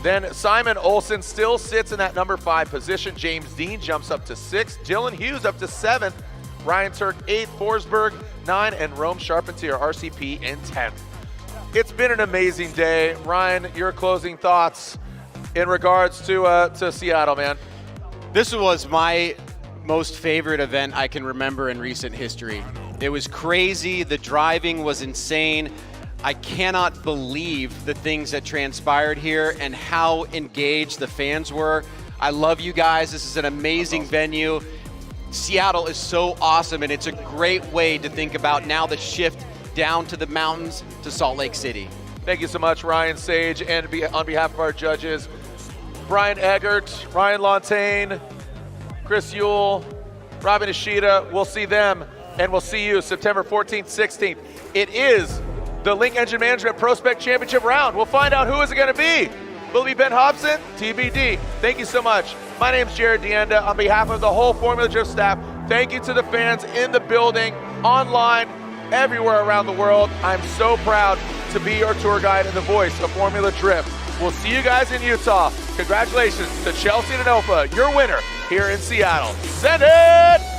[SPEAKER 8] Then Simon Olsen still sits in that number 5 position. James Dean jumps up to 6th. Dylan Hughes up to 7th. Ryan Tuerck 8th. Forsberg 9th. And Rome Charpentier, RCP, in 10th. It's been an amazing day. Ryan, your closing thoughts in regards to Seattle, man.
[SPEAKER 14] This was my most favorite event I can remember in recent history. It was crazy. The driving was insane. I cannot believe the things that transpired here and how engaged the fans were. I love you guys. This is an amazing venue. Seattle is so awesome, and it's a great way to think about now the shift down to the mountains to Salt Lake City.
[SPEAKER 8] Thank you so much, Ryan Sage, and on behalf of our judges, Brian Eggert, Ryan Lontaine, Chris Yule, Robin Ishida. We'll see them, and we'll see you September 14th, 16th. It is the Link Engine Management Prospect Championship round. We'll find out who is it going to be. Will it be Ben Hobson? TBD. Thank you so much. My name's Jared Deanda. On behalf of the whole Formula Drift staff, thank you to the fans in the building, online, everywhere around the world. I'm so proud to be your tour guide and the voice of Formula Drift. We'll see you guys in Utah. Congratulations to Chelsea Denofa, your winner here in Seattle. Send it!